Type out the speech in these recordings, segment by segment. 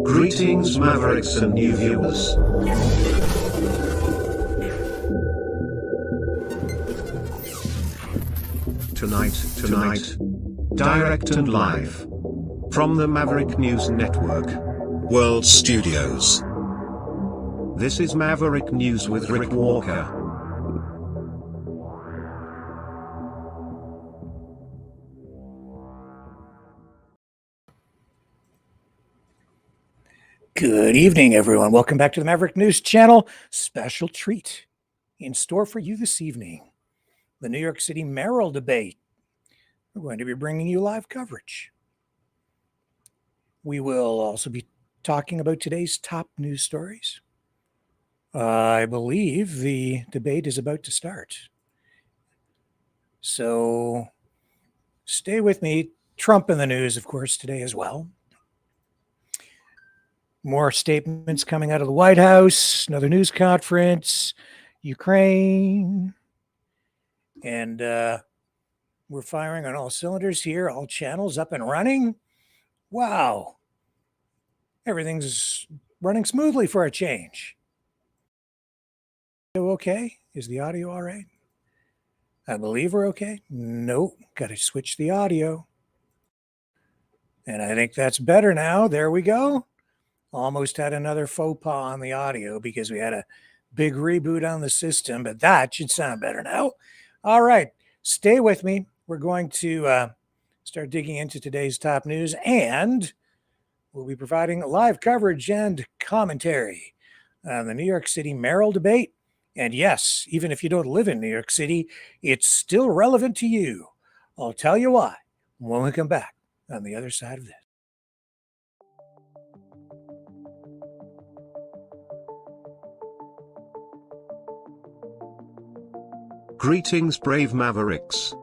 Greetings, Mavericks and new viewers. Tonight, direct and live from the Maverick News Network World Studios. This is Maverick News with Rick Walker. Good evening, everyone. Welcome back to the Maverick News Channel. Special treat in store for you this evening. The New York City Mayoral debate. We're going to be bringing you live coverage. We will also be talking about today's top news stories. I believe the debate is about to start. So stay with me. Trump in the news, of course, today as well. More statements coming out of the White House, another news conference, Ukraine, and we're firing on all cylinders here, all channels up and running. Wow. Everything's running smoothly for a change. Okay? Is the audio all right? I believe we're okay. Nope. Got to switch the audio. And I think that's better now. There we go. Almost had another faux pas on the audio because we had a big reboot on the system, but that should sound better now. All right, stay with me. We're going to start digging into today's top news, and we'll be providing live coverage and commentary on the New York City mayoral debate. And yes, even if you don't live in New York City, it's still relevant to you. I'll tell you why when we come back on the other side of this. Greetings, brave Mavericks.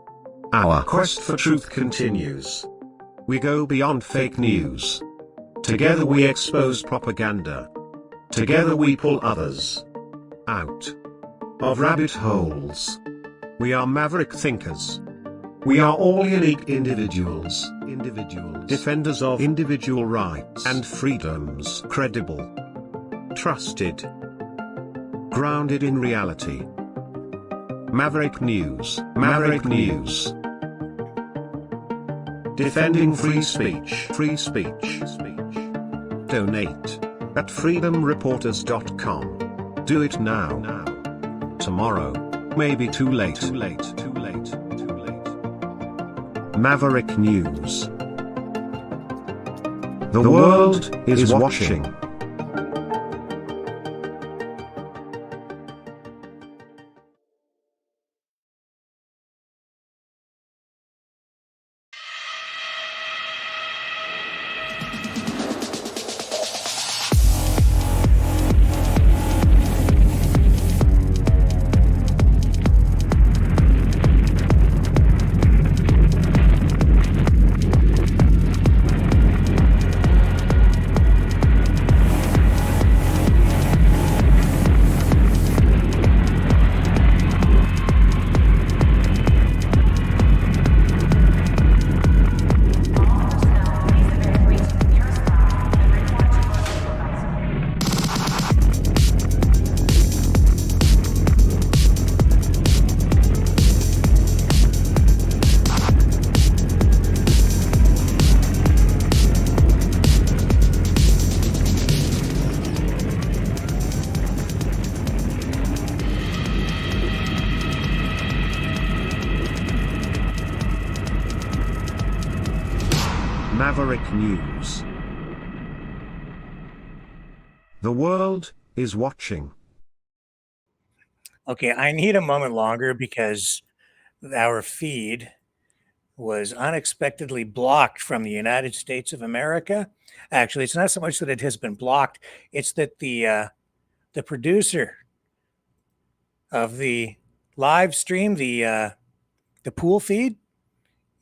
Our quest for truth continues. We go beyond fake news. Together we expose propaganda. Together we pull others out of rabbit holes. We are maverick thinkers. We are all unique individuals, defenders of individual rights and freedoms, credible, trusted, grounded in reality. Maverick News. Defending free speech. Donate at freedomreporters.com. Do it now. Tomorrow may be too late. Maverick News. The world is watching. Maverick News. The world is watching. Okay, I need a moment longer because our feed was unexpectedly blocked from the United States of America. Actually, it's not so much that it has been blocked, it's that the producer of the live stream, the pool feed,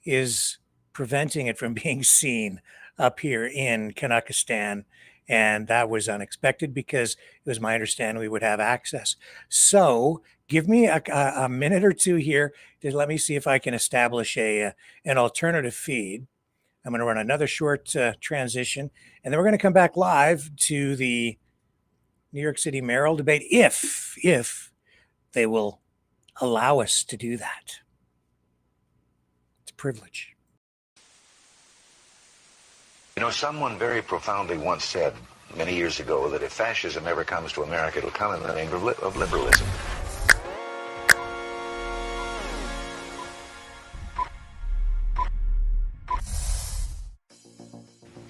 is preventing it from being seen up here in Kazakhstan. And that was unexpected because it was my understanding we would have access. So give me a minute or two here to let me see if I can establish an alternative feed I'm going to run another short transition, and then we're going to come back live to the New York City mayoral debate if they will allow us to do that. It's a privilege. You know, someone very profoundly once said many years ago that if fascism ever comes to America, it'll come in the name of liberalism.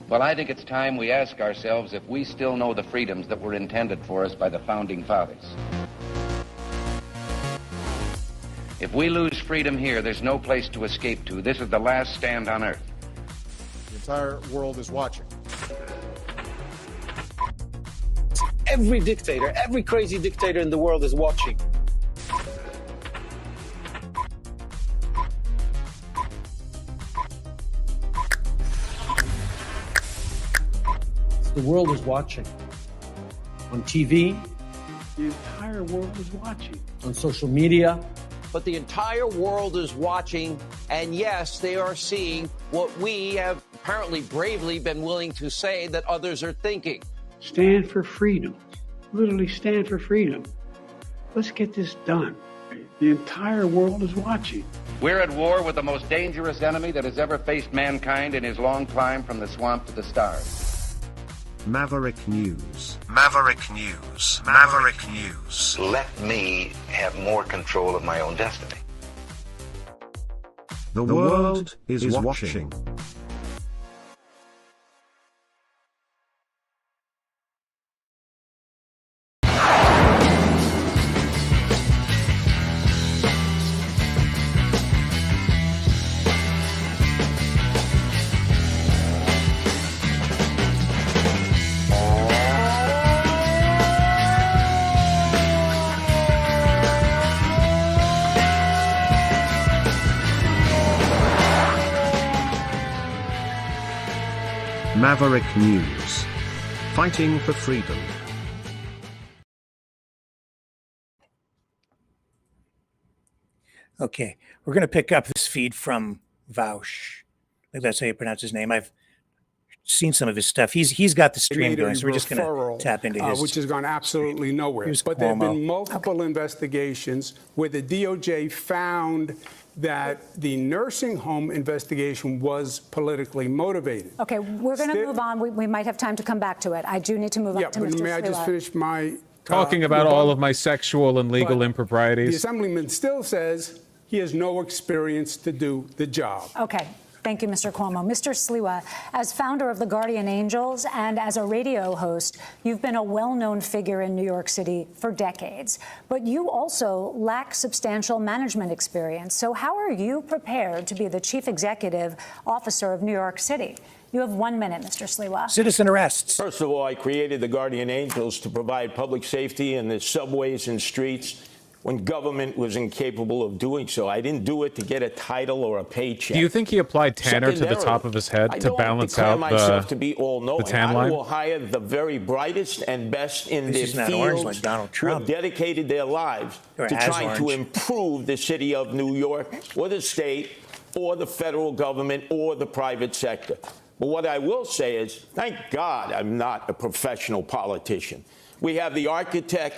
Well, I think it's time we ask ourselves if we still know the freedoms that were intended for us by the Founding Fathers. If we lose freedom here, there's no place to escape to. This is the last stand on earth. The entire world is watching. Every dictator, every crazy dictator in the world is watching. The world is watching. On TV, the entire world is watching. On social media. But the entire world is watching, and yes, they are seeing what we have apparently bravely been willing to say that others are thinking. Stand for freedom. Literally stand for freedom. Let's get this done. The entire world is watching. We're at war with the most dangerous enemy that has ever faced mankind in his long climb from the swamp to the stars. Maverick News. Maverick News. Maverick News. Let me have more control of my own destiny. The world is watching. Maverick News. Fighting for freedom. Okay, we're going to pick up this feed from Vaush. I think that's how you pronounce his name. I've seen some of his stuff. He's got the stream going, so we're just going to tap into his. Which has gone absolutely nowhere. But there have been multiple investigations where the DOJ found that the nursing home investigation was politically motivated. Okay, we're going to move on. We might have time to come back to it. I do need to move on to Mr. But may I just finish my... Talking about all of my sexual and legal improprieties. The Assemblyman still says he has no experience to do the job. Okay. Thank you, Mr. Cuomo. Mr. Sliwa, as founder of the Guardian Angels and as a radio host, you've been a well-known figure in New York City for decades. But you also lack substantial management experience. So how are you prepared to be the chief executive officer of New York City? You have 1 minute, Mr. Sliwa. Citizen arrests. First of all, I created the Guardian Angels to provide public safety in the subways and streets when government was incapable of doing so. I didn't do it to get a title or a paycheck. Do you think he applied tanner to the top of his head to balance out myself to be all-knowing. the tan line? I will hire the very brightest and best in their fields like Donald who Trump. have dedicated their lives to trying to improve the city of New York or the state or the federal government or the private sector. But what I will say is, thank God I'm not a professional politician. We have the architect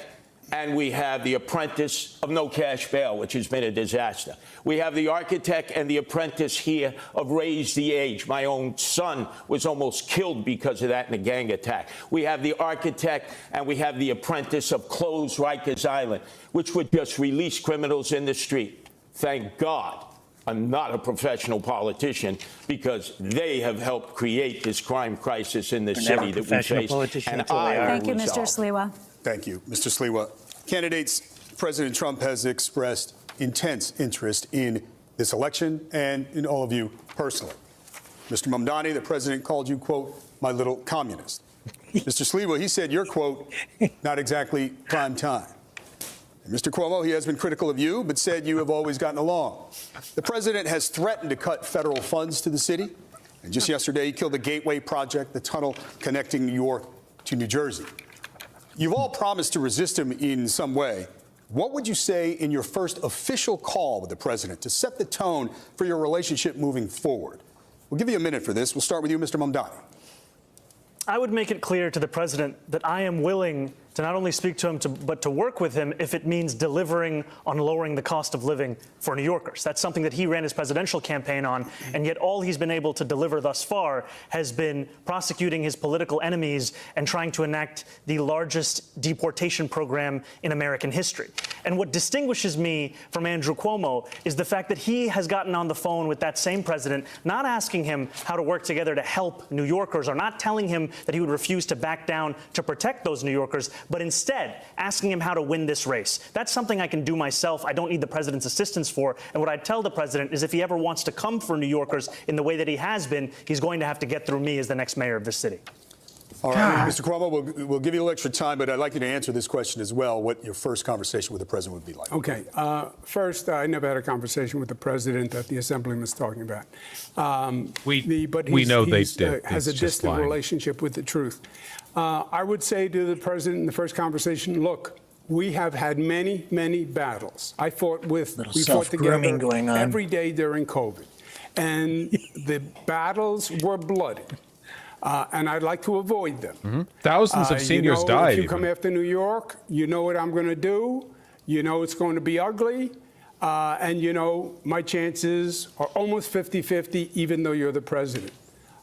and we have the apprentice of no cash bail, which has been a disaster. We have the architect and the apprentice here of Raise the Age. My own son was almost killed because of that in a gang attack. We have the architect and we have the apprentice of Close Rikers Island, which would just release criminals in the street. Thank God I'm not a professional politician, because they have helped create this crime crisis in the city that we face. And Thank you, Mr. Sliwa. Thank you, Mr. Sliwa. Candidates, President Trump has expressed intense interest in this election and in all of you personally. Mr. Mamdani, the president called you, quote, my little communist. Mr. Sliwa, he said you're, quote, not exactly prime time. And Mr. Cuomo, he has been critical of you, but said you have always gotten along. The president has threatened to cut federal funds to the city. And just yesterday, he killed the Gateway Project, the tunnel connecting New York to New Jersey. You've all promised to resist him in some way. What would you say in your first official call with the president to set the tone for your relationship moving forward? We'll give you a minute for this. We'll start with you, Mr. Mamdani. I would make it clear to the president that I am willing to not only speak to him, but to work with him if it means delivering on lowering the cost of living for New Yorkers. That's something that he ran his presidential campaign on, and yet all he's been able to deliver thus far has been prosecuting his political enemies and trying to enact the largest deportation program in American history. And what distinguishes me from Andrew Cuomo is the fact that he has gotten on the phone with that same president, not asking him how to work together to help New Yorkers, or not telling him that he would refuse to back down to protect those New Yorkers, but instead asking him how to win this race. That's something I can do myself. I don't need the president's assistance for. And what I'd tell the president is if he ever wants to come for New Yorkers in the way that he has been, he's going to have to get through me as the next mayor of this city. All right, Mr. Cuomo, we'll give you a little extra time, but I'd like you to answer this question as well, what your first conversation with the president would be like. Okay. First, I never had a conversation with the president that the assemblyman was talking about. We know they did. Has a distant relationship with the truth. I would say to the president in the first conversation, look, we have had many, many battles. We fought together going on every day during COVID. And the battles were bloody. And I'd like to avoid them. Mm-hmm. Thousands of seniors died. If you come after New York, you know what I'm going to do. You know it's going to be ugly. And you know my chances are almost 50-50, even though you're the president.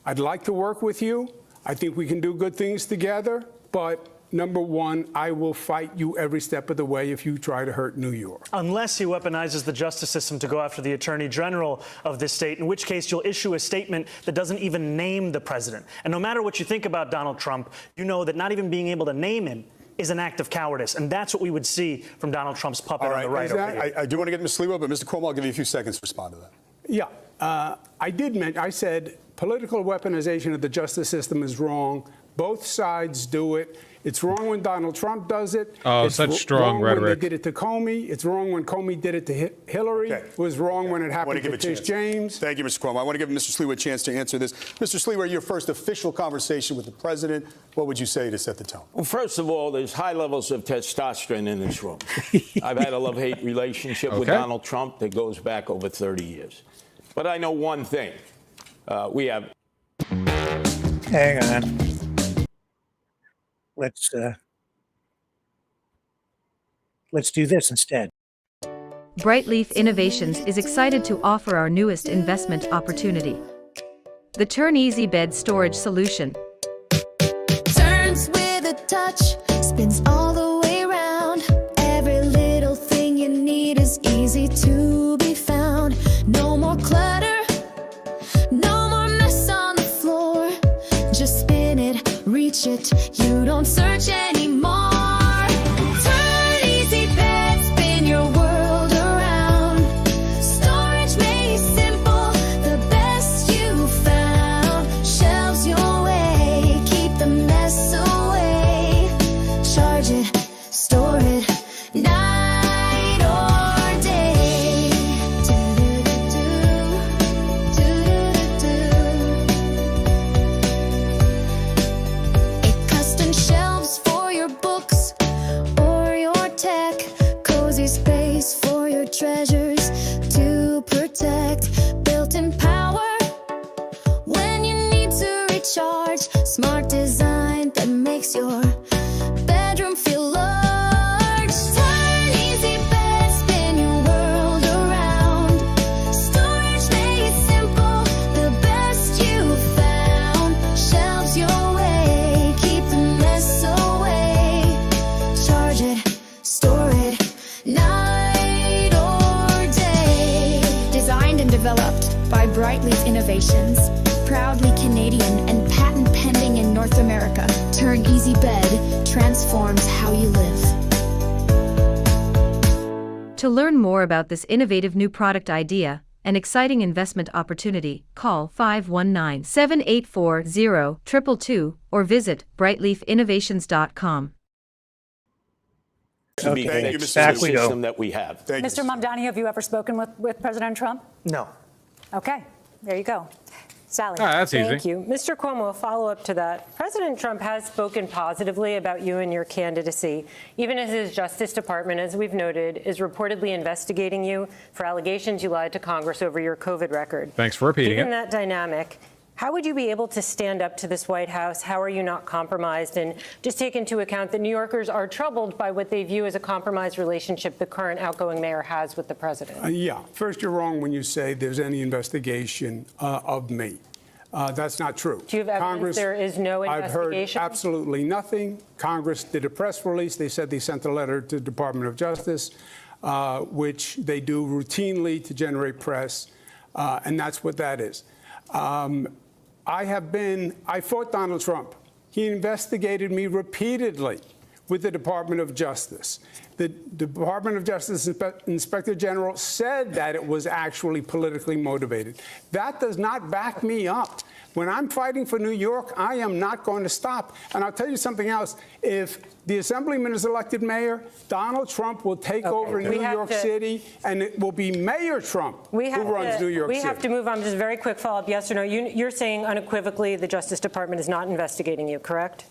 I'd like to work with you. I think we can do good things together. But number one, I will fight you every step of the way if you try to hurt New York. Unless he weaponizes the justice system to go after the attorney general of this state, in which case you'll issue a statement that doesn't even name the president. And no matter what you think about Donald Trump, you know that not even being able to name him is an act of cowardice. And that's what we would see from Donald Trump's puppet on the right over here. I do want to get Ms. Sliwa, but Mr. Cuomo, I'll give you a few seconds to respond to that. Yeah. I said political weaponization of the justice system is wrong. Both sides do it. It's wrong when Donald Trump does it. Oh, it's such strong wrong rhetoric. When they did it to Comey. It's wrong when Comey did it to Hillary. Okay. It was wrong when it happened to Tish James. Thank you, Mr. Cuomo. I want to give Mr. Sliwa a chance to answer this. Mr. Sliwa, your first official conversation with the president, what would you say to set the tone? Well, first of all, there's high levels of testosterone in this room. I've had a love-hate relationship with Donald Trump that goes back over 30 years. But I know one thing. We have... Hang on. Let's do this instead. Brightleaf Innovations is excited to offer our newest investment opportunity. The Turn Easy Bed Storage Solution. Turns with a touch, spins all the way around. Every little thing you need is easy to be found. No more clutter, no more mess on the floor. Just spin it, reach it, you don't search anymore. Treasures to protect, built-in power when you need to recharge. Smart design that makes your bedroom feel large. Turn easy bed, spin your world around. Storage made simple, the best you found. Shelves your way, keep the mess away. Charge it, store it, developed by Brightleaf Innovations, proudly Canadian and patent pending in North America. Turn Easy Bed transforms how you live. To learn more about this innovative new product idea and exciting investment opportunity, call 519-784-0222 or visit brightleafinnovations.com. Okay. Thank you, Mr. System that we have. Mr. Mamdani, have you ever spoken with President Trump? No. Okay, there you go. Sally. That's easy. Thank you. Mr. Cuomo, a follow-up to that. President Trump has spoken positively about you and your candidacy, even as his Justice Department, as we've noted, is reportedly investigating you for allegations you lied to Congress over your COVID record. Thanks for repeating Given it. that dynamic, how would you be able to stand up to this White House? How are you not compromised? And just take into account that New Yorkers are troubled by what they view as a compromised relationship the current outgoing mayor has with the president. Yeah. First, you're wrong when you say there's any investigation of me. That's not true. Do you have evidence Congress, there is no investigation? I've heard absolutely nothing. Congress did a press release. They said they sent a letter to the Department of Justice, which they do routinely to generate press, and that's what that is. I fought Donald Trump. He investigated me repeatedly with the Department of Justice. The Department of Justice Inspector General said that it was actually politically motivated. That does not back me up. When I'm fighting for New York, I am not going to stop. And I'll tell you something else. If the Assemblyman is elected mayor, Donald Trump will take over New York City, and it will be Mayor Trump who runs New York City. We have to move on. Just a very quick follow-up, yes or no. You're saying unequivocally the Justice Department is not investigating you, correct?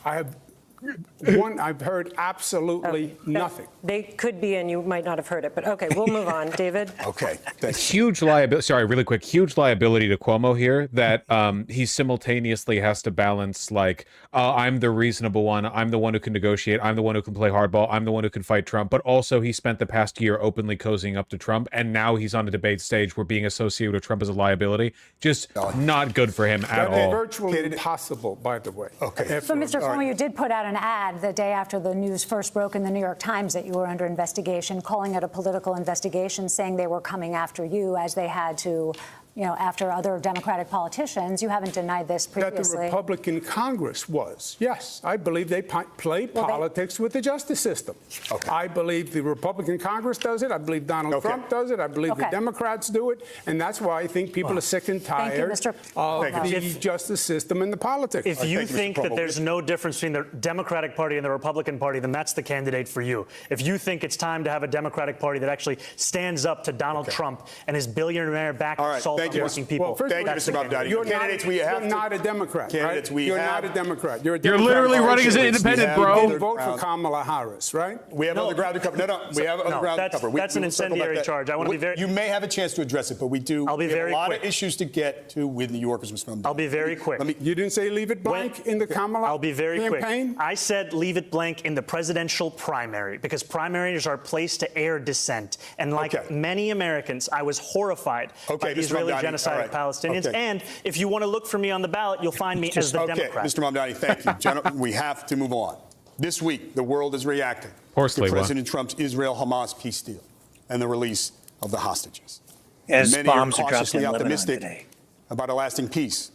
I've heard absolutely nothing. They could be, and you might not have heard it, but okay, we'll move on. David? Okay, thanks. Huge liability. Sorry, really quick. Huge liability to Cuomo here that he simultaneously has to balance, like, I'm the reasonable one. I'm the one who can negotiate. I'm the one who can play hardball. I'm the one who can fight Trump. But also, he spent the past year openly cozying up to Trump, and now he's on a debate stage where being associated with Trump is a liability. Just not good for him at all. Virtually impossible, by the way. Okay. So, Mr. Cuomo, you did put out an ad the day after the news first broke in the New York Times that you were under investigation, calling it a political investigation, saying they were coming after you as they had to, after other Democratic politicians. You haven't denied this previously. That the Republican Congress was. Yes, I believe they play politics with the justice system. Okay. I believe the Republican Congress does it. I believe Donald Trump does it. I believe the Democrats do it. And that's why I think people are sick and tired of the justice system and the politics. If you think that there's no difference between the Democratic Party and the Republican Party, then that's the candidate for you. If you think it's time to have a Democratic Party that actually stands up to Donald Trump and his billionaire-backed assault on working people, well, first thank you, Mr. Mamdani. You're not a Democrat. Candidates, right? You're not a Democrat. You're a You're Democrat. literally running as an independent, bro. You vote for Kamala Harris, right? We have other ground to cover. We have other ground to cover. That's an incendiary charge. I want to be very. You may have a chance to address it, but we do. I'll be very quick. A lot of issues to get to with New Yorkers, Mr. Mamdani. I'll be very quick. You didn't say leave it blank in the Kamala I'll be very campaign? quick. I said leave it blank in the presidential primary because primaries are a place to air dissent. And like many Americans, I was horrified by the Israeli genocide of Palestinians. And if you want to look for me on the ballot, you'll find me as the Democrat. Mr. Mamdani, thank you. Gentlemen, we have to move on. This week, the world is reacting to President Trump's Israel-Hamas peace deal and the release of the hostages. As many bombs are are dropped in cautiously Lebanon optimistic today about a lasting peace.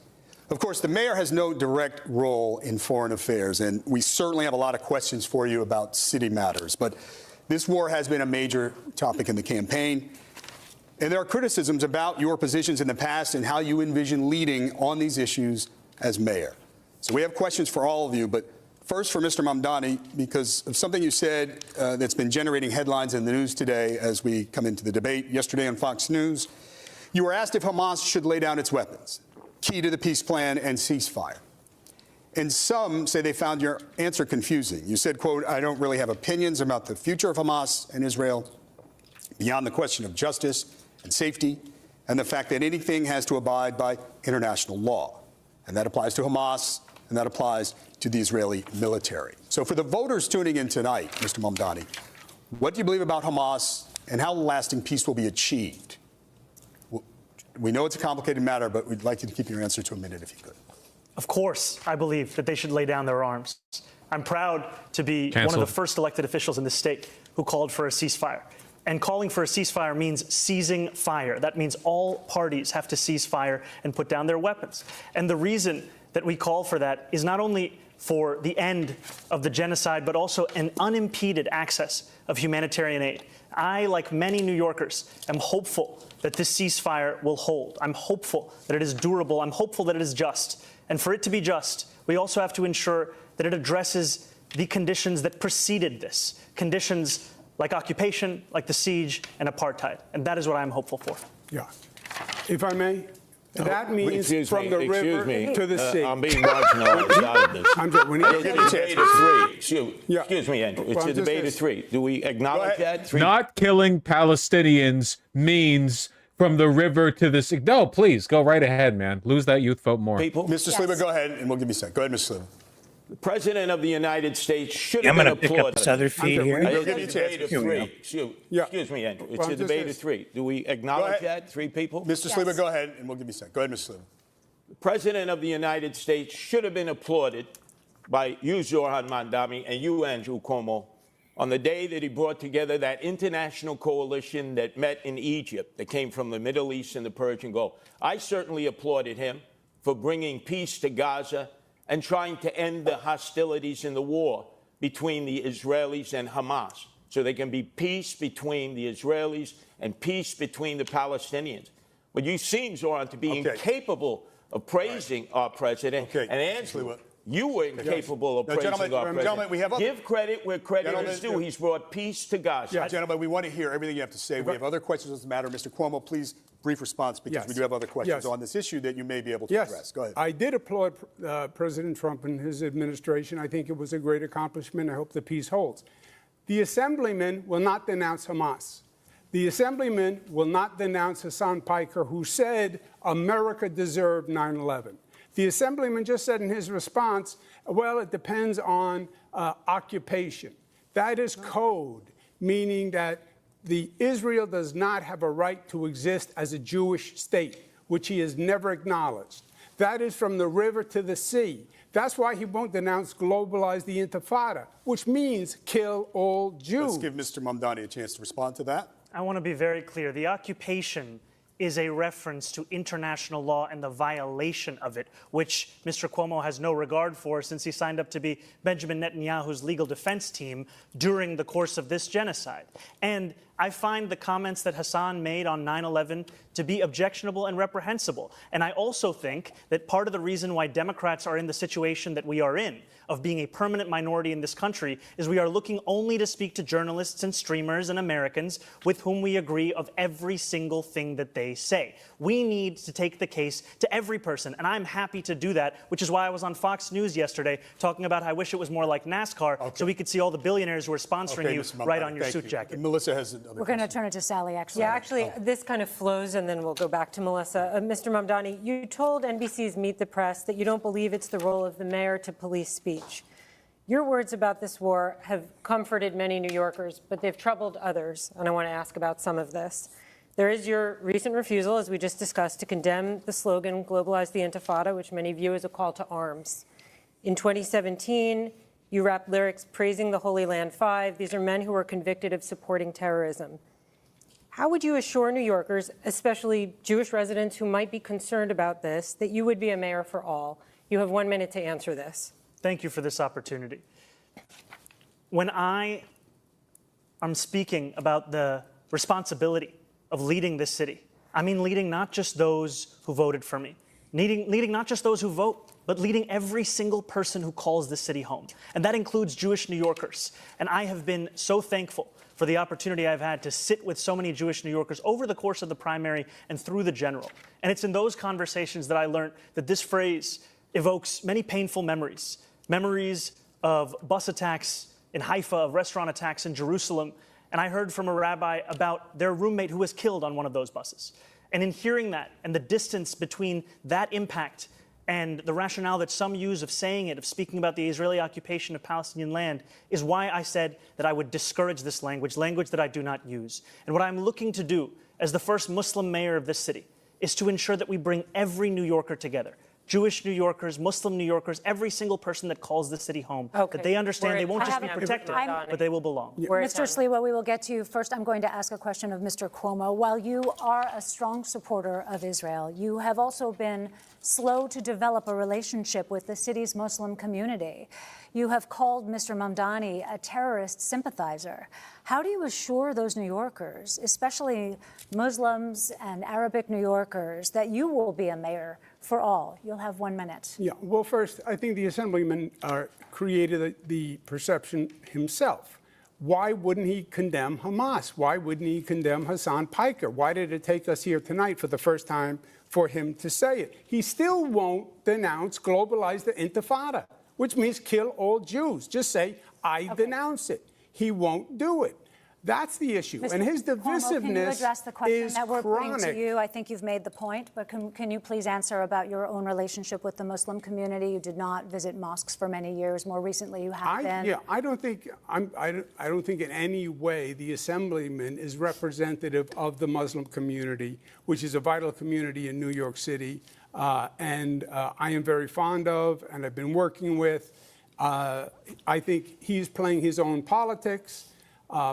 Of course, the mayor has no direct role in foreign affairs, and we certainly have a lot of questions for you about city matters. But this war has been a major topic in the campaign. And there are criticisms about your positions in the past and how you envision leading on these issues as mayor. So we have questions for all of you, but first for Mr. Mamdani, because of something you said that's been generating headlines in the news today as we come into the debate. Yesterday on Fox News, you were asked if Hamas should lay down its weapons, key to the peace plan and ceasefire. And some say they found your answer confusing. You said, quote, I don't really have opinions about the future of Hamas and Israel beyond the question of justice and safety, and the fact that anything has to abide by international law. And that applies to Hamas, and that applies to the Israeli military. So for the voters tuning in tonight, Mr. Mamdani, what do you believe about Hamas and how lasting peace will be achieved? We know it's a complicated matter, but we'd like you to keep your answer to a minute if you could. Of course, I believe that they should lay down their arms. I'm proud to be one of the first elected officials in the state who called for a ceasefire. And calling for a ceasefire means ceasing fire. That means all parties have to cease fire and put down their weapons. And the reason that we call for that is not only for the end of the genocide, but also an unimpeded access of humanitarian aid. I, like many New Yorkers, am hopeful that this ceasefire will hold. I'm hopeful that it is durable. I'm hopeful that it is just. And for it to be just, we also have to ensure that it addresses the conditions that preceded this, conditions like occupation, like the siege, and apartheid. And that is what I'm hopeful for. Yeah. If I may, That means from the river to the sea. I'm being marginalized out of this. I'm sorry, when it's a debate of three. Excuse me, Andrew. It's a debate of three. Do we acknowledge that? Three. Not killing Palestinians means from the river to the sea. No, please, go right ahead, man. Lose that youth vote more. Mr. Sliwa, go ahead, and we'll give you a second. Go ahead, Mr. Sliwa. The President of the United States should have I'm been going to pick up this other feed here. It's a debate of three. Excuse me, Andrew. It's a debate of three. Do we acknowledge that? Three people? Mr. Sliwa, go ahead, and we'll give you a second. Go ahead, Mr. Sliwa. The President of the United States should have been applauded by you, Zoran Mamdani, and you, Andrew Cuomo, on the day that he brought together that international coalition that met in Egypt, that came from the Middle East and the Persian Gulf. I certainly applauded him for bringing peace to Gaza and trying to end the hostilities in the war between the Israelis and Hamas, so there can be peace between the Israelis and peace between the Palestinians. But you seem, Zoran, to be incapable of praising our president. And Andrew, you were incapable of praising our president. Gentlemen, we have Give credit where credit is due. He's brought peace to Gaza. Yeah, gentlemen, we want to hear everything you have to say. We have other questions on this matter. Mr. Cuomo, please, brief response, because we do have other questions on this issue that you may be able to address. Go ahead. I did applaud President Trump and his administration. I think it was a great accomplishment. I hope the peace holds. The Assemblyman will not denounce Hamas. The Assemblyman will not denounce Hassan Piker, who said America deserved 9/11. The Assemblyman just said in his response, well, it depends on occupation. That is code, meaning that Israel does not have a right to exist as a Jewish state, which he has never acknowledged. That is from the river to the sea. That's why he won't denounce globalize the Intifada, which means kill all Jews. Let's give Mr. Mamdani a chance to respond to that. I want to be very clear. The occupation is a reference to international law and the violation of it, which Mr. Cuomo has no regard for since he signed up to be Benjamin Netanyahu's legal defense team during the course of this genocide. And I find the comments that Hassan made on 9/11 to be objectionable and reprehensible. And I also think that part of the reason why Democrats are in the situation that we are in, of being a permanent minority in this country, is we are looking only to speak to journalists and streamers and Americans with whom we agree of every single thing that they say. We need to take the case to every person, and I'm happy to do that, which is why I was on Fox News yesterday talking about how I wish it was more like NASCAR, so we could see all the billionaires who are sponsoring you right on your suit jacket. Melissa has We're going to turn it to Sally, actually. Yeah, actually, this kind of flows, and then we'll go back to Melissa. Mr. Mamdani, you told NBC's Meet the Press that you don't believe it's the role of the mayor to police speech. Your words about this war have comforted many New Yorkers, but they've troubled others, and I want to ask about some of this. There is your recent refusal, as we just discussed, to condemn the slogan, globalize the Intifada, which many view as a call to arms. In 2017, you rapped lyrics praising the Holy Land Five. These are men who were convicted of supporting terrorism. How would you assure New Yorkers, especially Jewish residents who might be concerned about this, that you would be a mayor for all? You have 1 minute to answer this. Thank you for this opportunity. When I am speaking about the responsibility of leading this city, I mean leading not just those who voted for me, leading not just those who vote, but leading every single person who calls this city home. And that includes Jewish New Yorkers. And I have been so thankful for the opportunity I've had to sit with so many Jewish New Yorkers over the course of the primary and through the general. And it's in those conversations that I learned that this phrase evokes many painful memories. Memories of bus attacks in Haifa, of restaurant attacks in Jerusalem. And I heard from a rabbi about their roommate who was killed on one of those buses. And in hearing that and the distance between that impact and the rationale that some use of saying it, of speaking about the Israeli occupation of Palestinian land, is why I said that I would discourage this language that I do not use. And what I'm looking to do as the first Muslim mayor of this city is to ensure that we bring every New Yorker together. Jewish New Yorkers, Muslim New Yorkers, every single person that calls the city home, that they understand they won't just be protected, but they will belong. Mr. Sliwa, we will get to you. First, I'm going to ask a question of Mr. Cuomo. While you are a strong supporter of Israel, you have also been slow to develop a relationship with the city's Muslim community. You have called Mr. Mamdani a terrorist sympathizer. How do you assure those New Yorkers, especially Muslims and Arabic New Yorkers, that you will be a mayor for all? You'll have 1 minute. Yeah, well, first, I think the Assemblyman created the perception himself. why wouldn't he condemn Hamas? Why wouldn't he condemn Hassan Piker? Why did it take us here tonight for the first time for him to say it? He still won't denounce, globalize the intifada, which means kill all Jews. Just say, I denounce it. He won't do it. That's the issue. Mr. And his divisiveness Cuomo, can you address the question is that we're putting chronic. to you? I think you've made the point, but can you please answer about your own relationship with the Muslim community? You did not visit mosques for many years. More recently, you have been. Yeah, I don't think in any way the assemblyman is representative of the Muslim community, which is a vital community in New York City, and I am very fond of, and I've been working with. I think he's playing his own politics.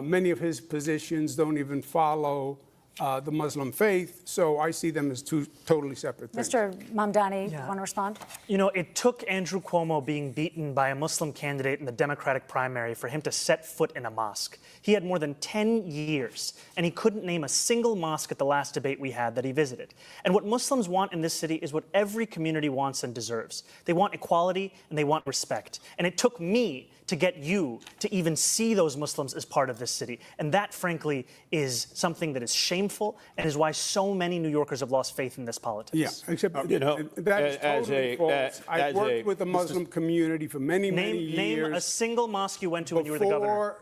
Many of his positions don't even follow the Muslim faith, so I see them as two totally separate things. Mr. Mamdani, want to respond? You know, it took Andrew Cuomo being beaten by a Muslim candidate in the Democratic primary for him to set foot in a mosque. He had more than 10 years, and he couldn't name a single mosque at the last debate we had that he visited. And what Muslims want in this city is what every community wants and deserves. They want equality, and they want respect. And it took me to get you to even see those Muslims as part of this city. And that, frankly, is something that is shameful and is why so many New Yorkers have lost faith in this politics. Yeah, except you know, that is totally false. I've worked with the Muslim community for many years. Name a single mosque you went to when you were the governor.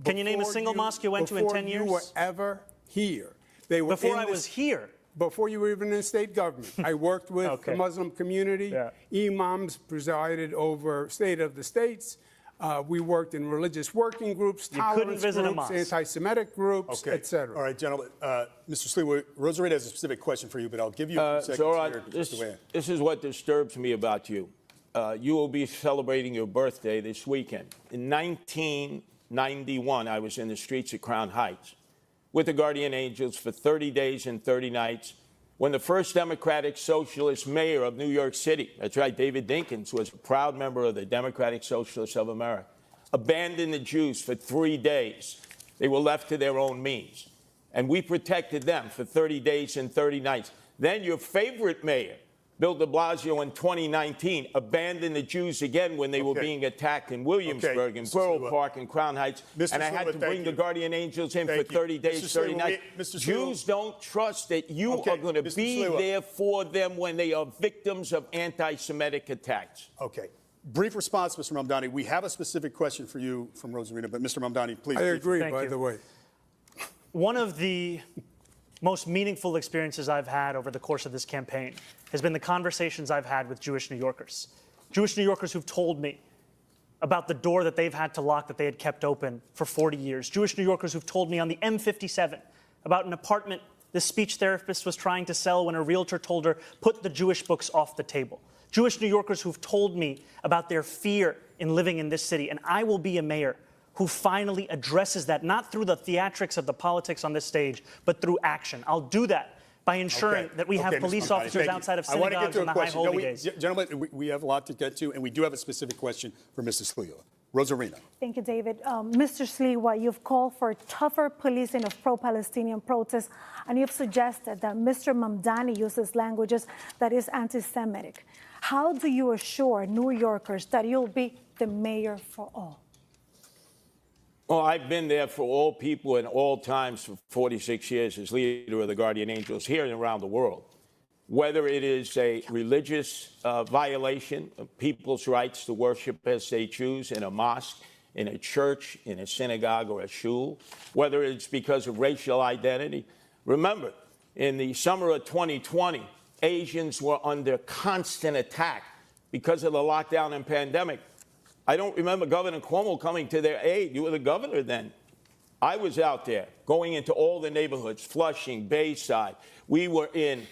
Can you name a single mosque you went to in 10 years? Before you were ever here. They were before I was here? Before you were even in state government. I worked with the Muslim community. Imams presided over State of the States. We worked in religious working groups, tolerance groups, anti-Semitic groups, etc. All right, gentlemen. Mr. Sliwa, Rosarita has a specific question for you, but I'll give you a second here. This is what disturbs me about you. You will be celebrating your birthday this weekend. In 1991, I was in the streets of Crown Heights with the Guardian Angels for 30 days and 30 nights when the first Democratic Socialist mayor of New York City, that's right, David Dinkins, was a proud member of the Democratic Socialists of America, abandoned the Jews for 3 days. They were left to their own means. And we protected them for 30 days and 30 nights. Then your favorite mayor, Bill de Blasio, in 2019, abandoned the Jews again when they were being attacked in Williamsburg, in Borough Park, and Crown Heights. And I had to bring the Guardian Angels in for 30 days, 30 nights. Jews don't trust that you are going to be there for them when they are victims of anti-Semitic attacks. Okay. Brief response, Mr. Mamdani. We have a specific question for you from Rosarita, but Mr. Mamdani, please. I agree, by the way. One of the most meaningful experiences I've had over the course of this campaign has been the conversations I've had with Jewish New Yorkers. Jewish New Yorkers who've told me about the door that they've had to lock that they had kept open for 40 years. Jewish New Yorkers who've told me on the M57 about an apartment this speech therapist was trying to sell when a realtor told her, put the Jewish books off the table. Jewish New Yorkers who've told me about their fear in living in this city. And I will be a mayor who finally addresses that, not through the theatrics of the politics on this stage, but through action. I'll do that by ensuring that we have police officers outside of synagogues on the high holy days. Gentlemen, we have a lot to get to, and we do have a specific question for Mr. Sliwa. Rosarina. Thank you, David. Mr. Sliwa, you've called for tougher policing of pro-Palestinian protests, and you've suggested that Mr. Mamdani uses languages that is anti-Semitic. How do you assure New Yorkers that you'll be the mayor for all? Well, I've been there for all people in all times for 46 years as leader of the Guardian Angels here and around the world. Whether it is a religious violation of people's rights to worship as they choose in a mosque, in a church, in a synagogue, or a shul, whether it's because of racial identity. Remember, in the summer of 2020, Asians were under constant attack because of the lockdown and pandemic. I don't remember Governor Cuomo coming to their aid. You were the governor then. I was out there going into all the neighborhoods, Flushing, Bayside. We were in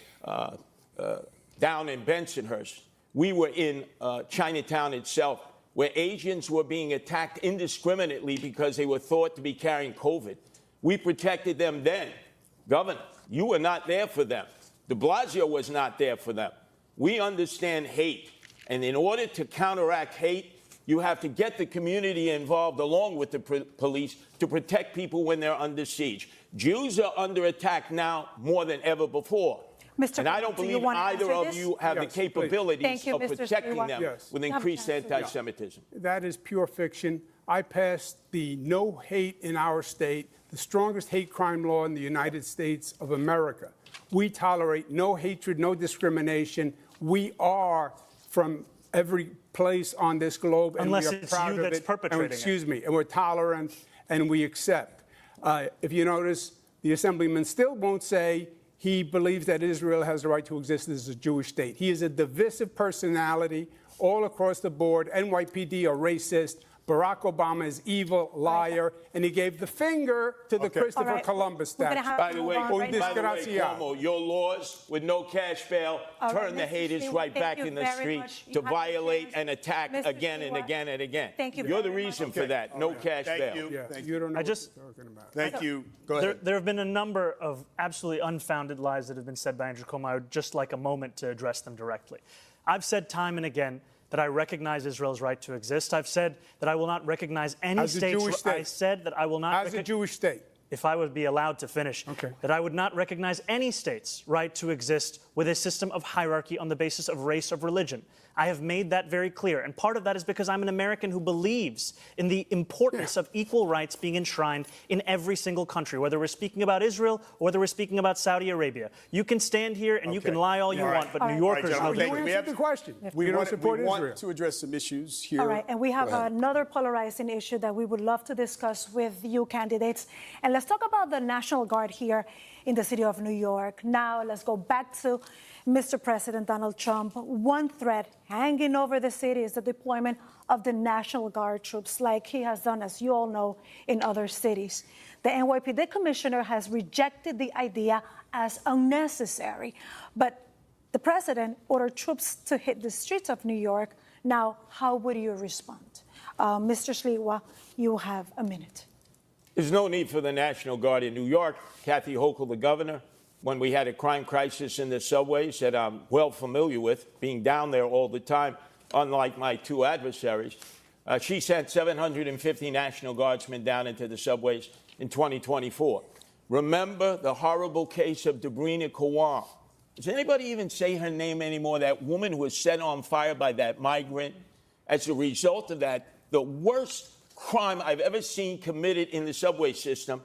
down in Bensonhurst. We were in Chinatown itself, where Asians were being attacked indiscriminately because they were thought to be carrying COVID. We protected them then. Governor, you were not there for them. De Blasio was not there for them. We understand hate. And in order to counteract hate, you have to get the community involved along with the police to protect people when they're under siege. Jews are under attack now more than ever before. Mr. And I don't believe either of you have the capabilities of protecting them with increased anti-Semitism. That is pure fiction. I passed the no hate in our state, the strongest hate crime law in the United States of America. We tolerate no hatred, no discrimination. We are from every place on this globe, and unless we are it's proud you of that's it. perpetrating And we're tolerant, and we accept. If you notice, the assemblyman still won't say he believes that Israel has the right to exist as a Jewish state. He is a divisive personality all across the board. NYPD are racist. Barack Obama is evil, liar, and he gave the finger to the Christopher Columbus statue. By the way, Cuomo, your laws with no cash bail turn the haters right back in the street to violate and attack again and again and again. Thank you. You're the reason for that. No cash bail. Thank you. You don't know what you're talking about. Thank you. Go ahead. There have been a number of absolutely unfounded lies that have been said by Andrew Cuomo. I would just like a moment to address them directly. I've said time and again that I recognize Israel's right to exist. I've said that I will not recognize any state. I said that I will not. As a Jewish state. If I would be allowed to finish, that I would not recognize any state's right to exist with a system of hierarchy on the basis of race or religion. I have made that very clear. And part of that is because I'm an American who believes in the importance of equal rights being enshrined in every single country, whether we're speaking about Israel or whether we're speaking about Saudi Arabia. You can stand here and you can lie all you want, but New Yorkers know. We have the question. We want to address some issues here. All right, and we have another polarizing issue that we would love to discuss with you candidates. And let's talk about the National Guard here in the city of New York. Now, let's go back to Mr. President Donald Trump. One threat hanging over the city is the deployment of the National Guard troops, like he has done, as you all know, in other cities. The NYPD commissioner has rejected the idea as unnecessary, but the president ordered troops to hit the streets of New York. Now, how would you respond? Mr. Sliwa, you have a minute. There's no need for the National Guard in New York. Kathy Hochul, the governor, when we had a crime crisis in the subways that I'm well familiar with, being down there all the time, unlike my two adversaries, she sent 750 National Guardsmen down into the subways in 2024. Remember the horrible case of Debrina Cuomo. Does anybody even say her name anymore? That woman who was set on fire by that migrant. As a result of that, the worst crime I've ever seen committed in the subway system,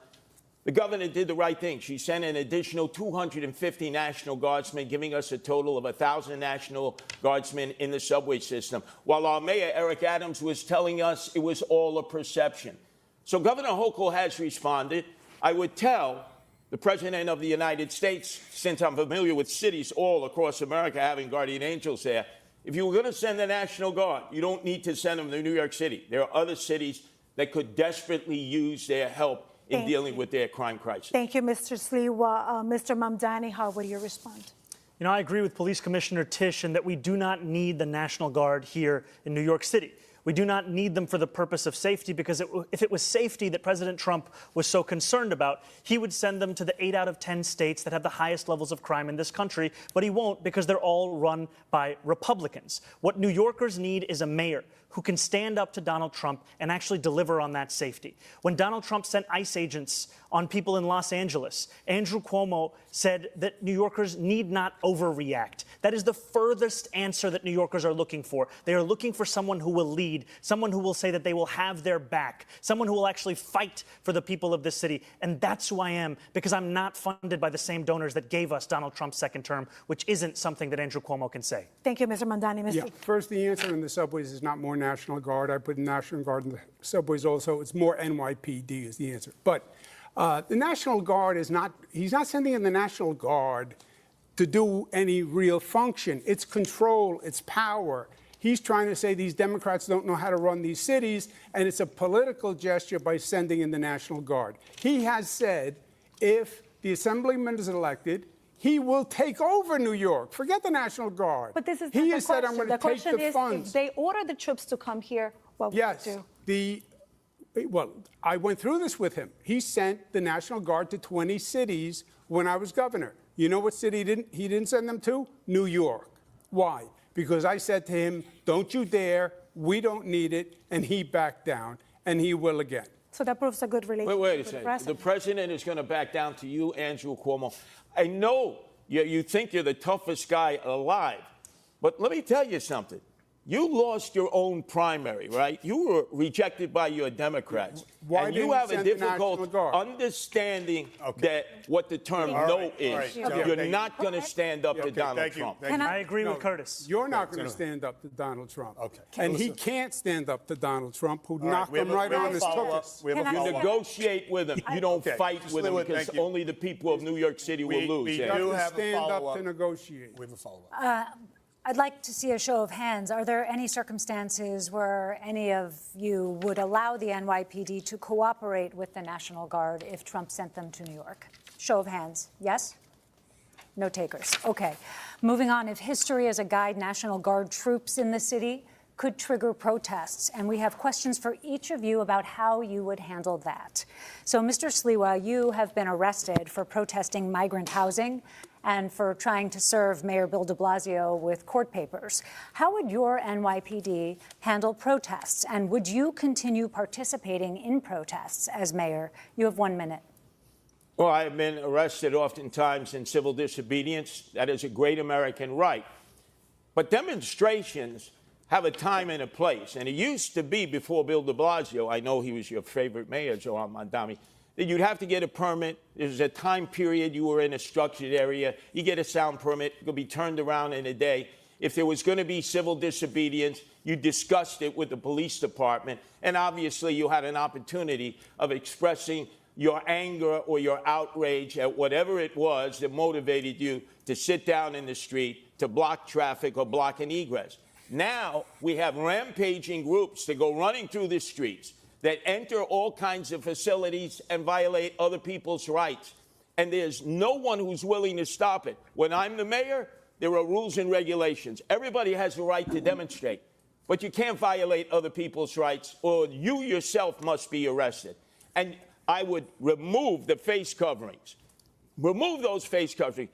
the governor did the right thing. She sent an additional 250 National Guardsmen, giving us a total of 1,000 National Guardsmen in the subway system, while our mayor, Eric Adams, was telling us it was all a perception. So Governor Hochul has responded. I would tell the President of the United States, since I'm familiar with cities all across America having guardian angels there, if you were going to send the National Guard, you don't need to send them to New York City. There are other cities that could desperately use their help in dealing with their crime crisis. Thank you, Mr. Sliwa. Mr. Mamdani, how would you respond? You know, I agree with Police Commissioner Tish in that we do not need the National Guard here in New York City. We do not need them for the purpose of safety, because if it was safety that President Trump was so concerned about, he would send them to the 8 out of 10 states that have the highest levels of crime in this country, but he won't, because they're all run by Republicans. What New Yorkers need is a mayor who can stand up to Donald Trump and actually deliver on that safety. When Donald Trump sent ICE agents on people in Los Angeles, Andrew Cuomo said that New Yorkers need not overreact. That is the furthest answer that New Yorkers are looking for. They are looking for someone who will lead, someone who will say that they will have their back, someone who will actually fight for the people of this city. And that's who I am, because I'm not funded by the same donors that gave us Donald Trump's second term, which isn't something that Andrew Cuomo can say. Thank you, Mr. Mamdani. Yeah, first, the answer in the subways is not more National Guard. I put National Guard in the subways also. It's more NYPD is the answer. But the National Guard is not, he's not sending in the National Guard to do any real function. It's control, it's power. He's trying to say these Democrats don't know how to run these cities, and it's a political gesture by sending in the National Guard. He has said if the assemblyman is elected, he will take over New York. Forget the National Guard. But this is he not has the said, question. I'm going The to take question the is, funds. if they order the troops to come here, what would you do? Well, I went through this with him. He sent the National Guard to 20 cities when I was governor. You know what city he didn't send them to? New York. Why? Because I said to him, don't you dare, we don't need it, and he backed down, and he will again. So that proves a good relationship Wait a with the second. president. The president is going to back down to you, Andrew Cuomo. I know You think you're the toughest guy alive. But let me tell you something. You lost your own primary, right? You were rejected by your Democrats. Why and didn't you have you a send the difficult National Guard? understanding that what the term no is. You're not going to stand up to Donald Trump. I agree with Curtis. You're not going to stand up to Donald Trump. Okay. And he can't stand up to Donald Trump, who knocked him right on his tickets. You negotiate with him. You don't fight with him because only the people of New York City will lose. We do have stand up to negotiate. We have a follow-up. I'd like to see a show of hands. Are there any circumstances where any of you would allow the NYPD to cooperate with the National Guard if Trump sent them to New York? Show of hands. Yes? No takers. Okay. Moving on. If history is a guide, National Guard troops in the city could trigger protests. And we have questions for each of you about how you would handle that. So, Mr. Sliwa, you have been arrested for protesting migrant housing and for trying to serve Mayor Bill de Blasio with court papers. How would your NYPD handle protests? And would you continue participating in protests as mayor? You have 1 minute. Well, I have been arrested oftentimes in civil disobedience. That is a great American right. But demonstrations have a time and a place. And it used to be before Bill de Blasio, I know he was your favorite mayor, Joel Mamdani, that you'd have to get a permit. There's a time period you were in a structured area. You get a sound permit. It could be turned around in a day. If there was going to be civil disobedience, you discussed it with the police department. And obviously, you had an opportunity of expressing your anger or your outrage at whatever it was that motivated you to sit down in the street, to block traffic or block an egress. Now, we have rampaging groups that go running through the streets, that enter all kinds of facilities and violate other people's rights. And there's no one who's willing to stop it. When I'm the mayor, there are rules and regulations. Everybody has the right to demonstrate. But you can't violate other people's rights, or you yourself must be arrested. And I would remove the face coverings. Remove those face coverings.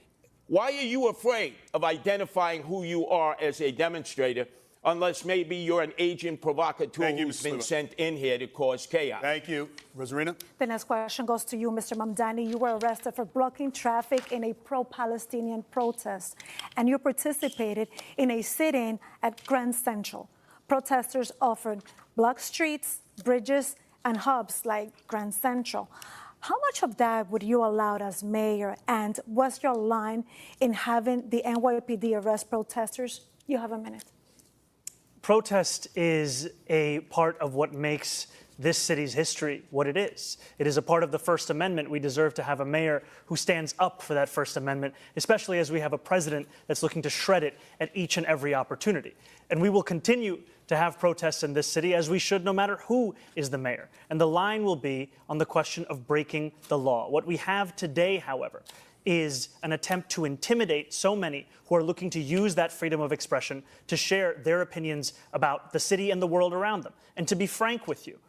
Why are you afraid of identifying who you are as a demonstrator, unless maybe you're an agent provocateur who's been sent in here to cause chaos? Thank you. Rosarina? The next question goes to you, Mr. Mamdani. You were arrested for blocking traffic in a pro-Palestinian protest, and you participated in a sit-in at Grand Central. Protesters offered blocked streets, bridges, and hubs like Grand Central. How much of that would you allow as mayor, and what's your line in having the NYPD arrest protesters? You have a minute. Protest is a part of what makes this city's history what it is. It is a part of the First Amendment. We deserve to have a mayor who stands up for that First Amendment, especially as we have a president that's looking to shred it at each and every opportunity. And we will continue to have protests in this city, as we should, no matter who is the mayor. And the line will be on the question of breaking the law. What we have today, however, is an attempt to intimidate so many who are looking to use that freedom of expression to share their opinions about the city and the world around them. And to be frank with you,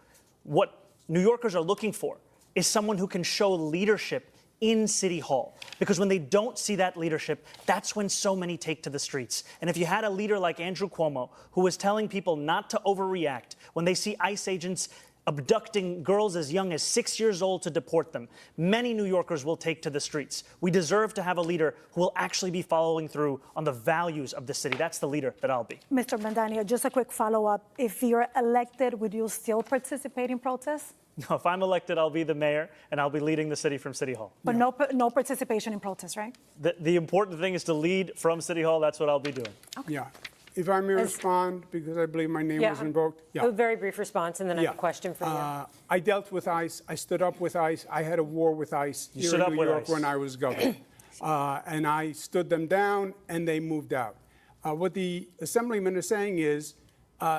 what New Yorkers are looking for is someone who can show leadership in City Hall. Because when they don't see that leadership, that's when so many take to the streets. And if you had a leader like Andrew Cuomo, who was telling people not to overreact when they see ICE agents abducting girls as young as 6 years old to deport them, many New Yorkers will take to the streets. We deserve to have a leader who will actually be following through on the values of the city. That's the leader that I'll be. Mr. Mamdani, just a quick follow-up. If you're elected, would you still participate in protests? No, if I'm elected, I'll be the mayor, and I'll be leading the city from City Hall. But no participation in protests, right? The important thing is to lead from City Hall. That's what I'll be doing. Okay. Yeah. If I may respond, because I believe my name was invoked. Yeah. A very brief response, and then I have a question for you. I dealt with ICE. I stood up with ICE. I had a war with ICE here in New York when I was governor. And I stood them down, and they moved out. What the Assemblyman is saying is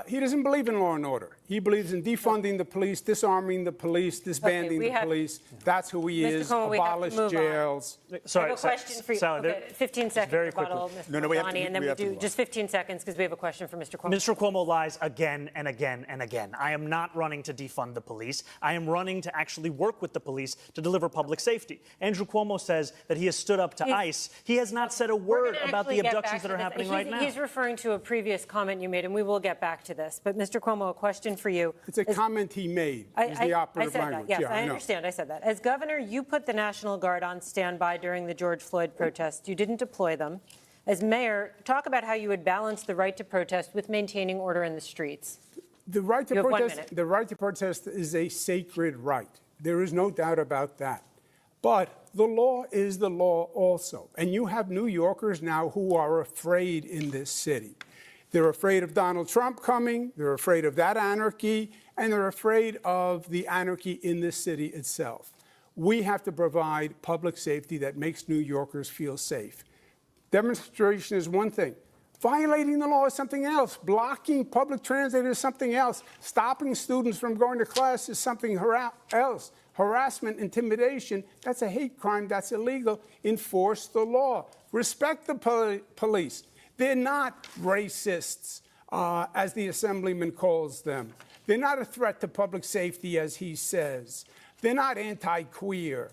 he doesn't believe in law and order. He believes in defunding the police, disarming the police, disbanding the police. That's who he is. Cuomo, abolish jails. Sorry, I have a question for you. Okay, 15 seconds. Very rebuttal, Mr. Mamdani, and then we do just 15 seconds because we have a question for Mr. Cuomo. Mr. Cuomo lies again and again and again. I am not running to defund the police. I am running to actually work with the police to deliver public safety. Andrew Cuomo says that he has stood up to ICE. He has not said a word about the abductions that are happening right now. He's referring to a previous comment you made, and we will get back back to this. But Mr. Cuomo, a question for you. It's a comment he made. Is the operative language. Yes, yeah, I understand. I said that. As governor, you put the National Guard on standby during the George Floyd protests. You didn't deploy them. As mayor, talk about how you would balance the right to protest with maintaining order in the streets. The right to You have 1 protest. minute. The right to protest is a sacred right. There is no doubt about that. But the law is the law also. And you have New Yorkers now who are afraid in this city. They're afraid of Donald Trump coming, they're afraid of that anarchy, and they're afraid of the anarchy in this city itself. We have to provide public safety that makes New Yorkers feel safe. Demonstration is one thing. Violating the law is something else. Blocking public transit is something else. Stopping students from going to class is something else. Harassment, intimidation, that's a hate crime, that's illegal. Enforce the law. Respect the police. They're not racists, as the assemblyman calls them. They're not a threat to public safety, as he says. They're not anti-queer.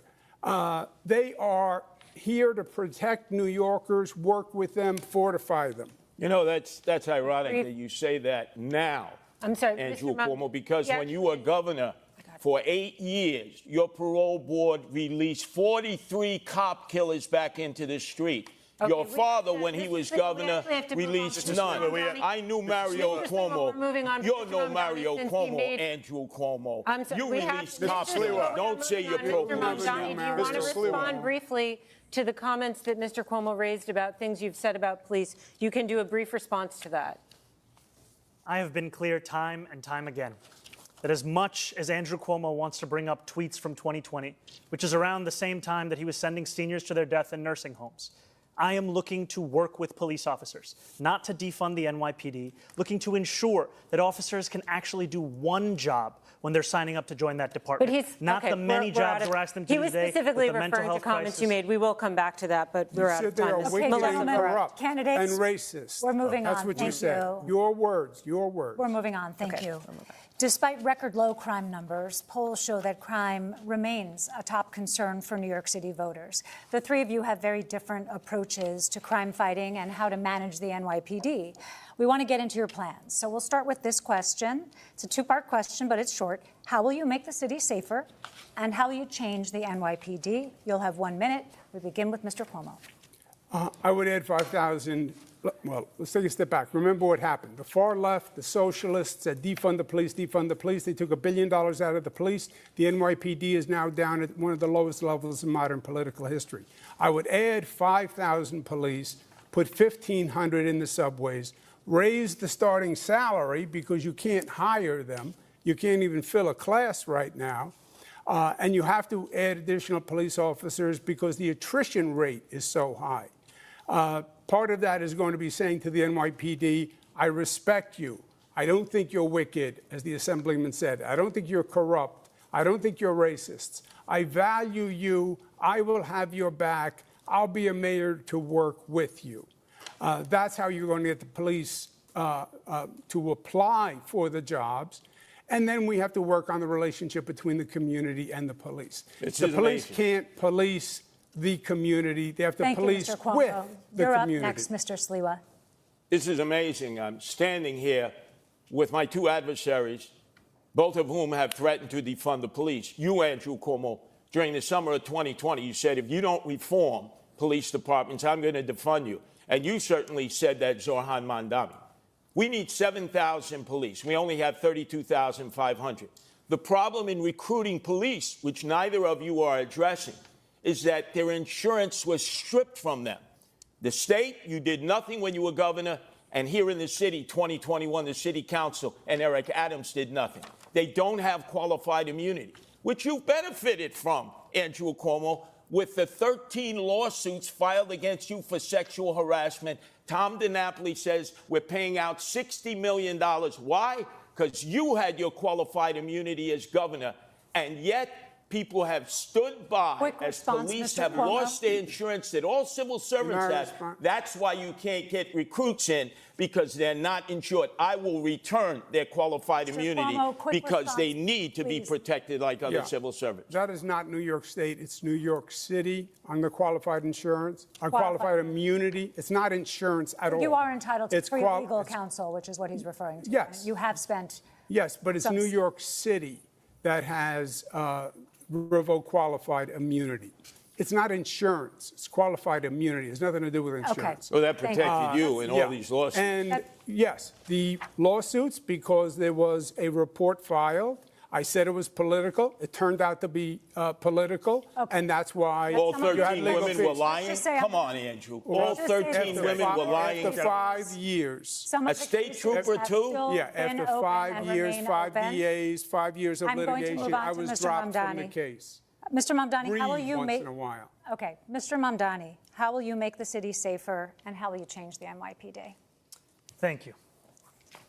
They are here to protect New Yorkers, work with them, fortify them. You know, that's ironic that you say that now, I'm sorry, Andrew Mr. Cuomo, because when you were governor for 8 years, your parole board released 43 cop killers back into the street. Okay, Your father, when he was governor, released none. I knew Mario Cuomo. You know Mario Cuomo, Andrew Cuomo. You released cops. Don't say you're pro-police. Mamdani, do you want to respond briefly to the comments that Mr. Cuomo raised about things you've said about police? You can do a brief response to that. I have been clear time and time again that as much as Andrew Cuomo wants to bring up tweets from 2020, which is around the same time that he was sending seniors to their death in nursing homes, I am looking to work with police officers, not to defund the NYPD, looking to ensure that officers can actually do one job when they're signing up to join that department. But he's not the many jobs we're asking them to do today. He was specifically with the mental referring to health comments crisis. you made. We will come back to that, but we're out of time. You said they are wicked and corrupt Candidates, and racist. We're moving That's on. what Thank you said. Your words, your words. We're moving on. Thank you. Despite record low crime numbers, polls show that crime remains a top concern for New York City voters. The three of you have very different approaches to crime fighting and how to manage the NYPD. We want to get into your plans. So we'll start with this question. It's a two-part question, but it's short. How will you make the city safer? And how will you change the NYPD? You'll have 1 minute. We begin with Mr. Cuomo. I would add 5,000. Well, let's take a step back. Remember what happened. The far left, the socialists said defund the police, defund the police. They took $1 billion out of the police. The NYPD is now down at one of the lowest levels in modern political history. I would add 5,000 police, put 1,500 in the subways, raise the starting salary because you can't hire them. You can't even fill a class right now. And you have to add additional police officers because the attrition rate is so high. Part of that is going to be saying to the NYPD, I respect you. I don't think you're wicked, as the assemblyman said. I don't think you're corrupt. I don't think you're racists. I value you. I will have your back. I'll be a mayor to work with you. That's how you're going to get the police to apply for the jobs. And then we have to work on the relationship between the community and the police. The police can't police the community. They have to police with the community. You're up next, Mr. Sliwa. This is amazing. I'm standing here with my two adversaries, both of whom have threatened to defund the police. You, Andrew Cuomo, during the summer of 2020, you said, if you don't reform police departments, I'm going to defund you. And you certainly said that, Zoran Mamdani. We need 7,000 police. We only have 32,500. The problem in recruiting police, which neither of you are addressing, is that their insurance was stripped from them. The state, you did nothing when you were governor, and here in the city, 2021, the city council and Eric Adams did nothing. They don't have qualified immunity, which you benefited from, Andrew Cuomo, with the 13 lawsuits filed against you for sexual harassment. Tom DiNapoli says we're paying out $60 million. Why? Because you had your qualified immunity as governor, and yet people have stood by as police have lost their insurance that all civil servants have. That's why you can't get recruits in, because they're not insured. I will return their qualified immunity because they need to be protected like other civil servants. That is not New York State. It's New York City on the qualified insurance, qualified immunity. It's not insurance at all. You are entitled to free legal counsel, which is what he's referring to. Yes. You have spent. Yes, but it's New York City that has revoked qualified immunity. It's not insurance. It's qualified immunity. It has nothing to do with insurance. Okay. So that protected you in all these lawsuits. And yes, the lawsuits, because there was a report filed. I said it was political. It turned out to be political, and that's why all 13 women were lying. Come on, Andrew. All 13 women were lying. After 5 years. A state trooper, too? Yeah, after 5 years, 5 DAs, 5 years of litigation, I was dropped from the case. Mr. Mamdani, how will you once make? in a while. Okay, Mr. Mamdani, how will you make the city safer, and how will you change the NYPD? Thank you.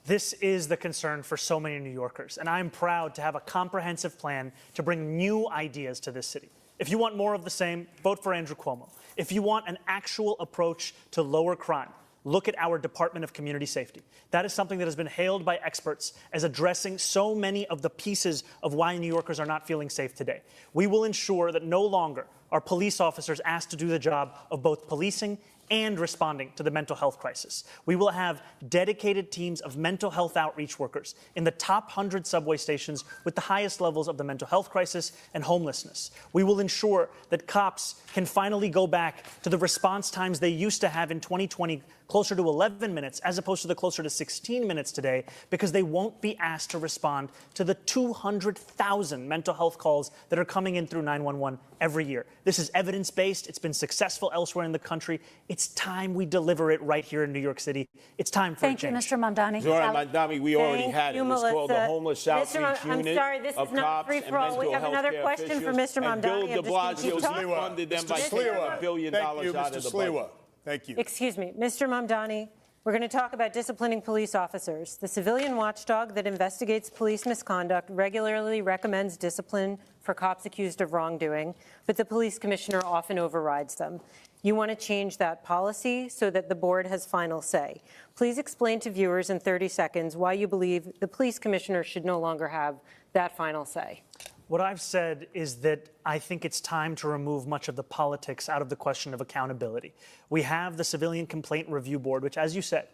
This is the concern for so many New Yorkers, and I'm proud to have a comprehensive plan to bring new ideas to this city. If you want more of the same, vote for Andrew Cuomo. If you want an actual approach to lower crime, look at our Department of Community Safety. That is something that has been hailed by experts as addressing so many of the pieces of why New Yorkers are not feeling safe today. We will ensure that no longer are police officers asked to do the job of both policing and responding to the mental health crisis. We will have dedicated teams of mental health outreach workers in the top 100 subway stations with the highest levels of the mental health crisis and homelessness. We will ensure that cops can finally go back to the response times they used to have in 2020, closer to 11 minutes, as opposed to the closer to 16 minutes today, because they won't be asked to respond to the 200,000 mental health calls that are coming in through 911 every year. This is evidence-based. It's been successful elsewhere in the country. It's time we deliver it right here in New York City. It's time for a change. Thank you, Mr. Mamdani. Zora Mamdani, we already had it. It's called the Homeless Outreach I'm Unit sorry, this of is not cops free and for all. We mental have another health question care for Mr. officials. Mamdani. And Bill de Blasio funded them by taking $1 billion out of the budget. Thank you. Excuse me, Mr. Mamdani. We're going to talk about disciplining police officers. The civilian watchdog that investigates police misconduct regularly recommends discipline for cops accused of wrongdoing, but the police commissioner often overrides them. You want to change that policy so that the board has final say. Please explain to viewers in 30 seconds why you believe the police commissioner should no longer have that final say. What I've said is that I think it's time to remove much of the politics out of the question of accountability. We have the Civilian Complaint Review Board, which, as you said,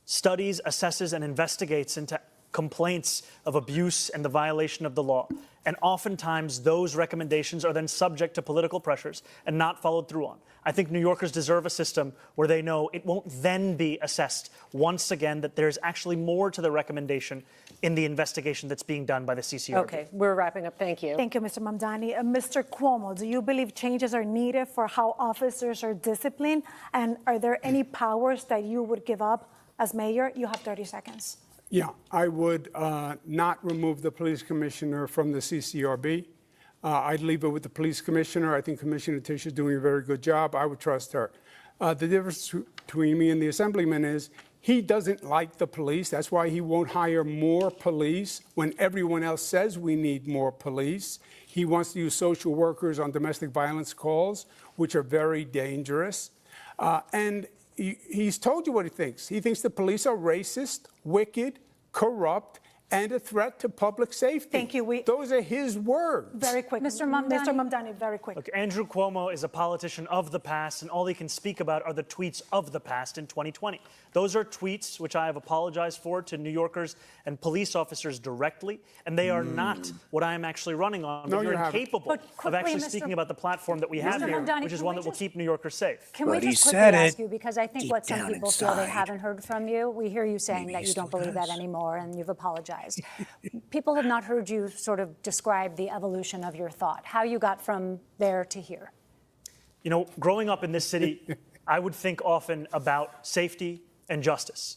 studies, assesses, and investigates into complaints of abuse and the violation of the law. And oftentimes, those recommendations are then subject to political pressures and not followed through on. I think New Yorkers deserve a system where they know it won't then be assessed once again that there's actually more to the recommendation in the investigation that's being done by the CCRB. Okay, we're wrapping up. Thank you. Thank you, Mr. Mamdani. Mr. Cuomo, do you believe changes are needed for how officers are disciplined? And are there any powers that you would give up as mayor? You have 30 seconds. Yeah, I would not remove the police commissioner from the CCRB. I'd leave it with the police commissioner. I think Commissioner Tisch is doing a very good job. I would trust her. The difference between me and the assemblyman is he doesn't like the police. That's why he won't hire more police when everyone else says we need more police. He wants to use social workers on domestic violence calls, which are very dangerous. And he's told you what he thinks. He thinks the police are racist, wicked, corrupt, and a threat to public safety. Thank you. Those are his words. Very quick. Mr. Mamdani, very quick. Look, Andrew Cuomo is a politician of the past, and all he can speak about are the tweets of the past in 2020. Those are tweets which I have apologized for to New Yorkers and police officers directly, and they are not what I am actually running on. No, you're incapable of actually speaking about the platform that we have here, Mamdani, which is one that will keep New Yorkers safe. Can we just quickly ask you, because I think what some people feel they haven't heard from you, we hear you saying that you don't believe that anymore, and you've apologized. People have not heard you sort of describe the evolution of your thought, how you got from there to here. You know, growing up in this city, I would think often about safety and justice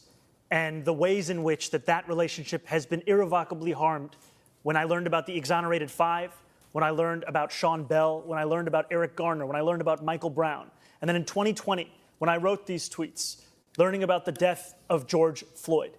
and the ways in which that relationship has been irrevocably harmed when I learned about the exonerated five, when I learned about Sean Bell, when I learned about Eric Garner, when I learned about Michael Brown. And then in 2020, when I wrote these tweets, learning about the death of George Floyd.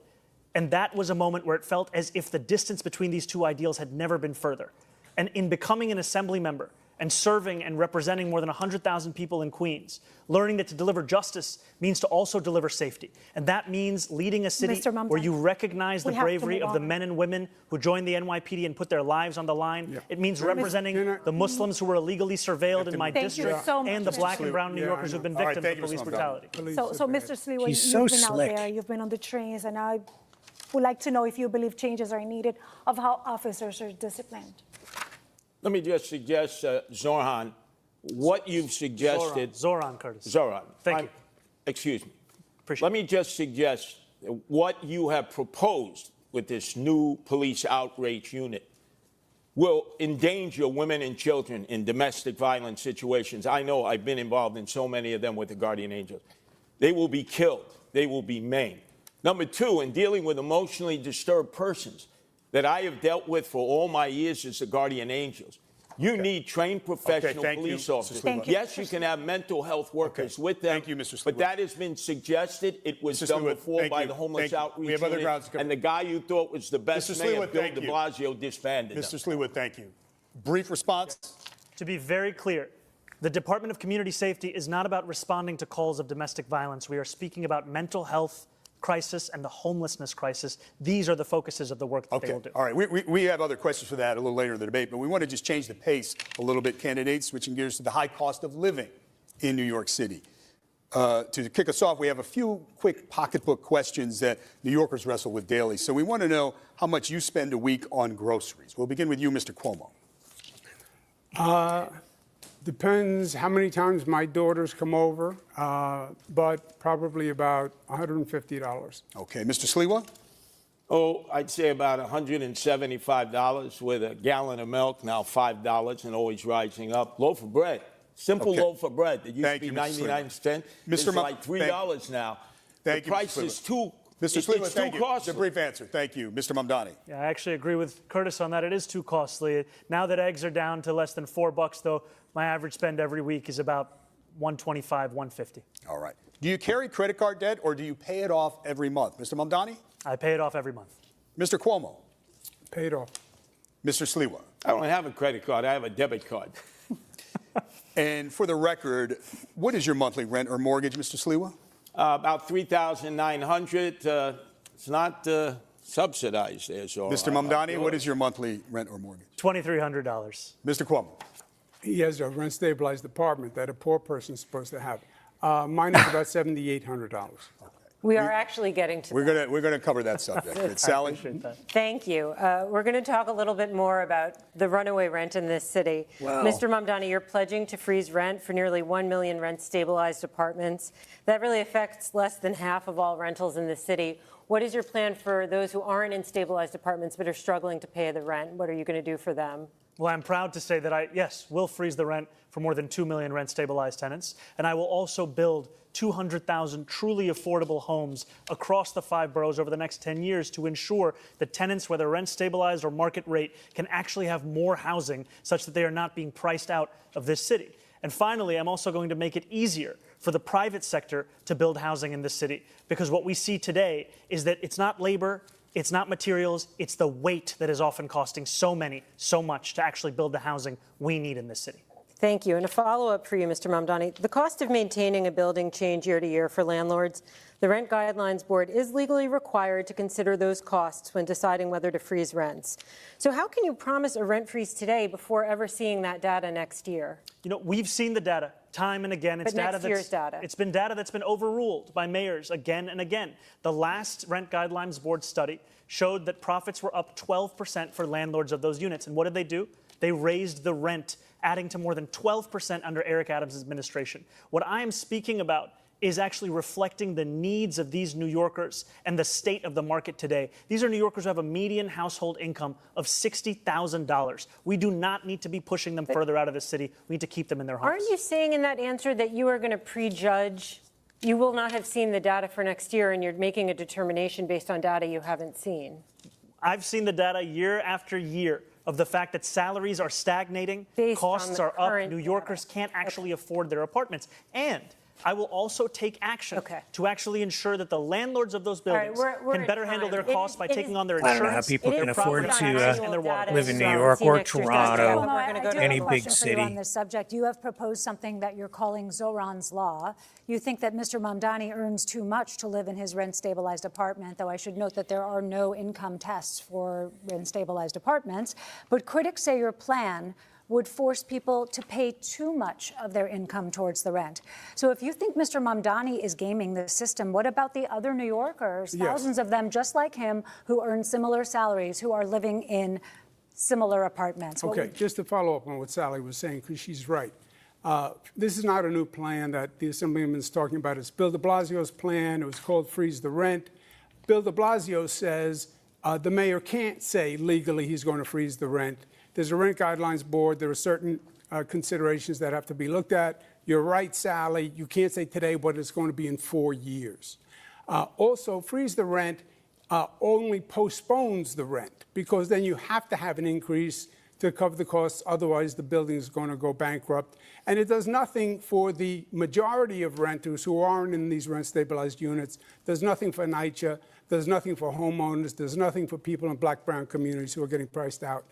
And that was a moment where it felt as if the distance between these two ideals had never been further. And in becoming an assembly member and serving and representing more than 100,000 people in Queens, learning that to deliver justice means to also deliver safety. And that means leading a city where you recognize the bravery of the men and women who joined the NYPD and put their lives on the line. Yeah. It means representing the Muslims who were illegally surveilled in my district and the black and brown New Yorkers who've been victims of police brutality. So Mr. Sliwa, you've been out there, you've been on the trains, and I would like to know if you believe changes are needed of how officers are disciplined. Let me just suggest, Zoran, what you've suggested. Zoran Curtis. Zoran. Thank you. Excuse me. Appreciate Let me just suggest what you have proposed with this new police outreach unit will endanger women and children in domestic violence situations. I know I've been involved in so many of them with the Guardian Angels. They will be killed. They will be maimed. Number two, in dealing with emotionally disturbed persons that I have dealt with for all my years as the Guardian Angels, you need trained professional police officers. Yes, you can have mental health workers with them. Thank you, Mr. Sliwa. But that has been suggested. It was done before by the homeless outreach we have other unit, grounds to cover. and the guy you thought was the best mayor, Bill de Blasio, disbanded Mr. them. Sliwa, thank you. Brief response. To be very clear, the Department of Community Safety is not about responding to calls of domestic violence. We are speaking about mental health crisis and the homelessness crisis. These are the focuses of the work that they will do. All right. We have other questions for that a little later in the debate, but we want to just change the pace a little bit, candidates, switching gears to the high cost of living in New York City. To kick us off, we have a few quick pocketbook questions that New Yorkers wrestle with daily. So we want to know how much you spend a week on groceries. We'll begin with you, Mr. Cuomo. Depends how many times my daughters come over, but probably about $150. Okay, Mr. Sliwa? Oh, I'd say about $175 with a gallon of milk, now $5 and always rising up. Loaf of bread, simple loaf of bread that used to be 99 cents. It's like $3 now. The price is too Mr. Sliwa, thank you. Costly. It's a brief answer. Thank you. Mr. Mamdani. Yeah, I actually agree with Curtis on that. It is too costly. Now that eggs are down to less than $4, though, my average spend every week is about $125, $150. All right. Do you carry credit card debt or do you pay it off every month? Mr. Mamdani? I pay it off every month. Mr. Cuomo? Paid off. Mr. Sliwa? I don't have a credit card. I have a debit card. And for the record, what is your monthly rent or mortgage, Mr. Sliwa? About $3,900. It's not subsidized there, so. Mr. Mamdani, what is your monthly rent or mortgage? $2,300. Mr. Cuomo? He has a rent-stabilized apartment that a poor person's supposed to have. Mine is about $7,800. We are actually getting to that. We're gonna cover that subject. Sally? Thank you. We're going to talk a little bit more about the runaway rent in this city. Wow. Mr. Mamdani, you're pledging to freeze rent for nearly 1 million rent-stabilized apartments. That really affects less than half of all rentals in the city. What is your plan for those who aren't in stabilized apartments but are struggling to pay the rent? What are you going to do for them? Well, I'm proud to say that yes, will freeze the rent for more than 2 million rent-stabilized tenants, and I will also build 200,000 truly affordable homes across the 5 boroughs over the next 10 years to ensure that tenants, whether rent-stabilized or market rate, can actually have more housing such that they are not being priced out of this city. And finally, I'm also going to make it easier for the private sector to build housing in this city, because what we see today is that it's not labor, it's not materials, it's the weight that is often costing so much to actually build the housing we need in this city. Thank you. And a follow-up for you, Mr. Mamdani. The cost of maintaining a building change year to year for landlords. The Rent Guidelines Board is legally required to consider those costs when deciding whether to freeze rents. So how can you promise a rent freeze today before ever seeing that data next year? You know, we've seen the data time and again. It's next year's data. It's been data that's been overruled by mayors again and again. The last Rent Guidelines Board study showed that profits were up 12% for landlords of those units. And what did they do? They raised the rent, adding to more than 12% under Eric Adams' administration. What I am speaking about is actually reflecting the needs of these New Yorkers and the state of the market today. These are New Yorkers who have a median household income of $60,000. We do not need to be pushing them further out of the city. We need to keep them in their homes. Aren't you saying in that answer that you are going to prejudge? You will not have seen the data for next year, and you're making a determination based on data you haven't seen? I've seen the data year after year of the fact that salaries are stagnating, costs are up, New Yorkers can't actually afford their apartments. And I will also take action to actually ensure that the landlords of those buildings can better handle their costs by taking on their insurance. I don't know how people can afford to live in New York or Toronto, any big city. On this subject, you have proposed something that you're calling Zoran's Law. You think that Mr. Mamdani earns too much to live in his rent-stabilized apartment, though I should note that there are no income tests for rent-stabilized apartments. But critics say your plan would force people to pay too much of their income towards the rent. So if you think Mr. Mamdani is gaming the system, what about the other New Yorkers, thousands of them just like him, who earn similar salaries, who are living in similar apartments? Okay, just to follow up on what Sally was saying, because she's right. This is not a new plan that the Assemblyman is talking about. It's Bill de Blasio's plan. It was called Freeze the Rent. Bill de Blasio says the mayor can't say legally he's going to freeze the rent. There's a rent guidelines board. There are certain considerations that have to be looked at. You're right, Sally. You can't say today what it's going to be in 4 years. Also, freeze the rent only postpones the rent, because then you have to have an increase to cover the costs. Otherwise, the building is going to go bankrupt. And it does nothing for the majority of renters who aren't in these rent-stabilized units. There's nothing for NYCHA. There's nothing for homeowners. There's nothing for people in black-brown communities who are getting priced out.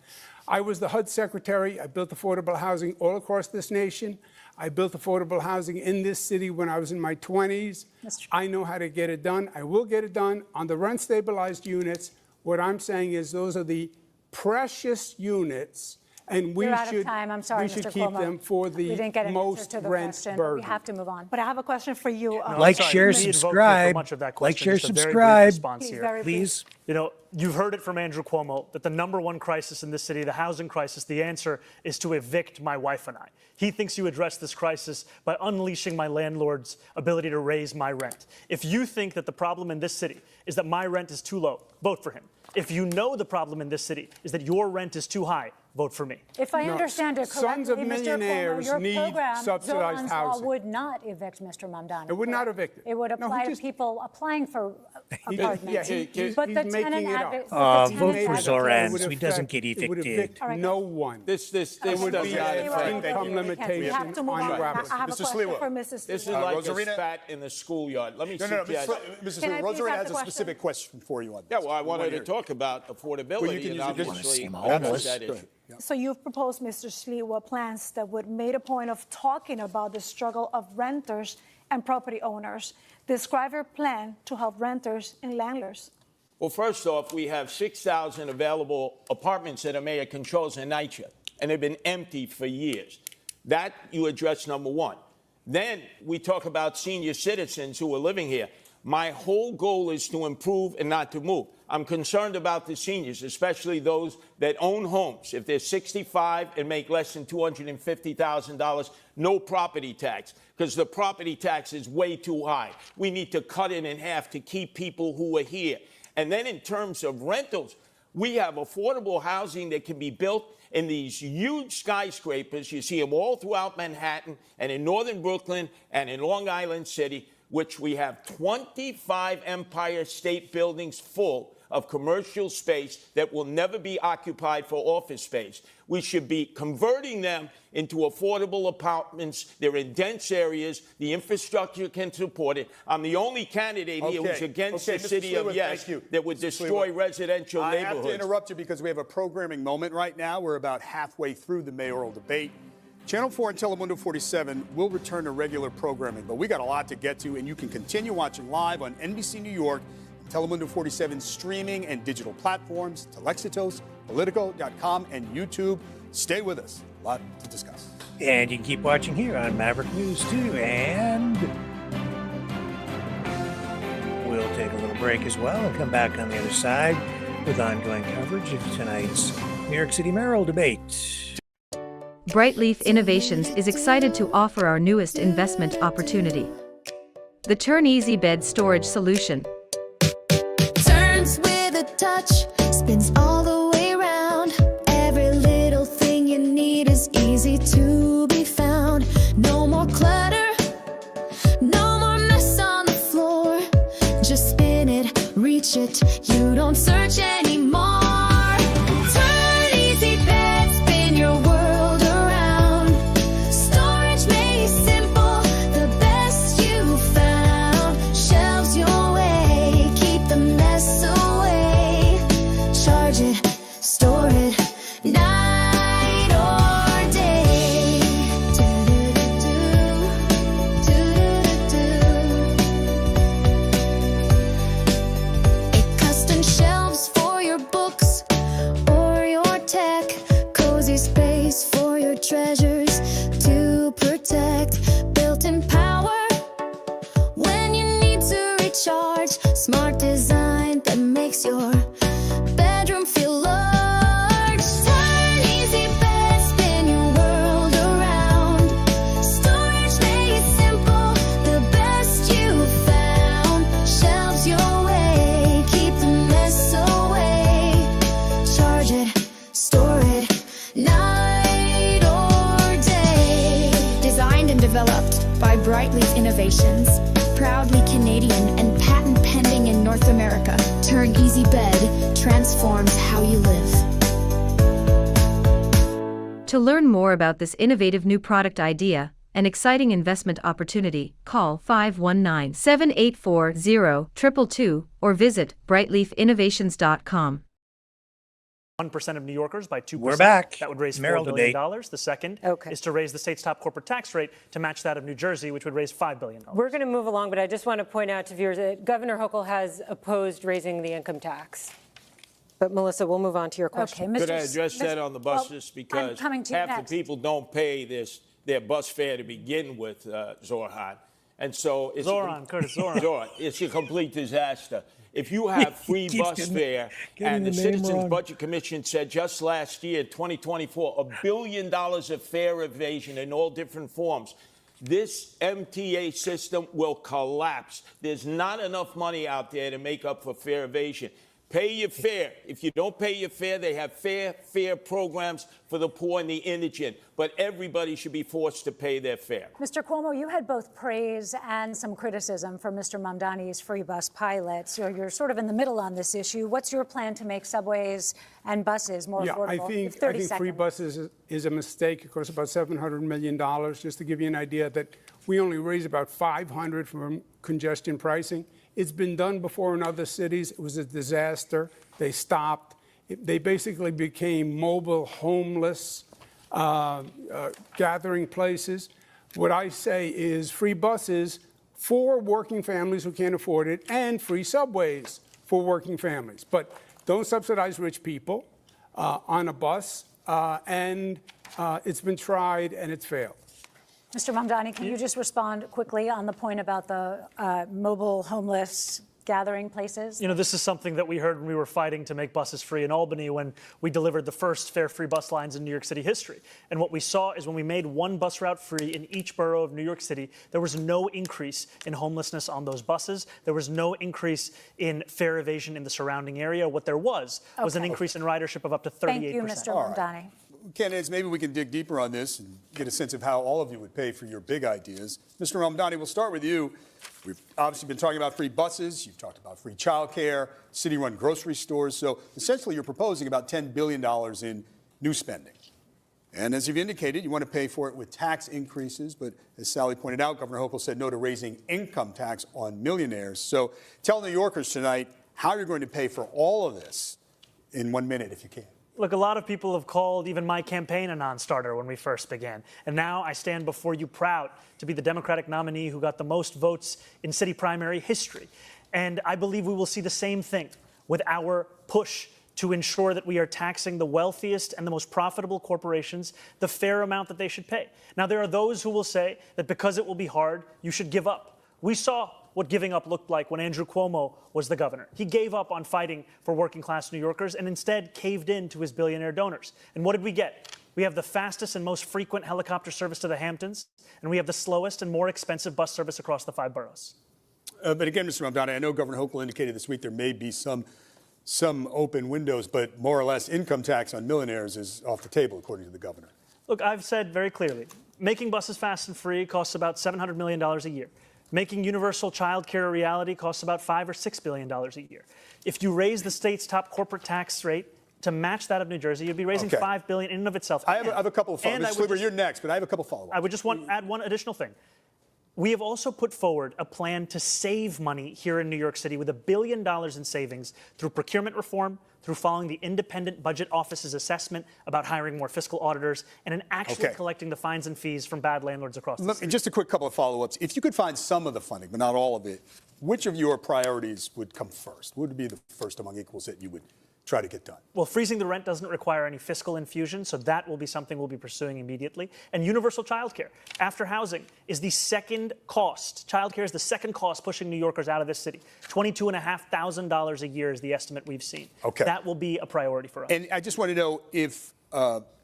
I was the HUD secretary. I built affordable housing all across this nation. I built affordable housing in this city when I was in my 20s. I know how to get it done. I will get it done. On the rent-stabilized units, what I'm saying is those are the precious units, and we should keep them for the most rent burden. We have to move on. But I have a question for you. Like, share, subscribe. Like, share, subscribe. Please. You know, you've heard it from Andrew Cuomo that the #1 crisis in this city, the housing crisis, the answer is to evict my wife and I. He thinks you address this crisis by unleashing my landlord's ability to raise my rent. If you think that the problem in this city is that my rent is too low, vote for him. If you know the problem in this city is that your rent is too high, vote for me. If I understand it correctly, sons of millionaires need subsidized housing. Would not evict Mr. Mamdani. It would not evict it. It would apply to people applying for apartments. But the tenant vote for Zoran so he doesn't get evicted. It would evict no one. This would be an income limitation on I have a question for Mrs. This is like a spat in the schoolyard. Let me suggest. Mrs. Rosarina has a specific question for you on this. Yeah, well, I wanted to talk about affordability and obviously that issue. So you've proposed, Mr. Sliwa, plans that would make a point of talking about the struggle of renters and property owners. Describe your plan to help renters and landlords. Well, first off, we have 6,000 available apartments that the mayor controls in NYCHA, and they've been empty for years. That you address #1. Then we talk about senior citizens who are living here. My whole goal is to improve and not to move. I'm concerned about the seniors, especially those that own homes. If they're 65 and make less than $250,000, no property tax, because the property tax is way too high. We need to cut it in half to keep people who are here. And then in terms of rentals, we have affordable housing that can be built in these huge skyscrapers. You see them all throughout Manhattan and in northern Brooklyn and in Long Island City, which we have 25 Empire State Buildings full of commercial space that will never be occupied for office space. We should be converting them into affordable apartments. They're in dense areas. The infrastructure can support it. I'm the only candidate here who's against the city of yes that would destroy residential neighborhoods. I have to interrupt you because we have a programming moment right now. We're about halfway through the mayoral debate. Channel 4 and Telemundo 47 will return to regular programming, but we got a lot to get to, and you can continue watching live on NBC New York, Telemundo 47 streaming and digital platforms, Telexitos, Politico.com, and YouTube. Stay with us. A lot to discuss. And you can keep watching here on Maverick News, too. And we'll take a little break as well and come back on the other side with ongoing coverage of tonight's New York City mayoral debate. Brightleaf Innovations is excited to offer our newest investment opportunity, the Turn Easy Bed Storage Solution. Turns with a touch, spins all the way around. Every little thing you need is easy to be found. No more clutter, no more mess on the floor. Just spin it, reach it, you don't search anymore. Turn Easy Bed, spin your world around. Storage made simple, the best you Brightleaf Innovations. Proudly Canadian and patent pending in North America. Turn Easy Bed transforms how you live. To learn more about this innovative new product idea, an exciting investment opportunity, call 519-784-0222 or visit brightleafinnovations.com. 1% of New Yorkers by 2%. We're back. That would raise Mayoral $4 billion. debate. The second is to raise the state's top corporate tax rate to match that of New Jersey, which would raise $5 billion. We're going to move along, but I just want to point out to viewers that Governor Hochul has opposed raising the income tax. But Melissa, we'll move on to your question. Could I address that on the buses? Because half the people don't pay their bus fare to begin with, Zoran. And so it's Curtis Zoran. Zoran, it's a complete disaster. If you have free bus fare, and the Citizens Budget Commission said just last year, 2024, $1 billion of fare evasion in all different forms, this MTA system will collapse. There's not enough money out there to make up for fare evasion. Pay your fare. If you don't pay your fare, they have fare programs for the poor and the indigent. But everybody should be forced to pay their fare. Mr. Cuomo, you had both praise and some criticism for Mr. Mamdani's free bus pilot. So you're sort of in the middle on this issue. What's your plan to make subways and buses more affordable? I think free buses is a mistake. It costs about $700 million. Just to give you an idea that we only raise about $500 from congestion pricing. It's been done before in other cities. It was a disaster. They stopped. They basically became mobile homeless gathering places. What I say is free buses for working families who can't afford it and free subways for working families. But don't subsidize rich people on a bus. It's been tried and it's failed. Mr. Mamdani, can you just respond quickly on the point about the mobile homeless gathering places? You know, this is something that we heard when we were fighting to make buses free in Albany when we delivered the first fare-free bus lines in New York City history. And what we saw is when we made one bus route free in each borough of New York City, there was no increase in homelessness on those buses. There was no increase in fare evasion in the surrounding area. What there was an increase in ridership of up to 38%. Thank you, Mr. Mamdani. Candidates, maybe we can dig deeper on this and get a sense of how all of you would pay for your big ideas. Mr. Mamdani, we'll start with you. We've obviously been talking about free buses. You've talked about free childcare, city-run grocery stores. So essentially, you're proposing about $10 billion in new spending. And as you've indicated, you want to pay for it with tax increases. But as Sally pointed out, Governor Hochul said no to raising income tax on millionaires. So tell New Yorkers tonight how you're going to pay for all of this in 1 minute, if you can. Look, a lot of people have called even my campaign a non-starter when we first began. And now I stand before you proud to be the Democratic nominee who got the most votes in city primary history. And I believe we will see the same thing with our push to ensure that we are taxing the wealthiest and the most profitable corporations the fair amount that they should pay. Now, there are those who will say that because it will be hard, you should give up. We saw what giving up looked like when Andrew Cuomo was the governor. He gave up on fighting for working-class New Yorkers and instead caved in to his billionaire donors. And what did we get? We have the fastest and most frequent helicopter service to the Hamptons, and we have the slowest and more expensive bus service across the 5 boroughs. But again, Mr. Mamdani, I know Governor Hochul indicated this week there may be some open windows, but more or less income tax on millionaires is off the table, according to the governor. Look, I've said very clearly, making buses fast and free costs about $700 million a year. Making universal child care a reality costs about $5 or $6 billion a year. If you raise the state's top corporate tax rate to match that of New Jersey, you'd be raising $5 billion in and of itself. I have a couple of follow-ups. Mr. Sluber, you're next, but I have a couple of follow-ups. I would just add one additional thing. We have also put forward a plan to save money here in New York City with $1 billion in savings through procurement reform, through following the independent budget office's assessment about hiring more fiscal auditors, and in actually collecting the fines and fees from bad landlords across the city. Just a quick couple of follow-ups. If you could find some of the funding, but not all of it, which of your priorities would come first? What would be the first among equals that you would try to get done? Well, freezing the rent doesn't require any fiscal infusion, so that will be something we'll be pursuing immediately. And universal child care, after housing, is the second cost. Child care is the second cost pushing New Yorkers out of this city. $22,500 a year is the estimate we've seen. That will be a priority for us. And I just want to know if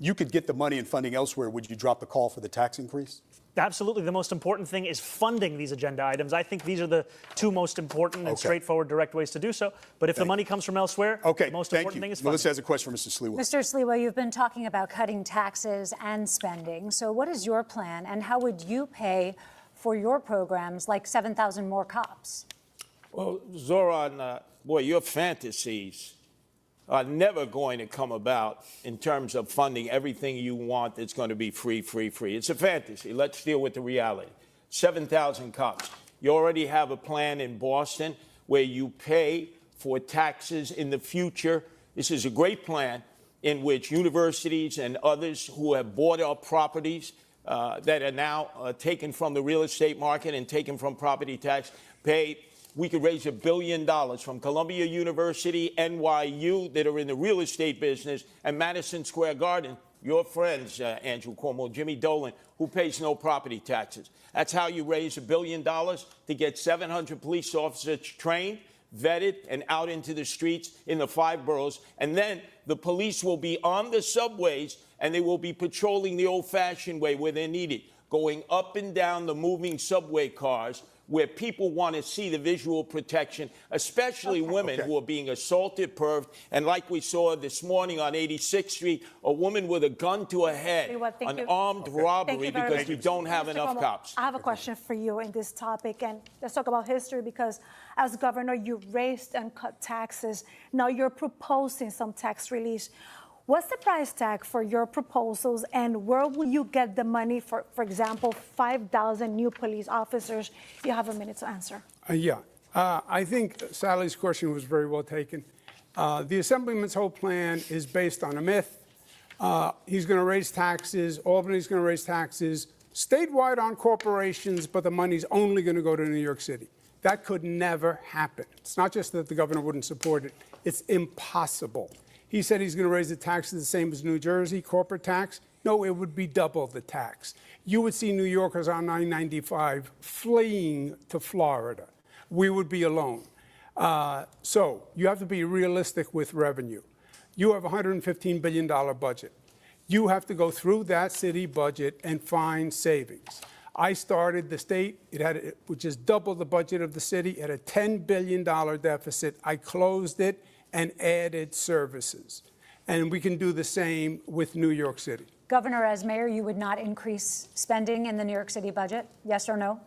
you could get the money and funding elsewhere, would you drop the call for the tax increase? Absolutely. The most important thing is funding these agenda items. I think these are the two most important and straightforward, direct ways to do so. But if the money comes from elsewhere, the most important thing is funding. Melissa has a question for Mr. Sliwa. Mr. Sliwa, you've been talking about cutting taxes and spending. So what is your plan, and how would you pay for your programs, like 7,000 more cops? Well, Zoran, boy, your fantasies are never going to come about in terms of funding everything you want that's going to be free, free, free. It's a fantasy. Let's deal with the reality. 7,000 cops. You already have a plan in Boston where you pay for taxes in the future. This is a great plan in which universities and others who have bought up properties that are now taken from the real estate market and taken from property tax pay. We could raise $1 billion from Columbia University, NYU, that are in the real estate business, and Madison Square Garden, your friends, Andrew Cuomo, Jimmy Dolan, who pays no property taxes. That's how you raise $1 billion to get 700 police officers trained, vetted, and out into the streets in the 5 boroughs. And then the police will be on the subways, and they will be patrolling the old-fashioned way where they're needed, going up and down the moving subway cars, where people want to see the visual protection, especially women who are being assaulted, perved, and like we saw this morning on 86th Street, a woman with a gun to her head, an armed robbery because you don't have enough cops. I have a question for you in this topic, and let's talk about history, because as governor, you raised and cut taxes. Now you're proposing some tax relief. What's the price tag for your proposals, and where will you get the money for example, 5,000 new police officers? You have a minute to answer. I think Sally's question was very well taken. The Assemblyman's whole plan is based on a myth. He's going to raise taxes. Albany's going to raise taxes statewide on corporations, but the money's only going to go to New York City. That could never happen. It's not just that the governor wouldn't support it. It's impossible. He said he's going to raise the taxes the same as New Jersey, corporate tax. No, it would be double the tax. You would see New Yorkers on 995 fleeing to Florida. We would be alone. So you have to be realistic with revenue. You have a $115 billion budget. You have to go through that city budget and find savings. I started the state, which is double the budget of the city, at a $10 billion deficit. I closed it and added services. And we can do the same with New York City. Governor, as mayor, you would not increase spending in the New York City budget? Yes or no?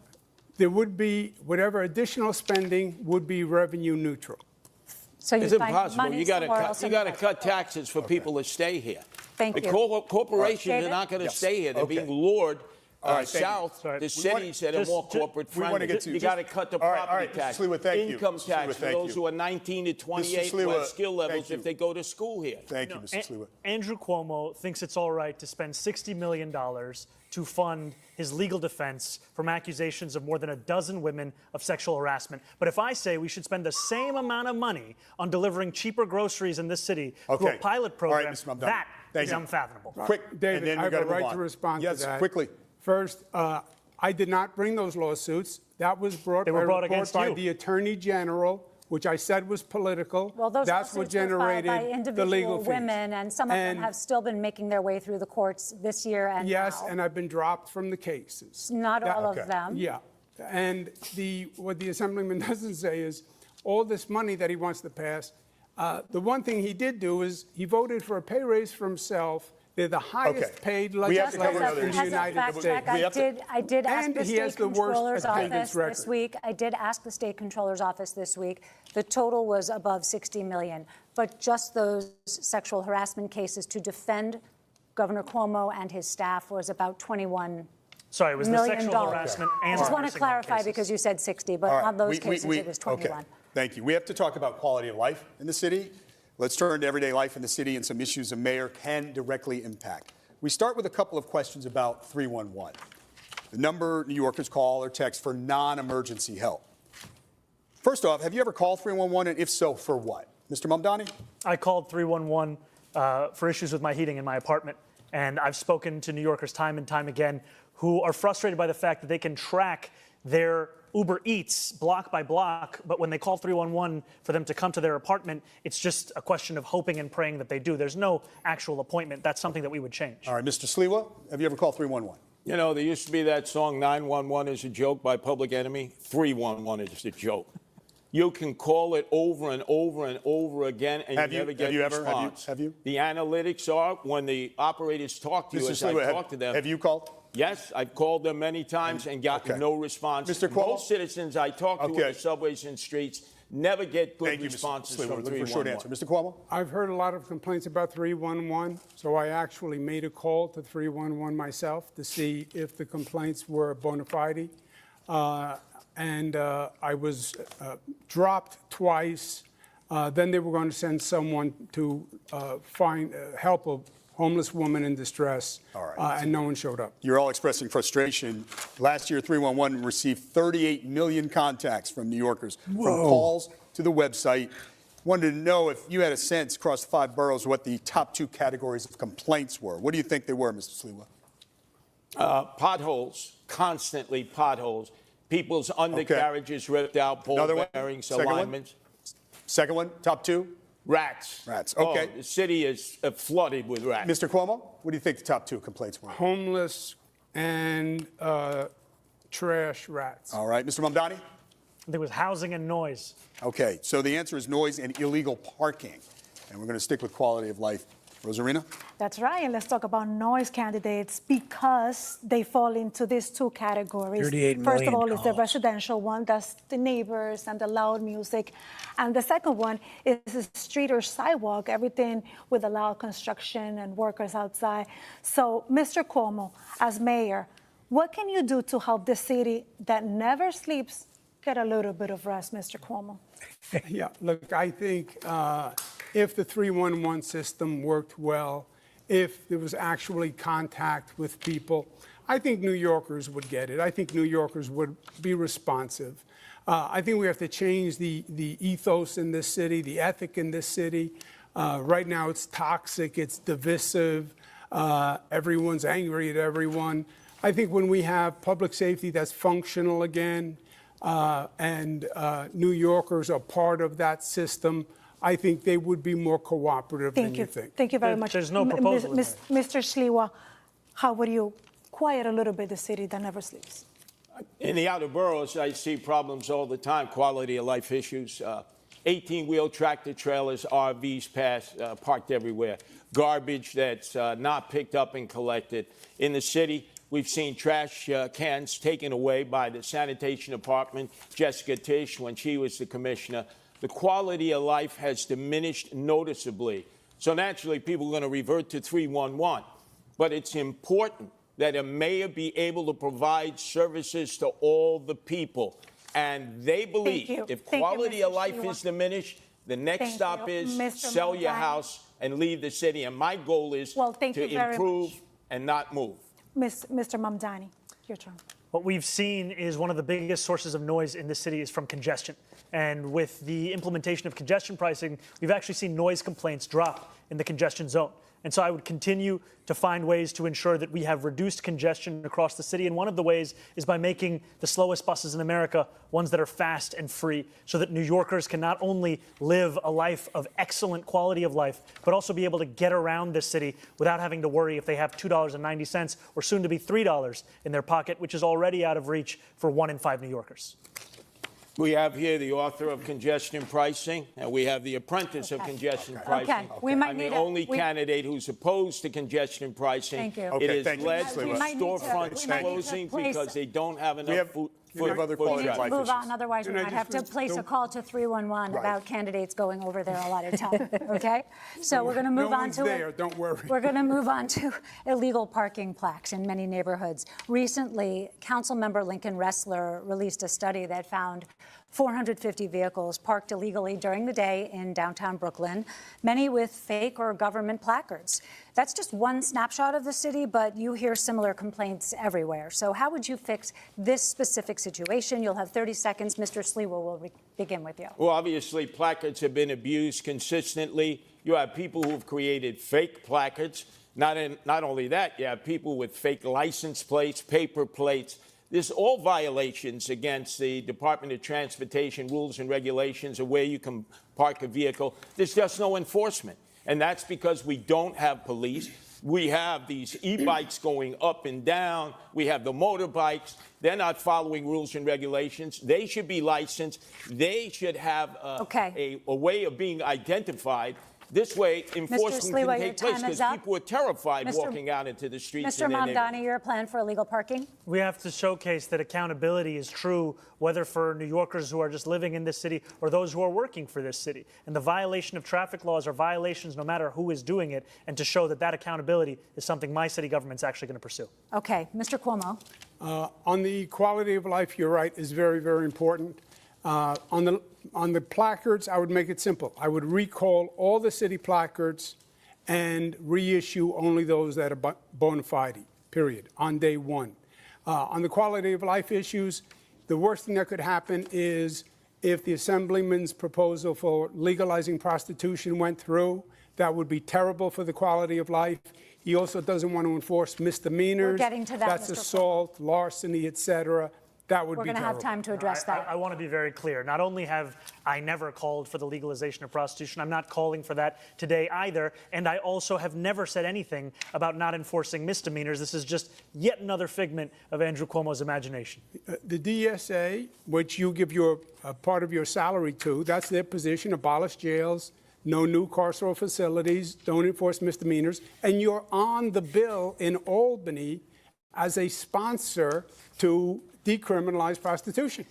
There would be, whatever additional spending would be revenue neutral. So it's impossible. You got to cut taxes for people to stay here. Thank you. Corporations are not going to stay here. They're being lured south, the cities that are more corporate friendly. You got to cut the property tax, income tax for those who are 19 to 28 who have skill levels if they go to school here. Thank you, Mr. Sliwa. Andrew Cuomo thinks it's all right to spend $60 million to fund his legal defense from accusations of more than a dozen women of sexual harassment. But if I say we should spend the same amount of money on delivering cheaper groceries in this city through a pilot program, that is unfathomable. Quick, David, I have a right to respond to that. Yes, quickly. First, I did not bring those lawsuits. That was brought by the Attorney General, which I said was political. Well, those That's what generated by individual the legal fees. women, and some of them have still been making their way through the courts this year and yes, now. and I've been dropped from the cases. Not all of them. Yeah, and what the Assemblyman doesn't say is all this money that he wants to pass. The one thing he did do is he voted for a pay raise for himself. They're the highest paid legislators in the United States. I did ask the State Controller's Office this week. I did ask the State Controller's Office this week. The total was above $60 million. But just those sexual harassment cases to defend Governor Cuomo and his staff was about $21 Sorry, it was the sexual harassment and I just want to clarify because you said 60, but on those cases it was 21. Okay. Thank you. We have to talk about quality of life in the city. Let's turn to everyday life in the city and some issues a mayor can directly impact. We start with a couple of questions about 311, the number New Yorkers call or text for non-emergency help. First off, have you ever called 311, and if so, for what? Mr. Mamdani? I called 311 for issues with my heating in my apartment, and I've spoken to New Yorkers time and time again who are frustrated by the fact that they can track their Uber Eats block by block, but when they call 311 for them to come to their apartment, it's just a question of hoping and praying that they do. There's no actual appointment. That's something that we would change. All right, Mr. Sliwa, have you ever called 311? You know, there used to be that song, 911 is a joke by Public Enemy. 311 is a joke. You can call it over and over and over again, and you never get a response. Have you? The analytics are when the operators talk to you, as I talk to them. Have you called? Yes, I've called them many times and gotten no response. Mr. Cuomo? Most citizens I talk to on the subways and streets never get good responses from 311. Short answer. Mr. Cuomo? I've heard a lot of complaints about 311, so I actually made a call to 311 myself to see if the complaints were bona fide. I was dropped twice. Then they were going to send someone to help a homeless woman in distress, and no one showed up. You're all expressing frustration. Last year, 311 received 38 million contacts from New Yorkers, from calls to the website. Wanted to know if you had a sense across the 5 boroughs what the top 2 categories of complaints were. What do you think they were, Mr. Sliwa? Potholes, constantly potholes. People's undercarriages ripped out, ball bearings, alignments. Second one, top 2? Rats. Rats, okay. Oh, the city is flooded with rats. Mr. Cuomo, what do you think the top 2 complaints were? Homeless and trash rats. All right, Mr. Mamdani? I think it was housing and noise. Okay, so the answer is noise and illegal parking. And we're going to stick with quality of life. Rosarina? That's right. And let's talk about noise candidates because they fall into these 2 categories. First of all, is the residential one. That's the neighbors and the loud music. And the second one is the street or sidewalk, everything with the loud construction and workers outside. So, Mr. Cuomo, as mayor, what can you do to help the city that never sleeps get a little bit of rest, Mr. Cuomo? Yeah, look, I think if the 311 system worked well, if there was actually contact with people, I think New Yorkers would get it. I think New Yorkers would be responsive. I think we have to change the ethos in this city, the ethic in this city. Right now it's toxic, it's divisive, everyone's angry at everyone. I think when we have public safety that's functional again, and New Yorkers are part of that system, I think they would be more cooperative than you think. Thank you very much. There's no proposal. Mr. Sliwa, how would you quiet a little bit the city that never sleeps? In the outer boroughs, I see problems all the time, quality of life issues. 18-wheel tractor trailers, RVs parked everywhere. Garbage that's not picked up and collected. In the city, we've seen trash cans taken away by the sanitation department, Jessica Tisch, when she was the commissioner. The quality of life has diminished noticeably. So naturally, people are going to revert to 311. But it's important that a mayor be able to provide services to all the people. And they believe if quality of life is diminished, the next stop is sell your house and leave the city. And my goal is to improve and not move. Mr. Mamdani, your turn. What we've seen is one of the biggest sources of noise in the city is from congestion. And with the implementation of congestion pricing, we've actually seen noise complaints drop in the congestion zone. And so I would continue to find ways to ensure that we have reduced congestion across the city. And one of the ways is by making the slowest buses in America ones that are fast and free, so that New Yorkers can not only live a life of excellent quality of life, but also be able to get around this city without having to worry if they have $2.90 or soon to be $3 in their pocket, which is already out of reach for 1 in 5 New Yorkers. We have here the author of congestion pricing, and we have the apprentice of congestion pricing. We might I'm the only candidate who's opposed to congestion pricing. Thank you. It has led to storefronts closing because they don't have enough food. We need to move on, otherwise we might have to place a call to 311 about candidates going over there a lot of time. Okay, so we're going to move on to don't worry. We're going to move on to illegal parking plaques in many neighborhoods. Recently, Councilmember Lincoln Ressler released a study that found 450 vehicles parked illegally during the day in downtown Brooklyn, many with fake or government placards. That's just one snapshot of the city, but you hear similar complaints everywhere. So how would you fix this specific situation? You'll have 30 seconds. Mr. Sliwa will begin with you. Well, obviously, placards have been abused consistently. You have people who have created fake placards. Not only that, you have people with fake license plates, paper plates. There's all violations against the Department of Transportation rules and regulations of where you can park a vehicle. There's just no enforcement. And that's because we don't have police. We have these e-bikes going up and down. We have the motorbikes. They're not following rules and regulations. They should be licensed. They should have a way of being identified. This way, enforcement Sliwa, can take place because people are terrified walking out into the streets. Mr. Mamdani, your plan for illegal parking? We have to showcase that accountability is true, whether for New Yorkers who are just living in this city or those who are working for this city. And the violation of traffic laws are violations no matter who is doing it, and to show that that accountability is something my city government's actually going to pursue. Okay. Mr. Cuomo. On the quality of life, you're right, is very, very important. On the placards, I would make it simple. I would recall all the city placards and reissue only those that are bona fide, period, on day one. On the quality of life issues, the worst thing that could happen is if the Assemblyman's proposal for legalizing prostitution went through. That would be terrible for the quality of life. He also doesn't want to enforce misdemeanors. We're getting to that, That's Mr. assault, larceny, etc. That would be terrible. We're going to have time to address that. I want to be very clear. Not only have I never called for the legalization of prostitution, I'm not calling for that today either. And I also have never said anything about not enforcing misdemeanors. This is just yet another figment of Andrew Cuomo's imagination. The DSA, which you give your part of your salary to, that's their position: abolish jails, no new carceral facilities, don't enforce misdemeanors. And you're on the bill in Albany as a sponsor to decriminalize prostitution.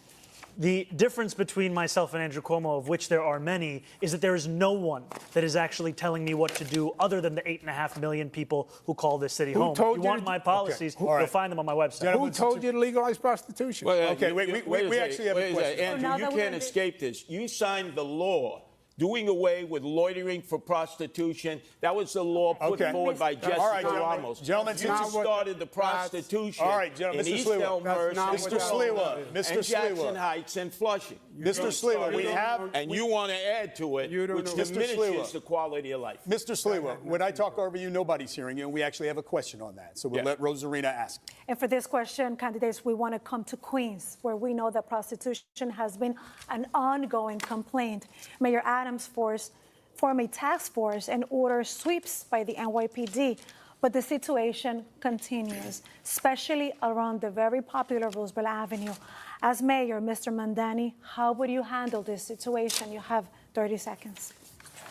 The difference between myself and Andrew Cuomo, of which there are many, is that there is no one that is actually telling me what to do other than the 8.5 million people who call this city home. If you want my policies, you'll find them on my website. Who told you to legalize prostitution? Well, okay, we actually have a question. Andrew, you can't escape this. You signed the law doing away with loitering for prostitution. That was the law put forward by Jessica Ramos. Gentlemen, you started the prostitution in East Elmhurst, Mr. Jackson Heights, and Flushing. Mr. Sliwa, we have... And you want to add to it, which diminishes the quality of life. Mr. Sliwa, when I talk over you, nobody's hearing you, and we actually have a question on that. So we'll let Rosarina ask. And for this question, candidates, we want to come to Queens, where we know that prostitution has been an ongoing complaint. Mayor Adams form a task force and order sweeps by the NYPD, but the situation continues, especially around the very popular Roosevelt Avenue. As mayor, Mr. Mamdani, how would you handle this situation? You have 30 seconds.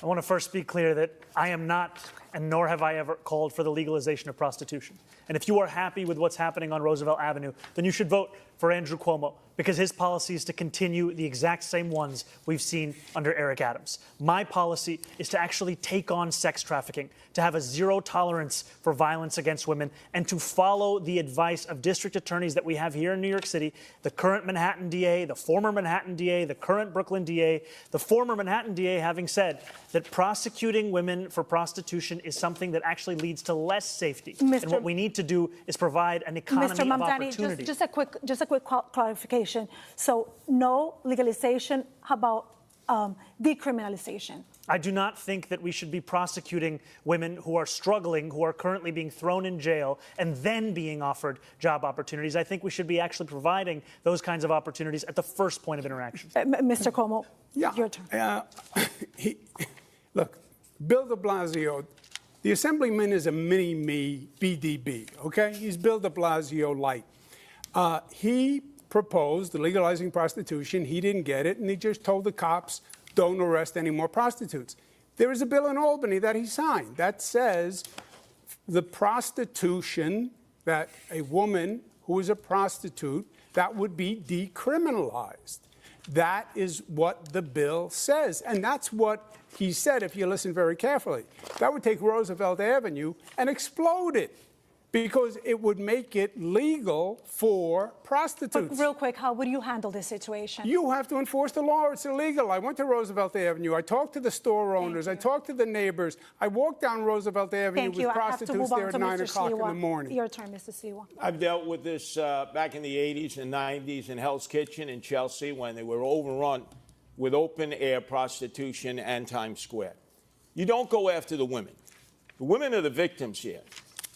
I want to first be clear that I am not, and nor have I ever called for the legalization of prostitution. And if you are happy with what's happening on Roosevelt Avenue, then you should vote for Andrew Cuomo, because his policy is to continue the exact same ones we've seen under Eric Adams. My policy is to actually take on sex trafficking, to have a zero tolerance for violence against women, and to follow the advice of district attorneys that we have here in New York City, the current Manhattan DA, the former Manhattan DA, the current Brooklyn DA, the former Manhattan DA having said that prosecuting women for prostitution is something that actually leads to less safety. And what we need to do is provide an economy Mr. Mamdani, of opportunity. Just a quick clarification. So no legalization, how about decriminalization? I do not think that we should be prosecuting women who are struggling, who are currently being thrown in jail, and then being offered job opportunities. I think we should be actually providing those kinds of opportunities at the first point of interaction. Mr. Cuomo, your turn. Look, Bill de Blasio, the Assemblyman is a mini-me BDB, okay? He's Bill de Blasio light. He proposed legalizing prostitution. He didn't get it, and he just told the cops, don't arrest any more prostitutes. There is a bill in Albany that he signed that says the prostitution, that a woman who is a prostitute, that would be decriminalized. That is what the bill says, and that's what he said, if you listen very carefully. That would take Roosevelt Avenue and explode it, because it would make it legal for prostitutes. But real quick, how would you handle this situation? You have to enforce the law. It's illegal. I went to Roosevelt Avenue. I talked to the store owners. I talked to the neighbors. I walked down Roosevelt Avenue with prostitutes there at 9 o'clock in the morning. Your turn, Mr. Sliwa. I've dealt with this back in the 80s and 90s in Hell's Kitchen in Chelsea, when they were overrun with open-air prostitution and Times Square. You don't go after the women. The women are the victims here.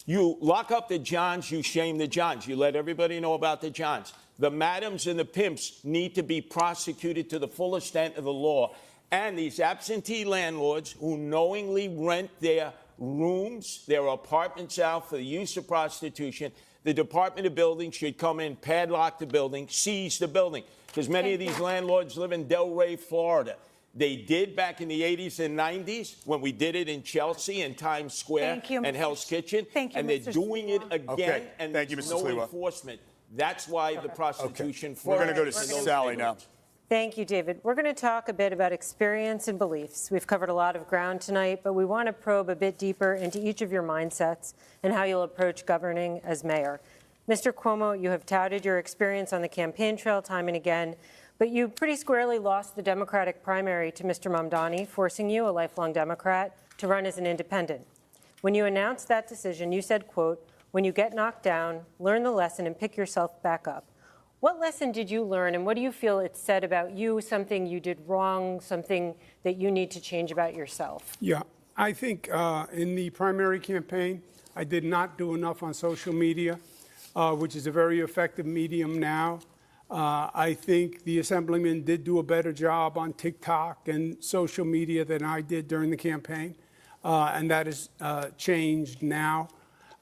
You lock up the Johns, you shame the Johns. You let everybody know about the Johns. The madams and the pimps need to be prosecuted to the full extent of the law. And these absentee landlords who knowingly rent their rooms, their apartments out for the use of prostitution, the Department of Buildings should come in, padlock the building, seize the building. Because many of these landlords live in Delray, Florida. They did back in the 80s and 90s when we did it in Chelsea and Times Square and Hell's Kitchen. And they're doing it again, and there's no enforcement. That's why the prostitution. We're going to go to Sally now. Thank you, David. We're going to talk a bit about experience and beliefs. We've covered a lot of ground tonight, but we want to probe a bit deeper into each of your mindsets and how you'll approach governing as mayor. Mr. Cuomo, you have touted your experience on the campaign trail time and again, but you pretty squarely lost the Democratic primary to Mr. Mamdani, forcing you, a lifelong Democrat, to run as an independent. When you announced that decision, you said, quote, "When you get knocked down, learn the lesson and pick yourself back up." What lesson did you learn, and what do you feel it said about you, something you did wrong, something that you need to change about yourself? Yeah, I think in the primary campaign, I did not do enough on social media, which is a very effective medium now. I think the Assemblyman did do a better job on TikTok and social media than I did during the campaign, and that has changed now.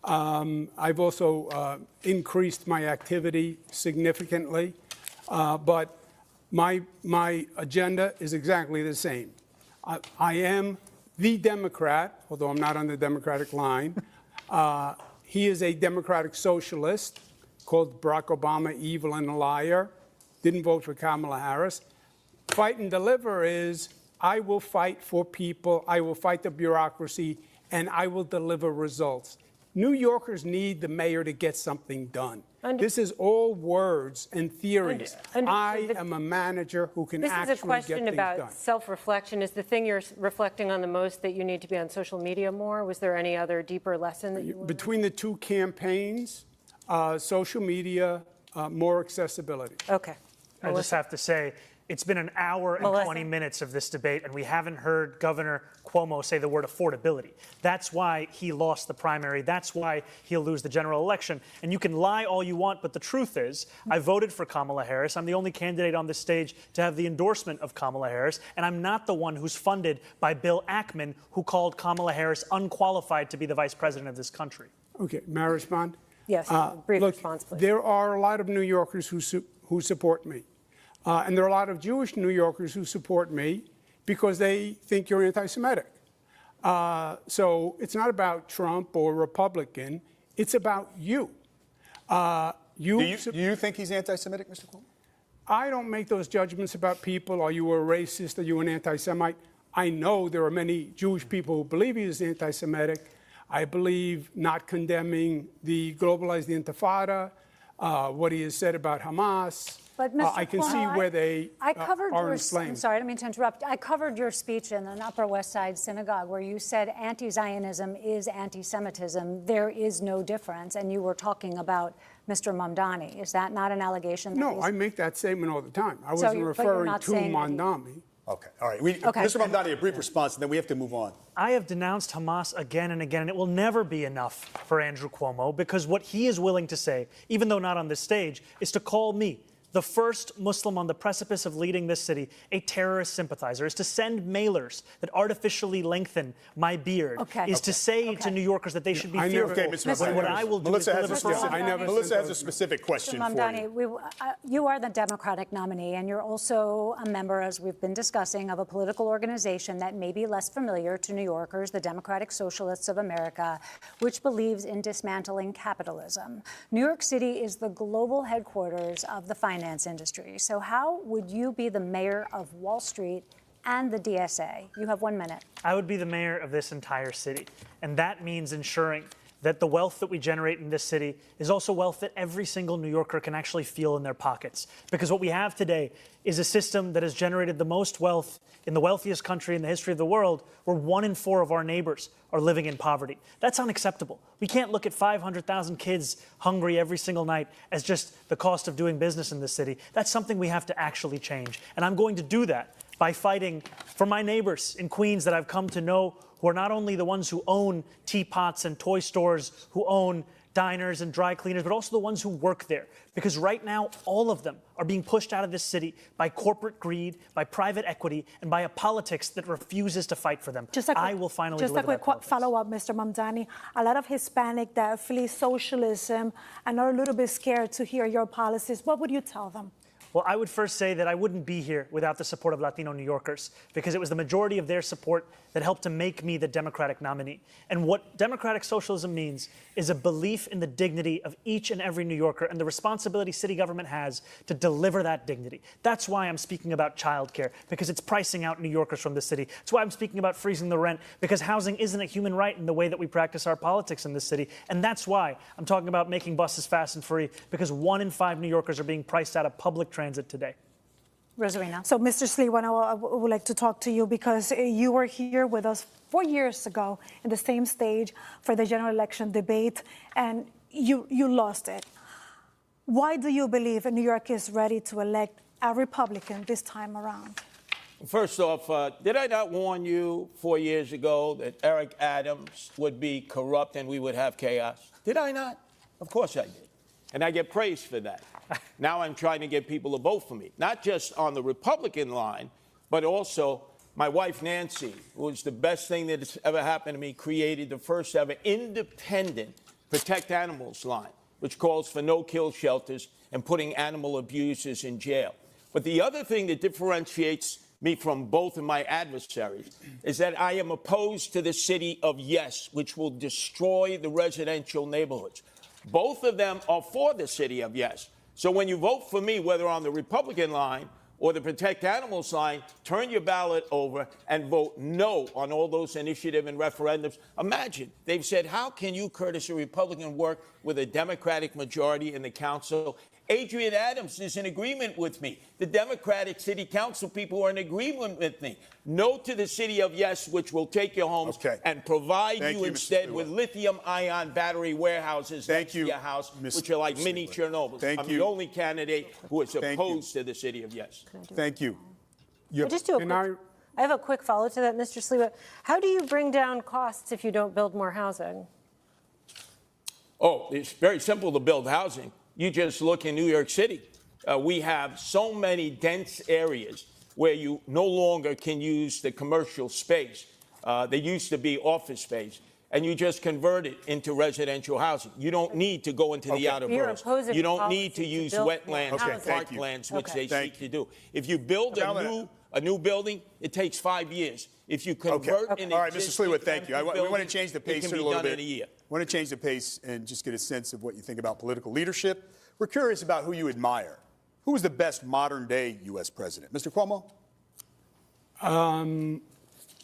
I've also increased my activity significantly, but my agenda is exactly the same. I am the Democrat, although I'm not on the Democratic line. He is a Democratic socialist, called Barack Obama evil and a liar, didn't vote for Kamala Harris. Fight and deliver is, I will fight for people, I will fight the bureaucracy, and I will deliver results. New Yorkers need the mayor to get something done. This is all words and theories. I am a manager who can actually get things done. This is a question about self-reflection. Is the thing you're reflecting on the most that you need to be on social media more? Was there any other deeper lesson that you learned? Between the two campaigns, social media, more accessibility. Okay. I just have to say, it's been an hour and 20 minutes of this debate, and we haven't heard Governor Cuomo say the word affordability. That's why he lost the primary. That's why he'll lose the general election. And you can lie all you want, but the truth is, I voted for Kamala Harris. I'm the only candidate on this stage to have the endorsement of Kamala Harris, and I'm not the one who's funded by Bill Ackman, who called Kamala Harris unqualified to be the vice president of this country. Okay, may I respond? Yes, brief response, please. There are a lot of New Yorkers who support me. And there are a lot of Jewish New Yorkers who support me because they think you're anti-Semitic. So it's not about Trump or Republican. It's about you. Do you think he's anti-Semitic, Mr. Cuomo? I don't make those judgments about people. Are you a racist? Are you an anti-Semite? I know there are many Jewish people who believe he is anti-Semitic. I believe not condemning the globalized Intifada, what he has said about Hamas. But Mr. I can Cuomo, see where they I covered are your, inflamed. I'm sorry, I didn't mean to interrupt. I covered your speech in an Upper West Side synagogue where you said anti-Zionism is anti-Semitism. There is no difference. And you were talking about Mr. Mamdani. Is that not an allegation? No, I make that statement all the time. I wasn't referring to Mamdani. Okay, all right. Mr. Mamdani, a brief response, and then we have to move on. I have denounced Hamas again and again, and it will never be enough for Andrew Cuomo, because what he is willing to say, even though not on this stage, is to call me, the first Muslim on the precipice of leading this city, a terrorist sympathizer, is to send mailers that artificially lengthen my beard, to say to New Yorkers that they should be fearful. Okay, Mr. What I will do is deliver for all. Melissa has a specific question Mr. Mamdani, you are the Democratic nominee, and you're also a member, as we've been discussing, of a political organization that may be less familiar to New Yorkers, the Democratic Socialists of America, which believes in dismantling capitalism. New York City is the global headquarters of the finance industry. So how would you be the mayor of Wall Street and the DSA? You have 1 minute. I would be the mayor of this entire city. And that means ensuring that the wealth that we generate in this city is also wealth that every single New Yorker can actually feel in their pockets. Because what we have today is a system that has generated the most wealth in the wealthiest country in the history of the world, where 1 in 4 of our neighbors are living in poverty. That's unacceptable. We can't look at 500,000 kids hungry every single night as just the cost of doing business in this city. That's something we have to actually change. And I'm going to do that by fighting for my neighbors in Queens that I've come to know, who are not only the ones who own teapots and toy stores, who own diners and dry cleaners, but also the ones who work there. Because right now, all of them are being pushed out of this city by corporate greed, by private equity, and by a politics that refuses to fight for them. I will finally deliver that. Just a quick follow-up, Mr. Mamdani. A lot of Hispanic that flee socialism and are a little bit scared to hear your policies. What would you tell them? Well, I would first say that I wouldn't be here without the support of Latino New Yorkers, because it was the majority of their support that helped to make me the Democratic nominee. And what democratic socialism means is a belief in the dignity of each and every New Yorker and the responsibility city government has to deliver that dignity. That's why I'm speaking about childcare, because it's pricing out New Yorkers from the city. That's why I'm speaking about freezing the rent, because housing isn't a human right in the way that we practice our politics in this city. And that's why I'm talking about making buses fast and free, because 1 in 5 New Yorkers are being priced out of public transit today. Rosarina. So, Mr. Sliwa, I would like to talk to you because you were here with us 4 years ago in the same stage for the general election debate, and you lost it. Why do you believe New York is ready to elect a Republican this time around? First off, did I not warn you 4 years ago that Eric Adams would be corrupt and we would have chaos? Did I not? Of course I did. And I get praised for that. Now I'm trying to get people to vote for me, not just on the Republican line, but also my wife, Nancy, who was the best thing that's ever happened to me, created the first ever independent Protect Animals line, which calls for no-kill shelters and putting animal abusers in jail. But the other thing that differentiates me from both of my adversaries is that I am opposed to the city of yes, which will destroy the residential neighborhoods. Both of them are for the city of yes. So when you vote for me, whether on the Republican line or the Protect Animals line, turn your ballot over and vote no on all those initiatives and referendums. Imagine, they've said, how can you, Curtis, a Republican, work with a Democratic majority in the council? Adrian Adams is in agreement with me. The Democratic City Council people are in agreement with me. No to the city of yes, which will take your homes and provide you instead with lithium-ion battery warehouses next to your house, which are like mini Chernobyl. I'm the only candidate who is opposed to the city of yes. Thank you. I have a quick follow-up to that, Mr. Sliwa. How do you bring down costs if you don't build more housing? Oh, it's very simple to build housing. You just look in New York City. We have so many dense areas where you no longer can use the commercial space. They used to be office space, and you just convert it into residential housing. You don't need to go into the outer boroughs. You don't need to use wetlands or parklands, which they seek to do. If you build a new building, it takes 5 years. If you convert an All right, Mr. Sliwa, thank you. We want to change the pace it can a be little done bit. in a year. I want to change the pace and just get a sense of what you think about political leadership. We're curious about who you admire. Who is the best modern-day U.S. president? Mr. Cuomo?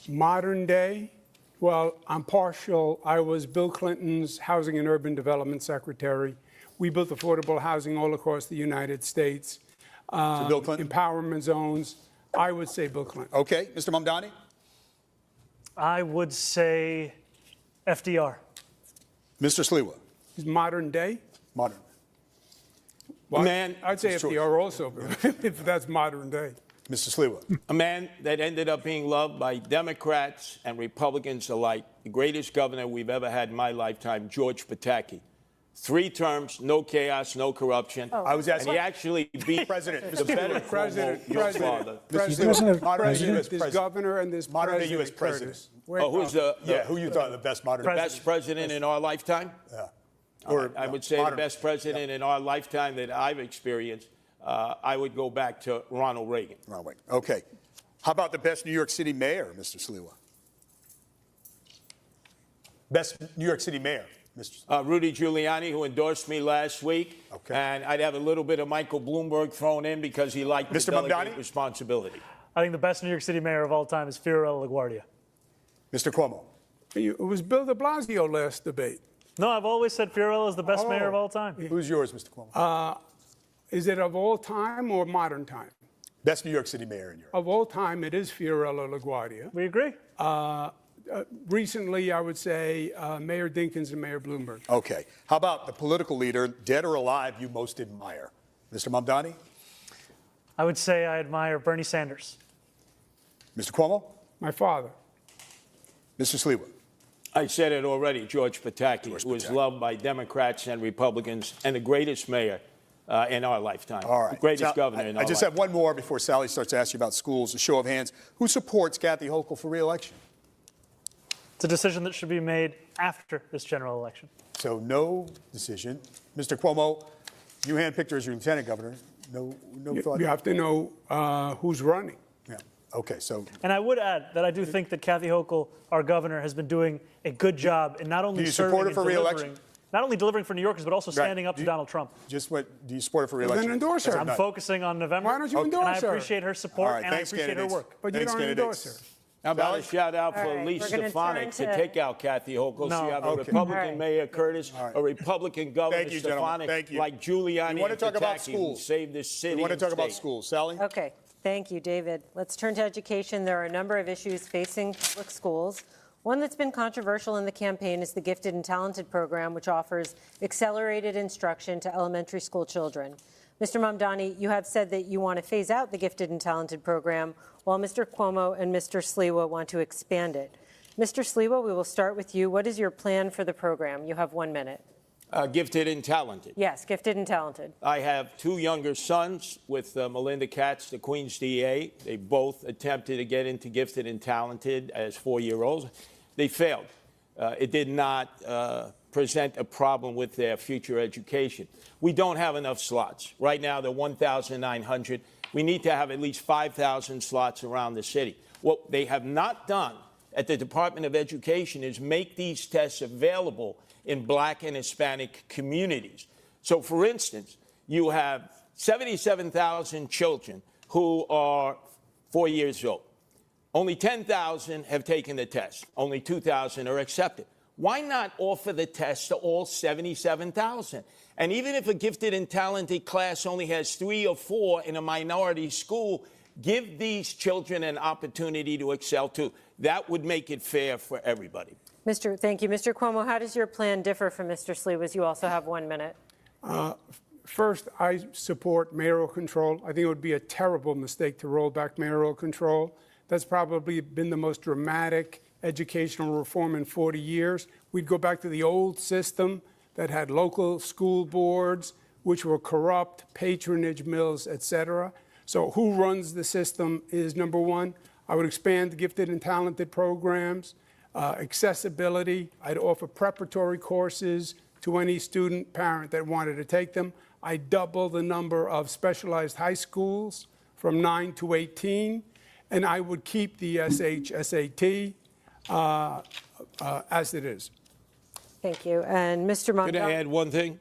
Modern day? Well, I'm partial. I was Bill Clinton's Housing and Urban Development Secretary. We built affordable housing all across the United States. So Bill Clinton? Empowerment zones. I would say Bill Clinton. Okay. Mr. Mamdani? I would say FDR. Mr. Sliwa? He's modern day? Modern. Well, I'd say FDR also, if that's modern day. Mr. Sliwa? A man that ended up being loved by Democrats and Republicans alike, the greatest governor we've ever had in my lifetime, George Pataki. 3 terms, no chaos, no corruption. I was asking. And he actually beat the better President, your father. This governor and this modern day U.S. president. Who's who you thought the best modern best president in our lifetime? Yeah. I would say the best president in our lifetime that I've experienced, I would go back to Ronald Reagan. Ronald Reagan. Okay. How about the best New York City mayor, Mr. Sliwa? Best New York City mayor, Mr. Rudy Giuliani, who endorsed me last week. Okay. And I'd have a little bit of Michael Bloomberg thrown in because he liked Mr. the delegate Mamdani? responsibility. I think the best New York City mayor of all time is Fiorello LaGuardia. Mr. Cuomo? It was Bill de Blasio last debate. No, I've always said Fiorello is the best mayor of all time. Who's yours, Mr. Cuomo? Is it of all time or modern time? Best New York City mayor in Europe. Of all time, it is Fiorello LaGuardia. We agree. Recently, I would say Mayor Dinkins and Mayor Bloomberg. Okay. How about the political leader, dead or alive, you most admire? Mr. Mamdani? I would say I admire Bernie Sanders. Mr. Cuomo? My father. Mr. Sliwa? I said it already, George Pataki, who is loved by Democrats and Republicans and the greatest mayor in our lifetime. All right. The greatest governor in our I just have one more before Sally starts to ask you about schools. A show of hands. Who supports Kathy Hochul for re-election? It's a decision that should be made after this general election. So no decision. Mr. Cuomo, you handpicked her as your lieutenant governor. No thought? You have to know who's running. Yeah. Okay, so. And I would add that I do think that Kathy Hochul, our governor, has been doing a good job in not only Do you serving support her and for delivering, re-election? not only delivering for New Yorkers, but also standing up to Donald Trump. Just what, do you support her for re-election? Then endorse her. I'm focusing on November. Why don't you endorse and I her? appreciate her support, All right, and I thanks, appreciate candidates. her work. But you Thanks, don't endorse candidates. her. How about Sally? a shout out for All right, Elise we're gonna Stefanik to turn to- take out Kathy Hochul? No. So you have a Okay. Republican All right. Mayor Curtis, a Republican Governor Thank you, gentlemen. Stefanik, Thank you. like Giuliani We want to and talk about Pataki, who schools. saved this city. We want to and talk about state. schools. Sally? Okay. Thank you, David. Let's turn to education. There are a number of issues facing public schools. One that's been controversial in the campaign is the Gifted and Talented program, which offers accelerated instruction to elementary school children. Mr. Mamdani, you have said that you want to phase out the Gifted and Talented program, while Mr. Cuomo and Mr. Sliwa want to expand it. Mr. Sliwa, we will start with you. What is your plan for the program? You have 1 minute. Gifted and talented. Yes, Gifted and Talented. I have two younger sons with Melinda Katz, the Queens DA. They both attempted to get into Gifted and Talented as 4-year-olds. They failed. It did not present a problem with their future education. We don't have enough slots. Right now, they're 1,900. We need to have at least 5,000 slots around the city. What they have not done at the Department of Education is make these tests available in Black and Hispanic communities. So, for instance, you have 77,000 children who are 4 years old. Only 10,000 have taken the test. Only 2,000 are accepted. Why not offer the test to all 77,000? And even if a gifted and talented class only has 3 or 4 in a minority school, give these children an opportunity to excel too. That would make it fair for everybody. Thank you. Mr. Cuomo, how does your plan differ from Mr. Sliwa's? You also have 1 minute. First, I support mayoral control. I think it would be a terrible mistake to roll back mayoral control. That's probably been the most dramatic educational reform in 40 years. We'd go back to the old system that had local school boards, which were corrupt, patronage mills, et cetera. So who runs the system is number one. I would expand gifted and talented programs, accessibility. I'd offer preparatory courses to any student, parent that wanted to take them. I'd double the number of specialized high schools from 9 to 18. And I would keep the SAT as it is. Thank you. And Mr. Mamdani. Can I add one thing?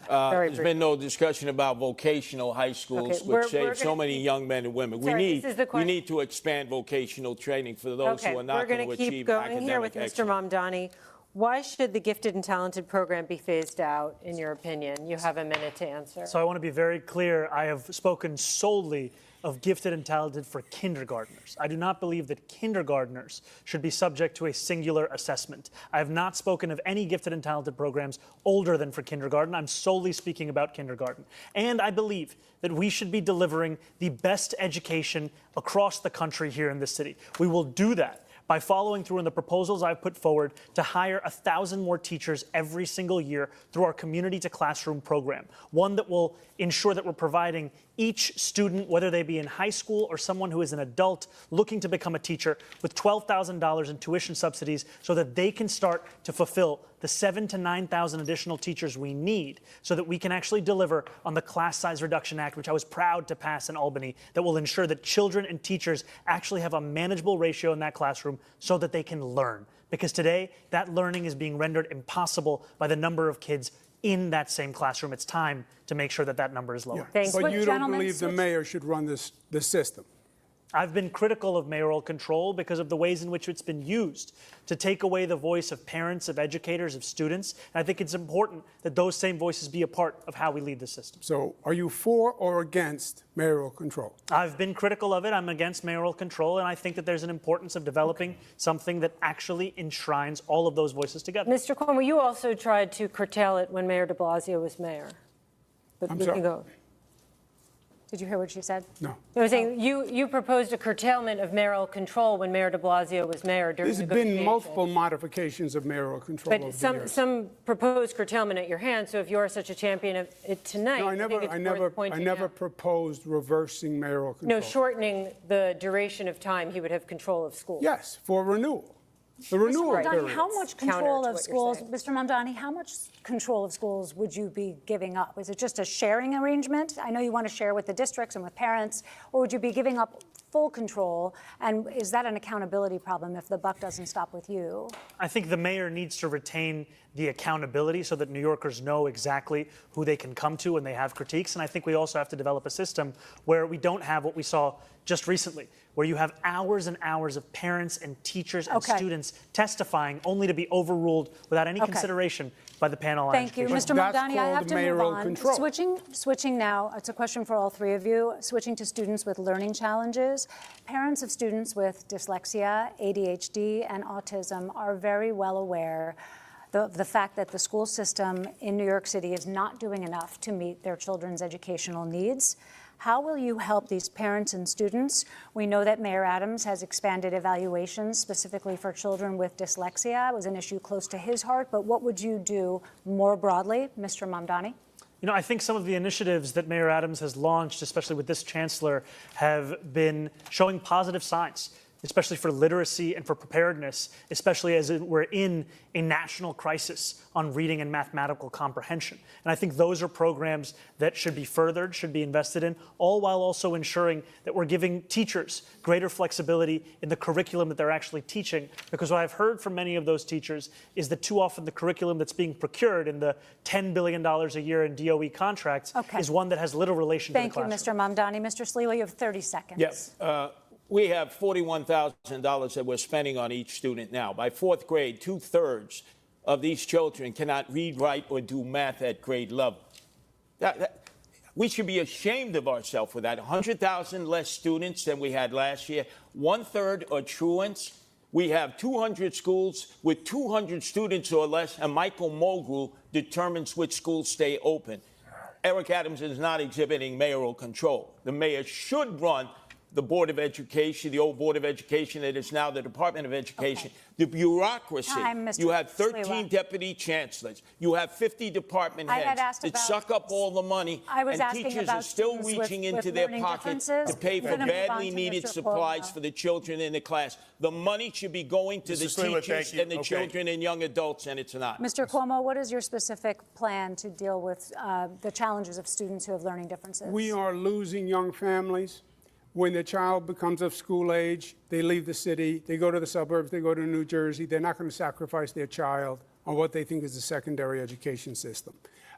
There's been no discussion about vocational high schools, which save so many young men and women. We need to expand vocational training for those who are not going to achieve academic excellence. We're going to keep going here with Mr. Mamdani. Why should the Gifted and Talented program be phased out, in your opinion? You have a minute to answer. So I want to be very clear. I have spoken solely of gifted and talented for kindergartners. I do not believe that kindergartners should be subject to a singular assessment. I have not spoken of any gifted and talented programs older than for kindergarten. I'm solely speaking about kindergarten. And I believe that we should be delivering the best education across the country here in this city. We will do that by following through on the proposals I've put forward to hire 1,000 more teachers every single year through our Community to Classroom program, one that will ensure that we're providing each student, whether they be in high school or someone who is an adult looking to become a teacher, with $12,000 in tuition subsidies so that they can start to fulfill the 7,000 to 9,000 additional teachers we need so that we can actually deliver on the Class Size Reduction Act, which I was proud to pass in Albany, that will ensure that children and teachers actually have a manageable ratio in that classroom so that they can learn. Because today, that learning is being rendered impossible by the number of kids in that same classroom. It's time to make sure that that number is lower. Yeah. But you don't believe the mayor should run this system? I've been critical of mayoral control because of the ways in which it's been used to take away the voice of parents, of educators, of students. And I think it's important that those same voices be a part of how we lead the system. So are you for or against mayoral control? I've been critical of it. I'm against mayoral control. And I think that there's an importance of developing something that actually enshrines all of those voices together. Mr. Cuomo, you also tried to curtail it when Mayor de Blasio was mayor. But I'm we sorry. can go. Did you hear what she said? No. I was saying you proposed a curtailment of mayoral control when Mayor de Blasio was mayor during There's negotiations. been multiple modifications of mayoral control over But the years. some proposed curtailment at your hand. So if you are such a champion of it tonight, No, I think it's worth pointing I never out. proposed reversing mayoral control. No, shortening the duration of time he would have control of schools. Yes, for renewal. The renewal Mr. Mamdani, period. how much control of schools, Mr. Mamdani, how much control of schools would you be giving up? Is it just a sharing arrangement? I know you want to share with the districts and with parents, or would you be giving up full control? And is that an accountability problem if the buck doesn't stop with you? I think the mayor needs to retain the accountability so that New Yorkers know exactly who they can come to when they have critiques. And I think we also have to develop a system where we don't have what we saw just recently, where you have hours and hours of parents and teachers and students testifying only to be overruled without any consideration by the panel on Thank you. education. Mr. Mamdani, I have to move on. Switching now, it's a question for all three of you, switching to students with learning challenges. Parents of students with dyslexia, ADHD, and autism are very well aware of the fact that the school system in New York City is not doing enough to meet their children's educational needs. How will you help these parents and students? We know that Mayor Adams has expanded evaluations specifically for children with dyslexia. It was an issue close to his heart, but what would you do more broadly, Mr. Mamdani? You know, I think some of the initiatives that Mayor Adams has launched, especially with this chancellor, have been showing positive signs, especially for literacy and for preparedness, especially as we're in a national crisis on reading and mathematical comprehension. And I think those are programs that should be furthered, should be invested in, all while also ensuring that we're giving teachers greater flexibility in the curriculum that they're actually teaching. Because what I've heard from many of those teachers is that too often the curriculum that's being procured in the $10 billion a year in DOE contracts is one that has little relation to the classroom. Thank you, Mr. Mamdani. Mr. Sliwa, you have 30 seconds. Yes. We have $41,000 that we're spending on each student now. By fourth grade, 2/3 of these children cannot read, write, or do math at grade level. We should be ashamed of ourselves for that. 100,000 less students than we had last year. 1/3 are truants. We have 200 schools with 200 students or less, and Michael Mulgrew determines which schools stay open. Eric Adams is not exhibiting mayoral control. The mayor should run the Board of Education, the old Board of Education that is now the Department of Education, the bureaucracy. You have 13 deputy chancellors. You have 50 department heads that suck up all the money, and teachers are still reaching into their pocket to pay for badly needed supplies for the children in the class. The money should be going to the teachers and the children and young adults, and it's not. Mr. Cuomo, what is your specific plan to deal with the challenges of students who have learning differences? We are losing young families. When the child becomes of school age, they leave the city, they go to the suburbs, they go to New Jersey. They're not going to sacrifice their child on what they think is a secondary education system.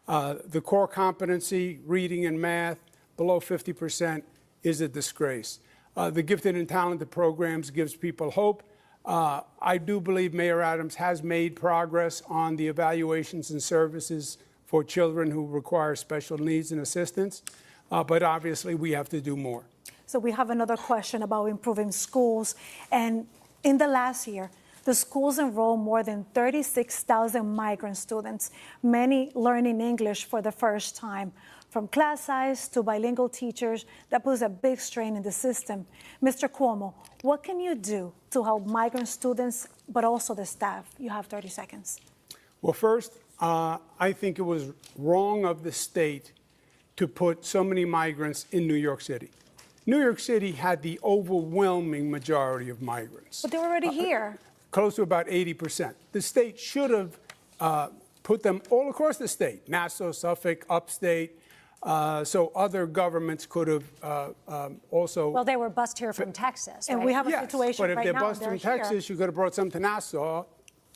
The core competency, reading and math, below 50% is a disgrace. The gifted and talented programs gives people hope. I do believe Mayor Adams has made progress on the evaluations and services for children who require special needs and assistance, but obviously we have to do more. So we have another question about improving schools. And in the last year, the schools enrolled more than 36,000 migrant students, many learning English for the first time. From class size to bilingual teachers, that puts a big strain in the system. Mr. Cuomo, what can you do to help migrant students, but also the staff? You have 30 seconds. Well, first, I think it was wrong of the state to put so many migrants in New York City. New York City had the overwhelming majority of migrants. But they're already here. Close to about 80%. The state should have put them all across the state, Nassau, Suffolk, upstate, so other governments could have also... Well, they were bused here from Texas, and we have a situation right now. But if they're bused from Texas, you could have brought some to Nassau,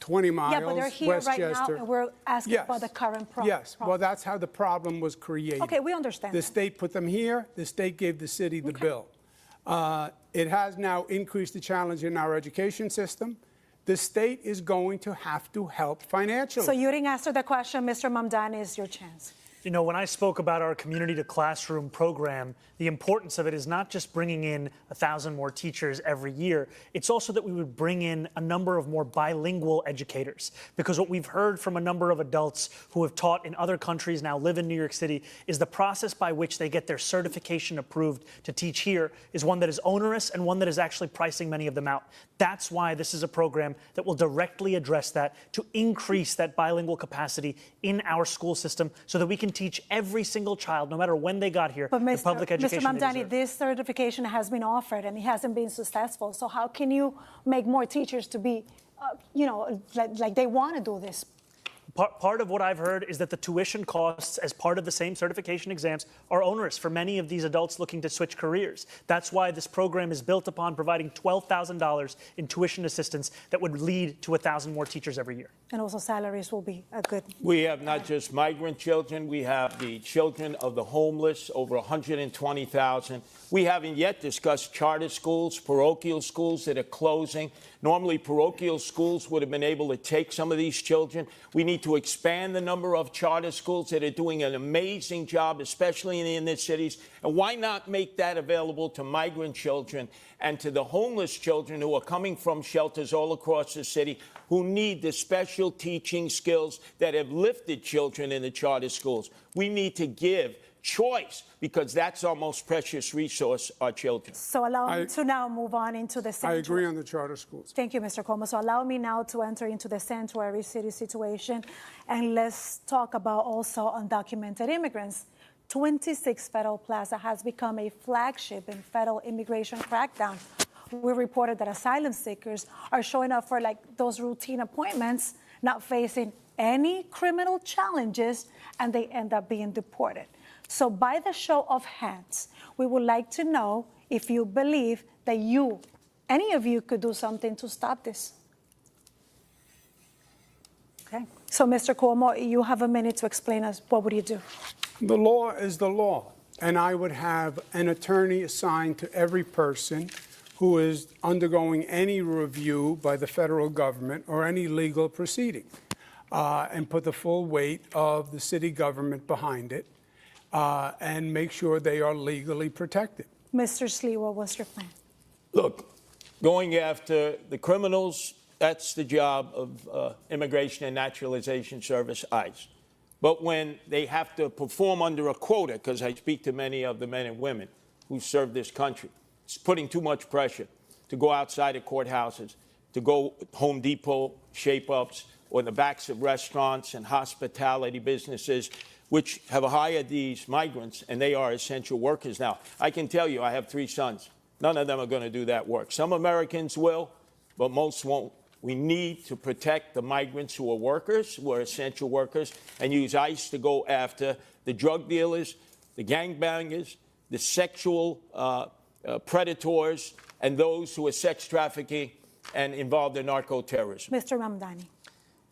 20 miles, yeah, but they're here right now, and we're asking about the current problem. Yes, well, that's how the problem was created. Okay, we understand. The state put them here. The state gave the city the bill. It has now increased the challenge in our education system. The state is going to have to help financially. So you didn't answer the question, Mr. Mamdani, is your chance. You know, when I spoke about our community to classroom program, the importance of it is not just bringing in 1,000 more teachers every year. It's also that we would bring in a number of more bilingual educators. Because what we've heard from a number of adults who have taught in other countries, now live in New York City, is the process by which they get their certification approved to teach here is one that is onerous and one that is actually pricing many of them out. That's why this is a program that will directly address that, to increase that bilingual capacity in our school system so that we can teach every single child, no matter when they got here, the public education Mr. Mamdani, this certification has been offered and it hasn't been successful. So how can you make more teachers to be like they want to do this. Part of what I've heard is that the tuition costs as part of the same certification exams are onerous for many of these adults looking to switch careers. That's why this program is built upon providing $12,000 in tuition assistance that would lead to 1,000 more teachers every year. And also salaries will be a good. We have not just migrant children, we have the children of the homeless, over 120,000. We haven't yet discussed charter schools, parochial schools that are closing. Normally, parochial schools would have been able to take some of these children. We need to expand the number of charter schools that are doing an amazing job, especially in the inner cities. And why not make that available to migrant children and to the homeless children who are coming from shelters all across the city, who need the special teaching skills that have lifted children in the charter schools? We need to give choice, because that's our most precious resource, our children. So allow me to now move on into the sanctuary. I agree on the charter schools. Thank you, Mr. Cuomo. So allow me now to enter into the sanctuary city situation, and let's talk about also undocumented immigrants. 26 Federal Plaza has become a flagship in federal immigration crackdown. We reported that asylum seekers are showing up for like those routine appointments, not facing any criminal challenges, and they end up being deported. So by the show of hands, we would like to know if you believe that any of you could do something to stop this. Okay. So Mr. Cuomo, you have a minute to explain us what would you do? The law is the law, and I would have an attorney assigned to every person who is undergoing any review by the federal government or any legal proceeding, and put the full weight of the city government behind it. And make sure they are legally protected. Mr. Sliwa, what's your plan? Look, going after the criminals, that's the job of Immigration and Naturalization Service, ICE. But when they have to perform under a quota, because I speak to many of the men and women who serve this country, it's putting too much pressure to go outside of courthouses, to go Home Depot shape-ups, or in the backs of restaurants and hospitality businesses, which have hired these migrants, and they are essential workers now. I can tell you, I have 3 sons. None of them are going to do that work. Some Americans will, but most won't. We need to protect the migrants who are workers, who are essential workers, and use ICE to go after the drug dealers, the gangbangers, the sexual predators, and those who are sex trafficking and involved in narco-terrorism. Mr. Mamdani.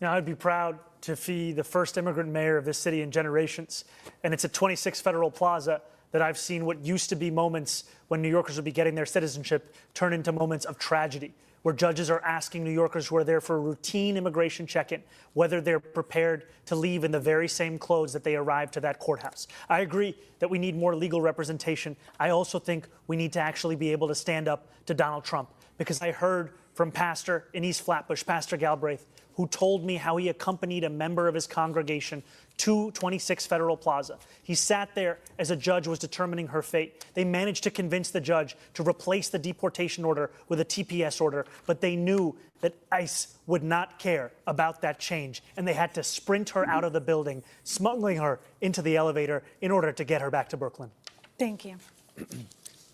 Now, I'd be proud to be the first immigrant mayor of this city in generations. And it's at 26 Federal Plaza that I've seen what used to be moments when New Yorkers would be getting their citizenship turn into moments of tragedy, where judges are asking New Yorkers who are there for a routine immigration check-in whether they're prepared to leave in the very same clothes that they arrived to that courthouse. I agree that we need more legal representation. I also think we need to actually be able to stand up to Donald Trump, because I heard from Pastor in East Flatbush, Pastor Galbraith, who told me how he accompanied a member of his congregation to 26 Federal Plaza. He sat there as a judge was determining her fate. They managed to convince the judge to replace the deportation order with a TPS order, but they knew that ICE would not care about that change, and they had to sprint her out of the building, smuggling her into the elevator in order to get her back to Brooklyn. Thank you.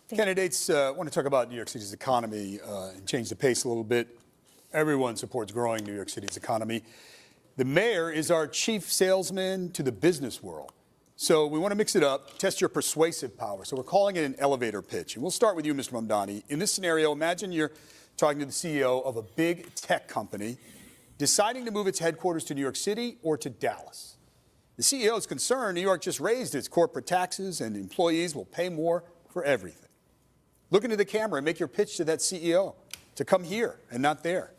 Candidates want to talk about New York City's economy and change the pace a little bit. Everyone supports growing New York City's economy. The mayor is our chief salesman to the business world. So we want to mix it up, test your persuasive power. So we're calling it an elevator pitch. And we'll start with you, Mr. Mamdani. In this scenario, imagine you're talking to the CEO of a big tech company deciding to move its headquarters to New York City or to Dallas. The CEO is concerned New York just raised its corporate taxes and employees will pay more for everything. Look into the camera and make your pitch to that CEO to come here and not there.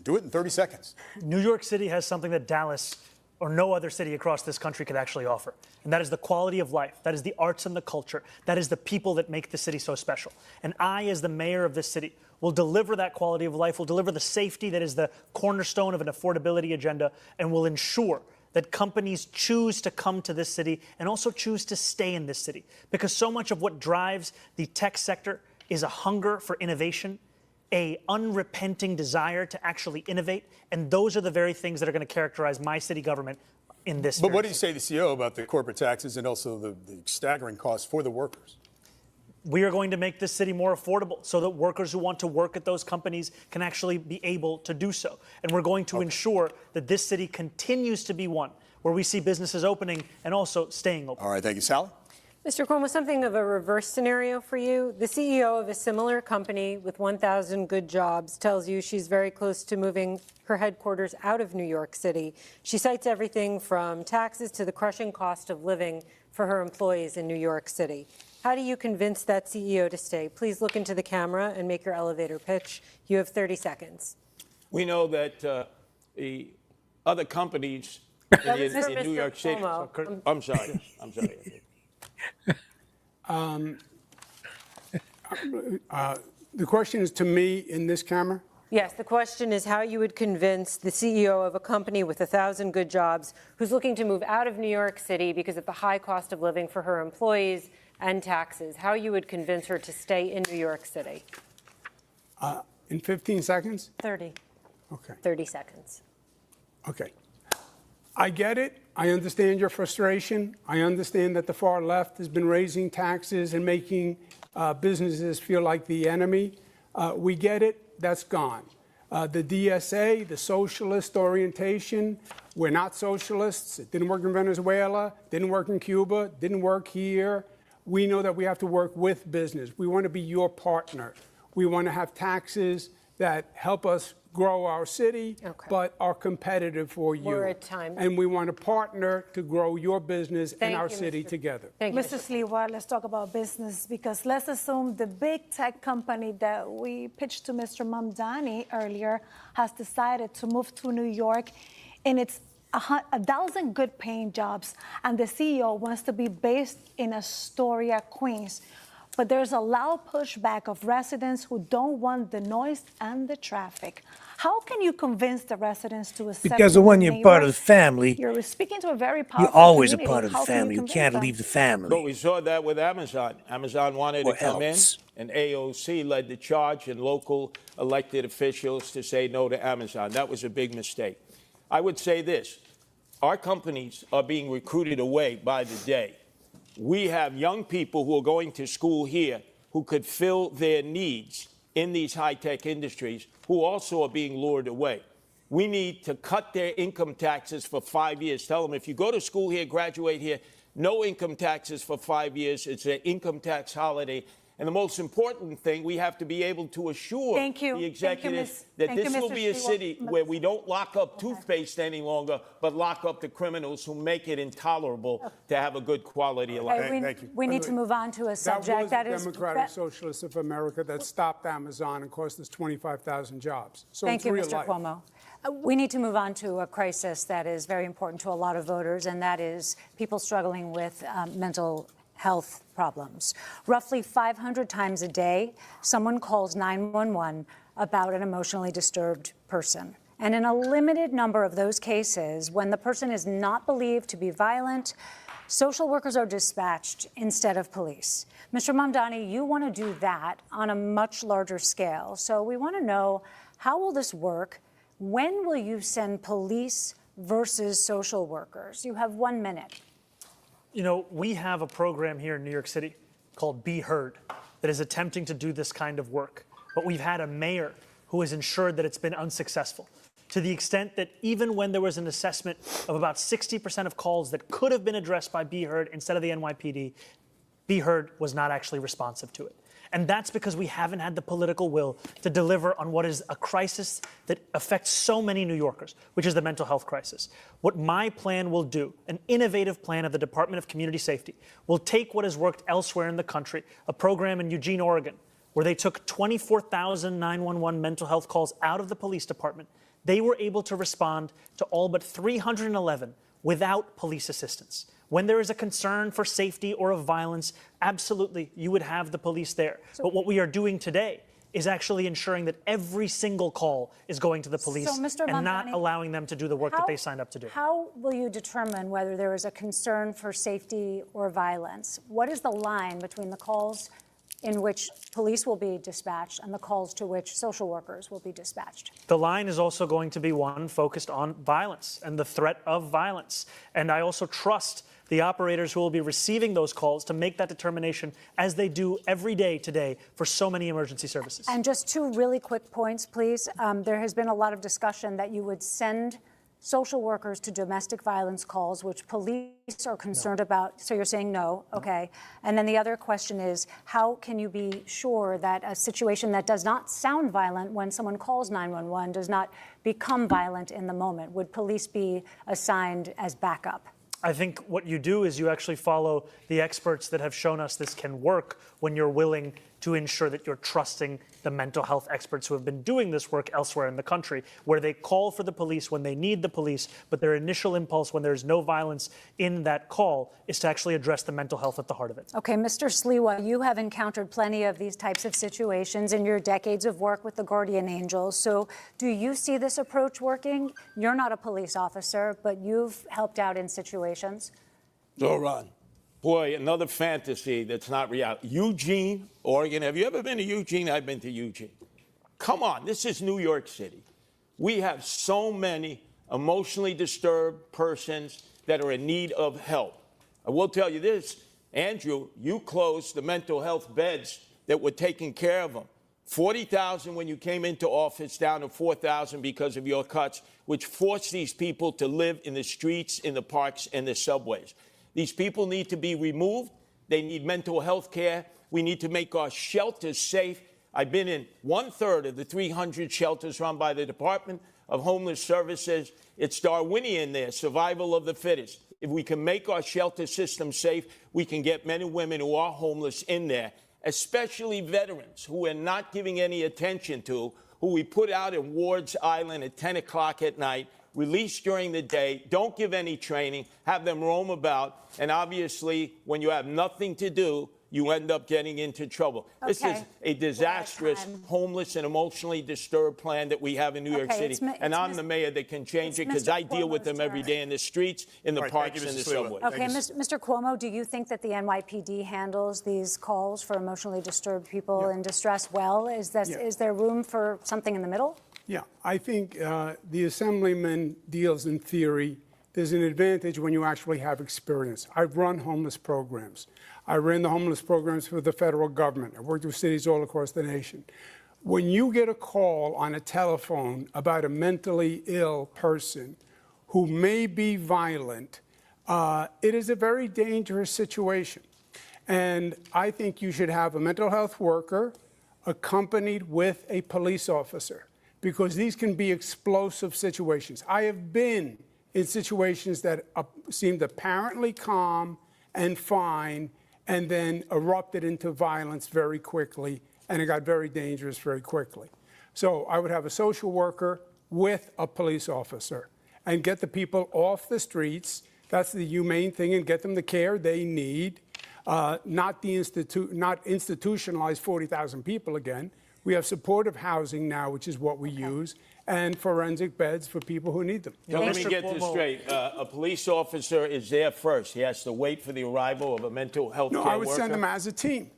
Do it in 30 seconds. New York City has something that Dallas or no other city across this country could actually offer. And that is the quality of life. That is the arts and the culture. That is the people that make the city so special. And I, as the mayor of this city, will deliver that quality of life, will deliver the safety that is the cornerstone of an affordability agenda, and will ensure that companies choose to come to this city and also choose to stay in this city. Because so much of what drives the tech sector is a hunger for innovation, a unrepenting desire to actually innovate, and those are the very things that are going to characterize my city government in this. But what do you say to the CEO about the corporate taxes and also the staggering costs for the workers? We are going to make this city more affordable so that workers who want to work at those companies can actually be able to do so. And we're going to ensure that this city continues to be one where we see businesses opening and also staying open. All right, thank you, Sally. Mr. Cuomo, something of a reverse scenario for you. The CEO of a similar company with 1,000 good jobs tells you she's very close to moving her headquarters out of New York City. She cites everything from taxes to the crushing cost of living for her employees in New York City. How do you convince that CEO to stay? Please look into the camera and make your elevator pitch. You have 30 seconds. We know that the other companies in New York City. I'm sorry. I'm sorry. The question is to me in this camera? Yes, the question is how you would convince the CEO of a company with 1,000 good jobs who's looking to move out of New York City because of the high cost of living for her employees and taxes, how you would convince her to stay in New York City. In 15 seconds? 30. Okay. 30 seconds. Okay. I get it. I understand your frustration. I understand that the far left has been raising taxes and making businesses feel like the enemy. We get it. That's gone. The DSA, the socialist orientation, we're not socialists. It didn't work in Venezuela, didn't work in Cuba, didn't work here. We know that we have to work with business. We want to be your partner. We want to have taxes that help us grow our city, but are competitive for you. We're at time. And we want to partner to grow your business and our city together. Thank you, Mr. Sliwa, let's talk about business, because let's assume the big tech company that we pitched to Mr. Mamdani earlier has decided to move to New York, and it's 1,000 good paying jobs, and the CEO wants to be based in Astoria, Queens. But there's a loud pushback of residents who don't want the noise and the traffic. How can you convince the residents to accept? Because when you're part of the family, you're speaking to a very powerful you're always a community. part of the How can family. You can't them? leave the family. But we saw that with Amazon. Amazon wanted to come in, and AOC led the charge, and local elected officials to say no to Amazon. That was a big mistake. I would say this. Our companies are being recruited away by the day. We have young people who are going to school here who could fill their needs in these high-tech industries who also are being lured away. We need to cut their income taxes for 5 years. Tell them if you go to school here, graduate here, no income taxes for 5 years. It's an income tax holiday. And the most important thing, we have to be able to assure the executives that this will be a city where we don't lock up toothpaste any longer, but lock up the criminals who make it intolerable to have a good quality of life. Thank you. We need to move on to a subject that is... Democratic Socialists of America that stopped Amazon and cost us 25,000 jobs. So Thank you, real Mr. life. Cuomo. We need to move on to a crisis that is very important to a lot of voters, and that is people struggling with mental health problems. Roughly 500 times a day, someone calls 911 about an emotionally disturbed person. And in a limited number of those cases, when the person is not believed to be violent, social workers are dispatched instead of police. Mr. Mamdani, you want to do that on a much larger scale. So we want to know, how will this work? When will you send police versus social workers? You have 1 minute. You know, we have a program here in New York City called Be Heard that is attempting to do this kind of work. But we've had a mayor who has ensured that it's been unsuccessful, to the extent that even when there was an assessment of about 60% of calls that could have been addressed by Be Heard instead of the NYPD, Be Heard was not actually responsive to it. And that's because we haven't had the political will to deliver on what is a crisis that affects so many New Yorkers, which is the mental health crisis. What my plan will do, an innovative plan of the Department of Community Safety, will take what has worked elsewhere in the country, a program in Eugene, Oregon, where they took 24,000 911 mental health calls out of the police department. They were able to respond to all but 311 without police assistance. When there is a concern for safety or of violence, absolutely, you would have the police there. But what we are doing today is actually ensuring that every single call is going to the police and not allowing them to do the work that they signed up to do. How will you determine whether there is a concern for safety or violence? What is the line between the calls in which police will be dispatched and the calls to which social workers will be dispatched? The line is also going to be one focused on violence and the threat of violence. And I also trust the operators who will be receiving those calls to make that determination, as they do every day today for so many emergency services. And just two really quick points, please. There has been a lot of discussion that you would send social workers to domestic violence calls, which police are concerned about. So you're saying no, okay. And then the other question is, how can you be sure that a situation that does not sound violent when someone calls 911 does not become violent in the moment? Would police be assigned as backup? I think what you do is you actually follow the experts that have shown us this can work when you're willing to ensure that you're trusting the mental health experts who have been doing this work elsewhere in the country, where they call for the police when they need the police, but their initial impulse when there's no violence in that call is to actually address the mental health at the heart of it. Okay, Mr. Sliwa, you have encountered plenty of these types of situations in your decades of work with the Guardian Angels. So do you see this approach working? You're not a police officer, but you've helped out in situations. Go Ron. Boy, another fantasy that's not reality. Eugene, Oregon. Have you ever been to Eugene? I've been to Eugene. Come on, this is New York City. We have so many emotionally disturbed persons that are in need of help. I will tell you this, Andrew, you closed the mental health beds that were taking care of them. 40,000 when you came into office, down to 4,000 because of your cuts, which forced these people to live in the streets, in the parks, and the subways. These people need to be removed. They need mental health care. We need to make our shelters safe. I've been in 1/3 of the 300 shelters run by the Department of Homeless Services. It's Darwinian there, survival of the fittest. If we can make our shelter system safe, we can get men and women who are homeless in there, especially veterans who we're not giving any attention to, who we put out in Ward's Island at 10 o'clock at night, released during the day, don't give any training, have them roam about, and obviously, when you have nothing to do, you end up getting into trouble. Okay. This is a disastrous, homeless and emotionally disturbed plan that we have in New York City, and I'm the mayor that can change it because I deal with them every day in the streets, in the parks, and the subways. Okay, Mr. Cuomo, do you think that the NYPD handles these calls for emotionally disturbed people in distress well? Is there room for something in the middle? Yeah, I think the Assemblyman deals in theory. There's an advantage when you actually have experience. I've run homeless programs. I ran the homeless programs for the federal government. I worked with cities all across the nation. When you get a call on a telephone about a mentally ill person who may be violent, it is a very dangerous situation. And I think you should have a mental health worker accompanied with a police officer, because these can be explosive situations. I have been in situations that seemed apparently calm and fine and then erupted into violence very quickly, and it got very dangerous very quickly. So I would have a social worker with a police officer and get the people off the streets. That's the humane thing, and get them the care they need, not institutionalize 40,000 people again. We have supportive housing now, which is what we use, and forensic beds for people who need them. Now, let me get this straight. A police officer is there first. He has to wait for the arrival of a mental health care worker. No, I would send them as a team.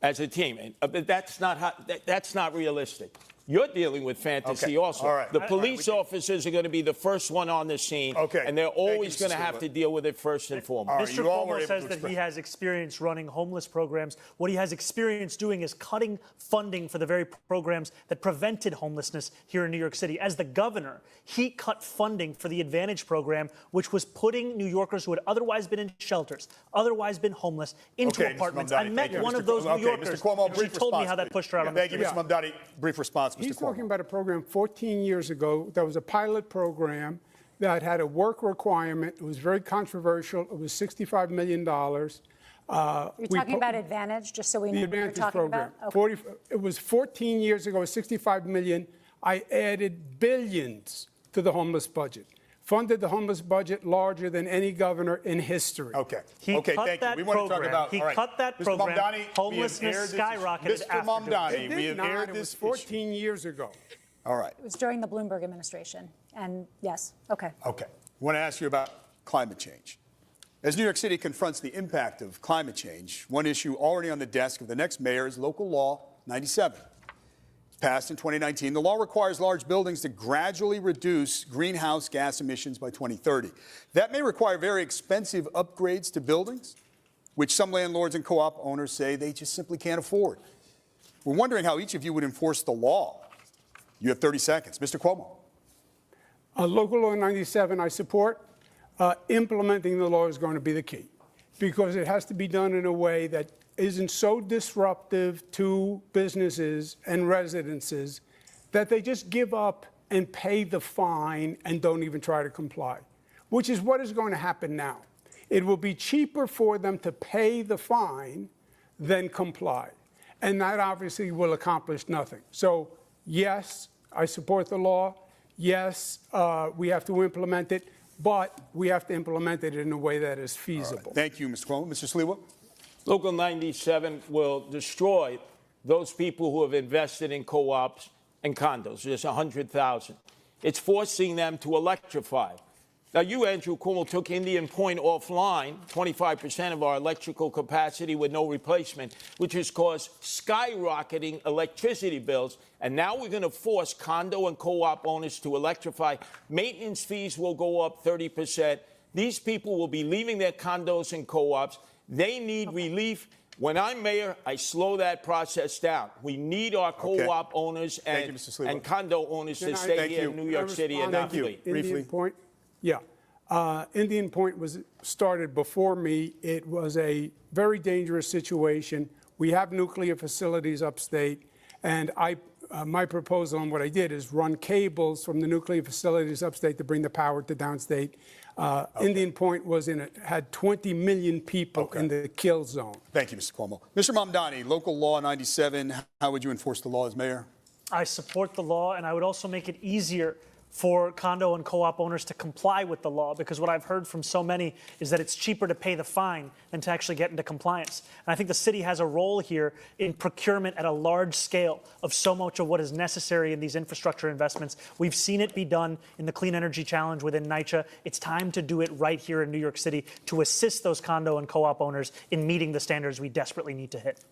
As a team. But that's not realistic. You're dealing with fantasy also. All right. The police officers are going to be the first one on the scene, and they're always going to have to deal with it first and foremost. Mr. Cuomo says that he has experience running homeless programs. What he has experience doing is cutting funding for the very programs that prevented homelessness here in New York City. As the governor, he cut funding for the Advantage program, which was putting New Yorkers who had otherwise been in shelters, otherwise been homeless, into apartments. I met one of those New Yorkers, Mr. Cuomo, and she told me how that pushed her out on the street. Thank you, Mr. Mamdani. Brief response. He's talking about a program 14 years ago that was a pilot program that had a work requirement. It was very controversial. It was $65 million. You're talking about Advantage, just so we know what you're talking program. about? Okay. It was 14 years ago, $65 million. I added billions to the homeless budget. Funded the homeless budget larger than any governor in history. Okay. He cut that program. He cut that program. Homelessness skyrocketed Mr. Mamdani, we have aired this 14 years ago. All right. It was during the Bloomberg administration. And yes, okay. Okay. I want to ask you about climate change. As New York City confronts the impact of climate change, one issue already on the desk of the next mayor is Local Law 97. Passed in 2019, the law requires large buildings to gradually reduce greenhouse gas emissions by 2030. That may require very expensive upgrades to buildings, which some landlords and co-op owners say they just simply can't afford. We're wondering how each of you would enforce the law. You have 30 seconds. Mr. Cuomo. Local Law 97, I support. Implementing the law is going to be the key, because it has to be done in a way that isn't so disruptive to businesses and residences that they just give up and pay the fine and don't even try to comply, which is what is going to happen now. It will be cheaper for them to pay the fine than comply, and that obviously will accomplish nothing. So, yes, I support the law. Yes, we have to implement it, but we have to implement it in a way that is feasible. Right. Thank you, Mr. Cuomo. Mr. Sliwa? Local 97 will destroy those people who have invested in co-ops and condos. There's 100,000. It's forcing them to electrify. Now, you, Andrew Cuomo, took Indian Point offline, 25% of our electrical capacity with no replacement, which has caused skyrocketing electricity bills. And now we're going to force condo and co-op owners to electrify. Maintenance fees will go up 30%. These people will be leaving their condos and co-ops. They need relief. When I'm mayor, I slow that process down. We need our co-op owners and condo owners to stay here in New York City and not flee. Indian Point? Yeah. Indian Point was started before me. It was a very dangerous situation. We have nuclear facilities upstate, and my proposal and what I did is run cables from the nuclear facilities upstate to bring the power to downstate. Indian Point had 20 million people in the kill zone. Thank you, Mr. Cuomo. Mr. Mamdani, Local Law 97, how would you enforce the law as mayor? I support the law, and I would also make it easier for condo and co-op owners to comply with the law, because what I've heard from so many is that it's cheaper to pay the fine than to actually get into compliance. And I think the city has a role here in procurement at a large scale of so much of what is necessary in these infrastructure investments. We've seen it be done in the Clean Energy Challenge within NYCHA. It's time to do it right here in New York City to assist those condo and co-op owners in meeting the standards we desperately need to hit.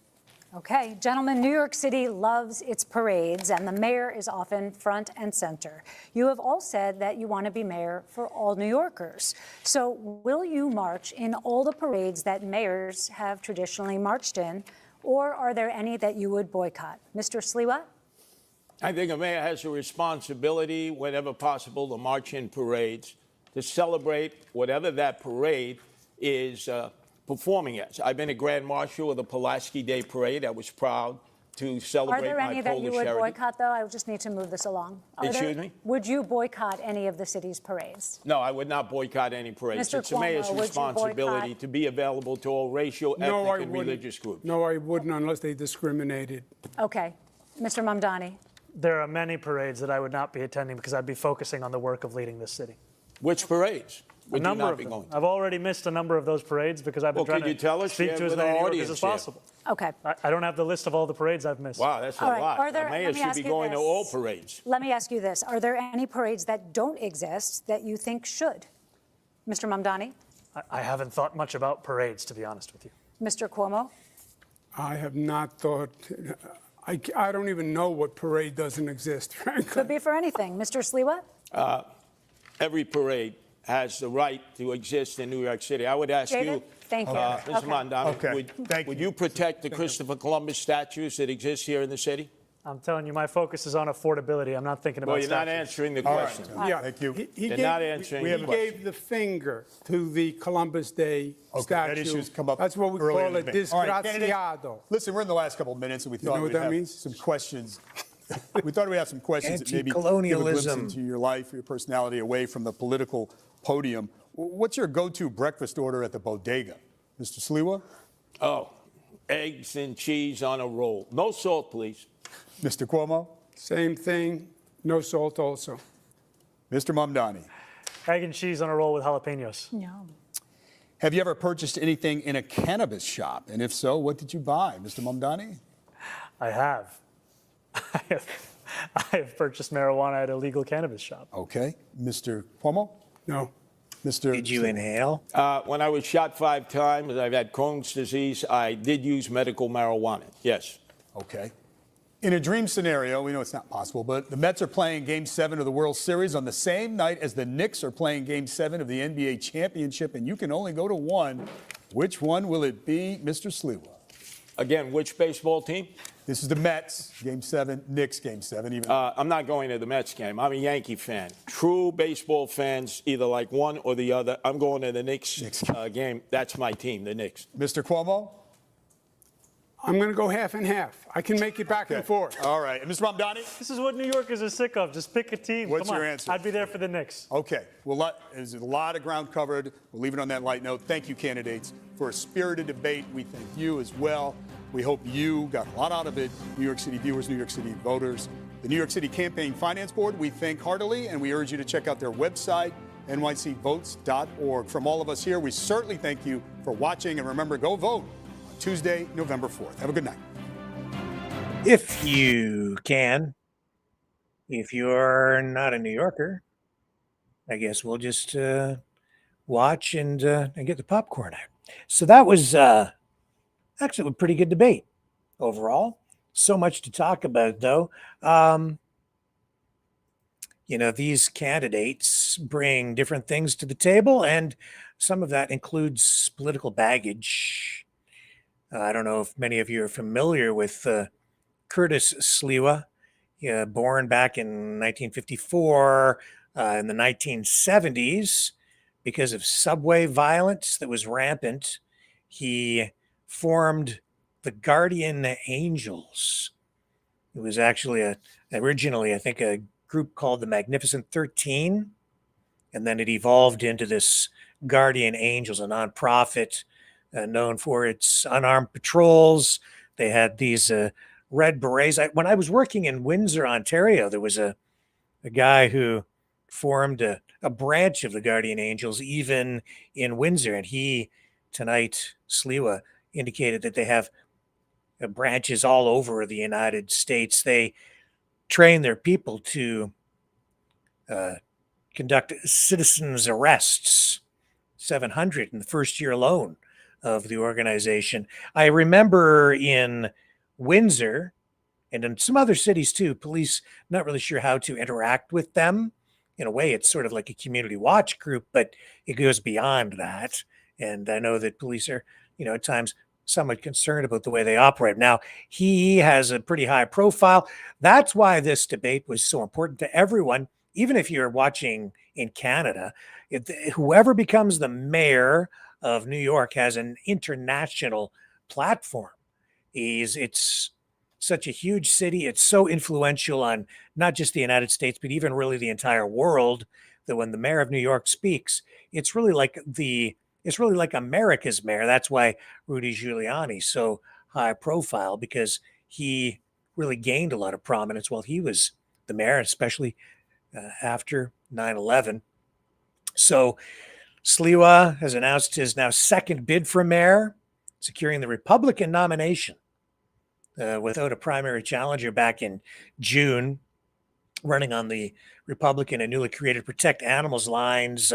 Okay, gentlemen, New York City loves its parades, and the mayor is often front and center. You have all said that you want to be mayor for all New Yorkers. So will you march in all the parades that mayors have traditionally marched in, or are there any that you would boycott? Mr. Sliwa? I think a mayor has a responsibility, whenever possible, to march in parades, to celebrate whatever that parade is performing as. I've been a Grand Marshal of the Pulaski Day Parade. I was proud to celebrate my Polish heritage. Are there any that you would boycott, though? I just need to move this along. Excuse me? Would you boycott any of the city's parades? No, I would not boycott any parades. Mr. It's the mayor's Cuomo, responsibility to be available to all racial, ethnic, and religious groups. No, I wouldn't unless they discriminated. Okay. Mr. Mamdani? There are many parades that I would not be attending because I'd be focusing on the work of leading this city. Which parades? A number of them. I've already missed a number of those parades because I've been trying to speak to as many New Yorkers as possible. Okay. I don't have the list of all the parades I've missed. Wow, that's a lot. The mayor should be going to all parades. Let me ask you this. Are there any parades that don't exist that you think should? Mr. Mamdani? I haven't thought much about parades, to be honest with you. Mr. Cuomo? I have not thought. I don't even know what parade doesn't exist, frankly. Could be for anything. Mr. Sliwa? Every parade has the right to exist in New York City. I would ask David? you, Thank you. Mr. Mamdani, would you protect the Christopher Columbus statues that exist here in the city? I'm telling you, my focus is on affordability. I'm not thinking about statues. Well, you're not answering the question. Yeah, thank you. He not answering the question. gave the finger to the Columbus Day statue. That issue's come up. That's what we call it, disgraziado. Listen, we're in the last couple of minutes, and we thought we'd have some questions. We thought we'd have some questions that maybe give a glimpse into your life, your personality, away from the political podium. What's your go-to breakfast order at the bodega? Mr. Sliwa? Oh, eggs and cheese on a roll. No salt, please. Mr. Cuomo? Same thing. No salt also. Mr. Mamdani? Egg and cheese on a roll with jalapenos. No. Have you ever purchased anything in a cannabis shop? And if so, what did you buy? Mr. Mamdani? I have. I have purchased marijuana at a legal cannabis shop. Okay. Mr. Cuomo? No. Mr. Did you inhale? When I was shot 5 times, I've had Crohn's disease. I did use medical marijuana. Yes. Okay. In a dream scenario, we know it's not possible, but the Mets are playing Game 7 of the World Series on the same night as the Knicks are playing Game 7 of the NBA Championship, and you can only go to one. Which one will it be, Mr. Sliwa? Again, which baseball team? This is the Mets, Game 7, Knicks, Game 7. I'm not going to the Mets game. I'm a Yankee fan. True baseball fans either like one or the other. I'm going to the Knicks game. That's my team, the Knicks. Mr. Cuomo? I'm going to go half and half. I can make it back and forth. All right. And Mr. Mamdani? This is what New Yorkers are sick of. Just pick a team. What's Come on. your answer? I'd be there for the Knicks. Okay. Well, there's a lot of ground covered. We'll leave it on that light note. Thank you, candidates, for a spirited debate. We thank you as well. We hope you got a lot out of it, New York City viewers, New York City voters. The New York City Campaign Finance Board, we thank heartily, and we urge you to check out their website, nycvotes.org. From all of us here, we certainly thank you for watching. And remember, go vote on Tuesday, November 4th. Have a good night. If you can, if you're not a New Yorker, I guess we'll just watch and get the popcorn out. So that was actually a pretty good debate overall. So much to talk about, though. These candidates bring different things to the table, and some of that includes political baggage. I don't know if many of you are familiar with Curtis Sliwa, born back in 1954 in the 1970s. Because of subway violence that was rampant, he formed the Guardian Angels. It was actually originally, I think, a group called the Magnificent 13, and then it evolved into this Guardian Angels, a nonprofit known for its unarmed patrols. They had these red berets. When I was working in Windsor, Ontario, there was a guy who formed a branch of the Guardian Angels even in Windsor, and he, tonight, Sliwa, indicated that they have branches all over the United States. They train their people to conduct citizens' arrests, 700 in the first year alone of the organization. I remember in Windsor and in some other cities too, police not really sure how to interact with them. In a way, it's sort of like a community watch group, but it goes beyond that. And I know that police are, at times somewhat concerned about the way they operate. Now, he has a pretty high profile. That's why this debate was so important to everyone, even if you're watching in Canada. Whoever becomes the mayor of New York has an international platform. It's such a huge city. It's so influential on not just the United States, but even really the entire world, that when the mayor of New York speaks, it's really like America's mayor. That's why Rudy Giuliani's so high profile, because he really gained a lot of prominence while he was the mayor, especially after 9/11. So Sliwa has announced his now second bid for mayor, securing the Republican nomination without a primary challenger back in June, running on the Republican and newly created Protect Animals lines.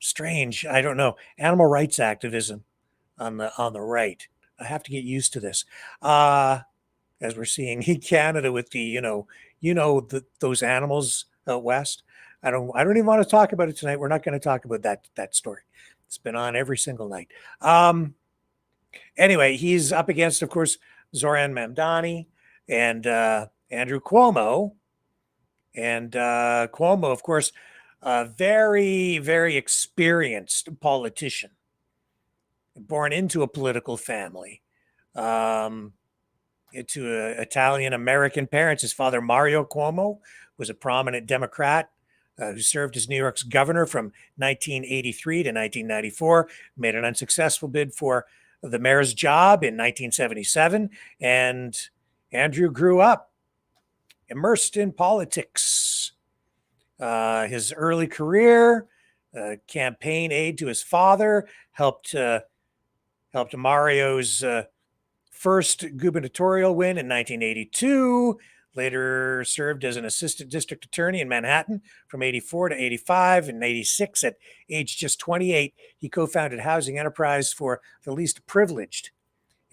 Strange. I don't know. Animal rights activism on the right. I have to get used to this. As we're seeing in Canada with the, those animals out west. I don't even want to talk about it tonight. We're not going to talk about that story. It's been on every single night. Anyway, he's up against, of course, Zoran Mamdani and Andrew Cuomo. And Cuomo, of course, a very, very experienced politician, born into a political family, into Italian-American parents. His father, Mario Cuomo, was a prominent Democrat who served as New York's governor from 1983 to 1994, made an unsuccessful bid for the mayor's job in 1977, and Andrew grew up immersed in politics. His early career, campaign aide to his father, helped Mario's first gubernatorial win in 1982, Later served as an assistant district attorney in Manhattan from 84 to 85. In 86, at age just 28, he co-founded Housing Enterprise for the Least Privileged,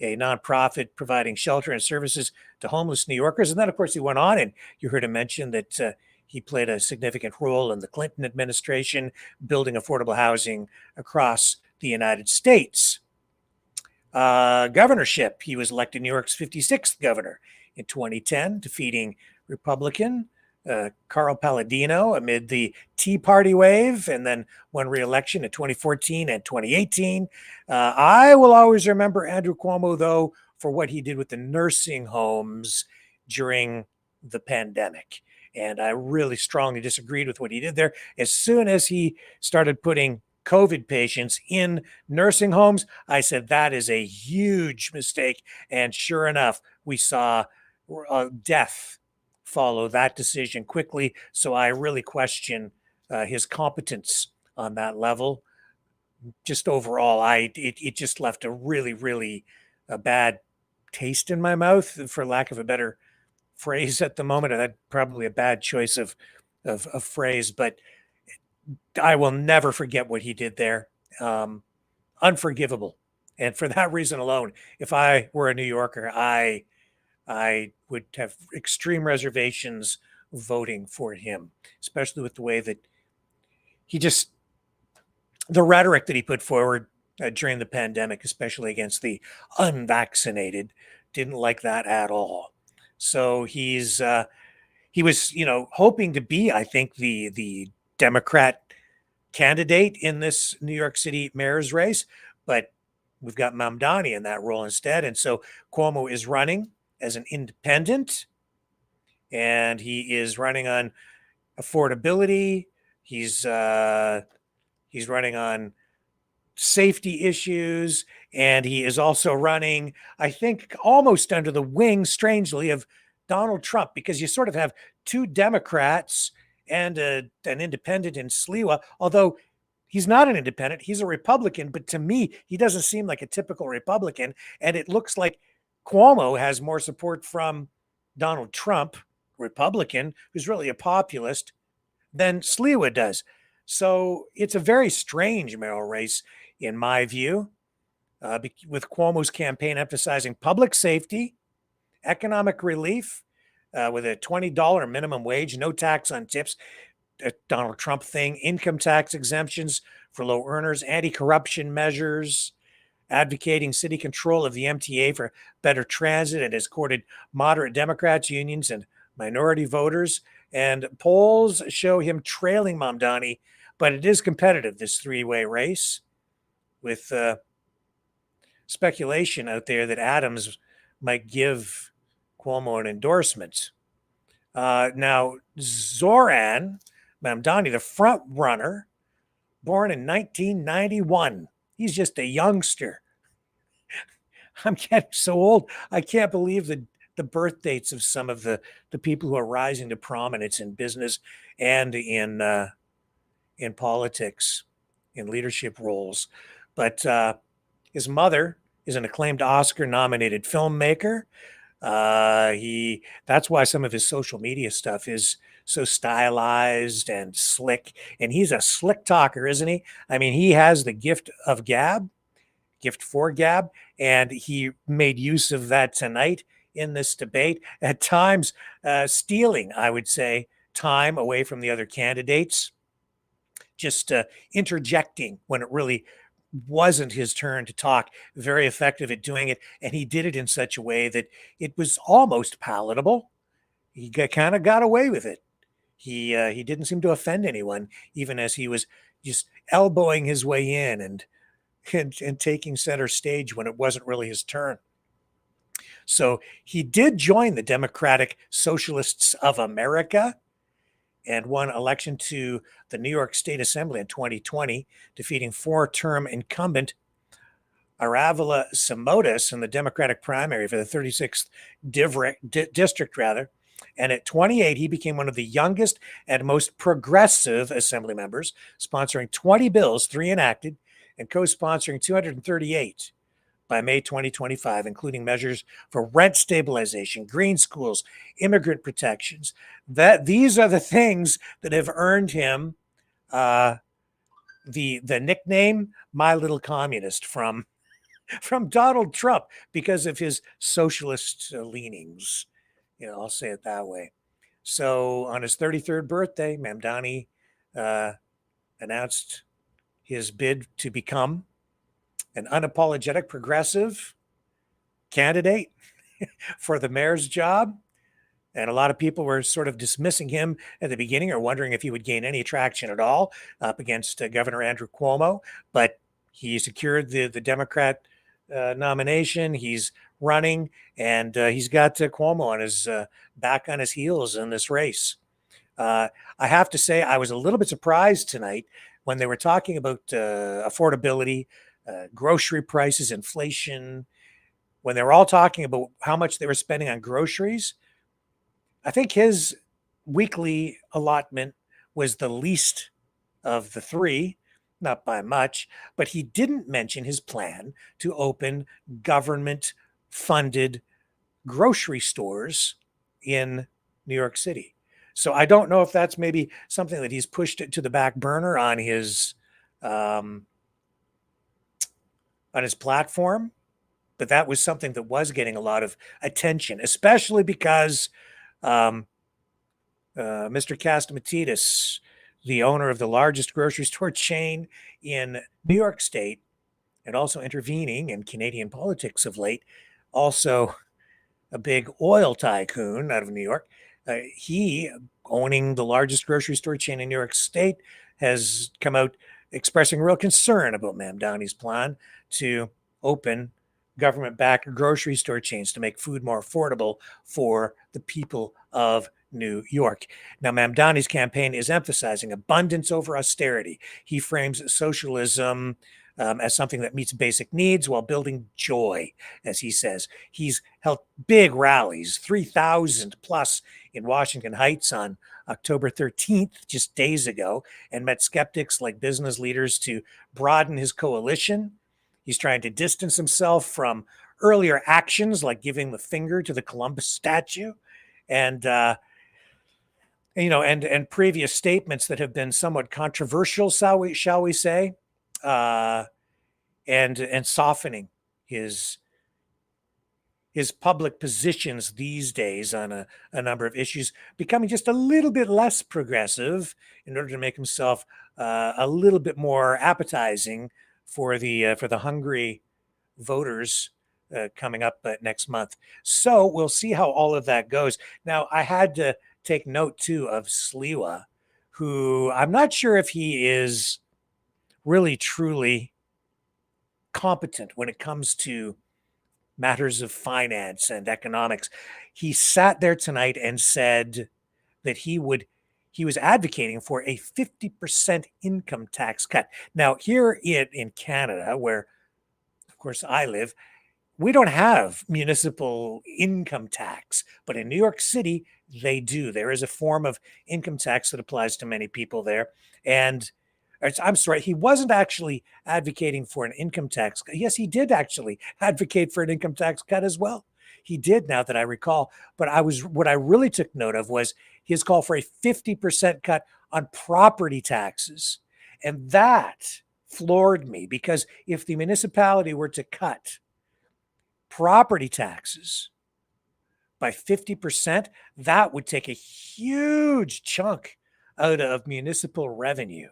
a nonprofit providing shelter and services to homeless New Yorkers. And then, of course, he went on, and you heard him mention that he played a significant role in the Clinton administration, building affordable housing across the United States. Governorship, he was elected New York's 56th governor in 2010, defeating Republican Carl Palladino amid the Tea Party wave, and then won re-election in 2014 and 2018. I will always remember Andrew Cuomo, though, for what he did with the nursing homes during the pandemic. And I really strongly disagreed with what he did there. As soon as he started putting COVID patients in nursing homes, I said that is a huge mistake. And sure enough, we saw death follow that decision quickly. So I really question his competence on that level. Just overall, it just left a really bad taste in my mouth, for lack of a better phrase at the moment. And that's probably a bad choice of phrase, but I will never forget what he did there. Unforgivable. And for that reason alone, if I were a New Yorker, I would have extreme reservations voting for him, especially with the way that the rhetoric that he put forward during the pandemic, especially against the unvaccinated, didn't like that at all. So he was, hoping to be, I think, the Democrat candidate in this New York City mayor's race, but we've got Mamdani in that role instead. And so Cuomo is running as an independent, and he is running on affordability. He's running on safety issues, and he is also running, I think, almost under the wing, strangely, of Donald Trump, because you sort of have two Democrats and an independent in Sliwa, although he's not an independent, he's a Republican, but to me, he doesn't seem like a typical Republican, and it looks like Cuomo has more support from Donald Trump, Republican, who's really a populist, than Sliwa does. So it's a very strange mayoral race, in my view, with Cuomo's campaign emphasizing public safety, economic relief, with a $20 minimum wage, no tax on tips, a Donald Trump thing, income tax exemptions for low earners, anti-corruption measures, advocating city control of the MTA for better transit, and has courted moderate Democrats, unions, and minority voters. And polls show him trailing Mamdani, but it is competitive, this three-way race, with speculation out there that Adams might give Cuomo an endorsement. Now, Zoran Mamdani, the front runner, born in 1991. He's just a youngster. I'm getting so old. I can't believe the birth dates of some of the people who are rising to prominence in business and in politics, in leadership roles. But his mother is an acclaimed Oscar-nominated filmmaker. That's why some of his social media stuff is so stylized and slick. And he's a slick talker, isn't he? I mean, he has the gift for gab, and he made use of that tonight in this debate, at times stealing, I would say, time away from the other candidates, just interjecting when it really wasn't his turn to talk. Very effective at doing it, and he did it in such a way that it was almost palatable. He kind of got away with it. He didn't seem to offend anyone, even as he was just elbowing his way in and taking center stage when it wasn't really his turn. So he did join the Democratic Socialists of America and won election to the New York State Assembly in 2020, defeating four-term incumbent Aravila Simotas in the Democratic primary for the 36th district. And at 28, he became one of the youngest and most progressive assembly members, sponsoring 20 bills, 3 enacted, and co-sponsoring 238. by May 2025, including measures for rent stabilization, green schools, immigrant protections. These are the things that have earned him the nickname "My Little Communist" from Donald Trump because of his socialist leanings. I'll say it that way. So on his 33rd birthday, Mamdani announced his bid to become an unapologetic progressive candidate for the mayor's job. And a lot of people were sort of dismissing him at the beginning or wondering if he would gain any traction at all up against Governor Andrew Cuomo. But he secured the Democrat nomination. He's running, and he's got Cuomo on his back on his heels in this race. I have to say, I was a little bit surprised tonight when they were talking about affordability, grocery prices, inflation, when they were all talking about how much they were spending on groceries. I think his weekly allotment was the least of the three, not by much, but he didn't mention his plan to open government-funded grocery stores in New York City. So I don't know if that's maybe something that he's pushed it to the back burner on his platform, but that was something that was getting a lot of attention, especially because Mr. Castamatidis, the owner of the largest grocery store chain in New York State, and also intervening in Canadian politics of late, also a big oil tycoon out of New York. He, owning the largest grocery store chain in New York State, has come out expressing real concern about Mamdani's plan to open government-backed grocery store chains to make food more affordable for the people of New York. Now, Mamdani's campaign is emphasizing abundance over austerity. He frames socialism as something that meets basic needs while building joy, as he says. He's held big rallies, 3,000 plus in Washington Heights on October 13th, just days ago, and met skeptics like business leaders to broaden his coalition. He's trying to distance himself from earlier actions like giving the finger to the Columbus statue and previous statements that have been somewhat controversial, shall we say, and softening his public positions these days on a number of issues, becoming just a little bit less progressive in order to make himself a little bit more appetizing for the hungry voters coming up next month. So we'll see how all of that goes. Now, I had to take note too of Sliwa, who I'm not sure if he is really truly competent when it comes to matters of finance and economics. He sat there tonight and said that he was advocating for a 50% income tax cut. Now, here in Canada, where of course I live, we don't have municipal income tax, but in New York City, they do. There is a form of income tax that applies to many people there. And I'm sorry, he wasn't actually advocating for an income tax cut. Yes, he did actually advocate for an income tax cut as well. He did, now that I recall. But what I really took note of was his call for a 50% cut on property taxes. And that floored me, because if the municipality were to cut property taxes by 50%, that would take a huge chunk out of municipal revenue.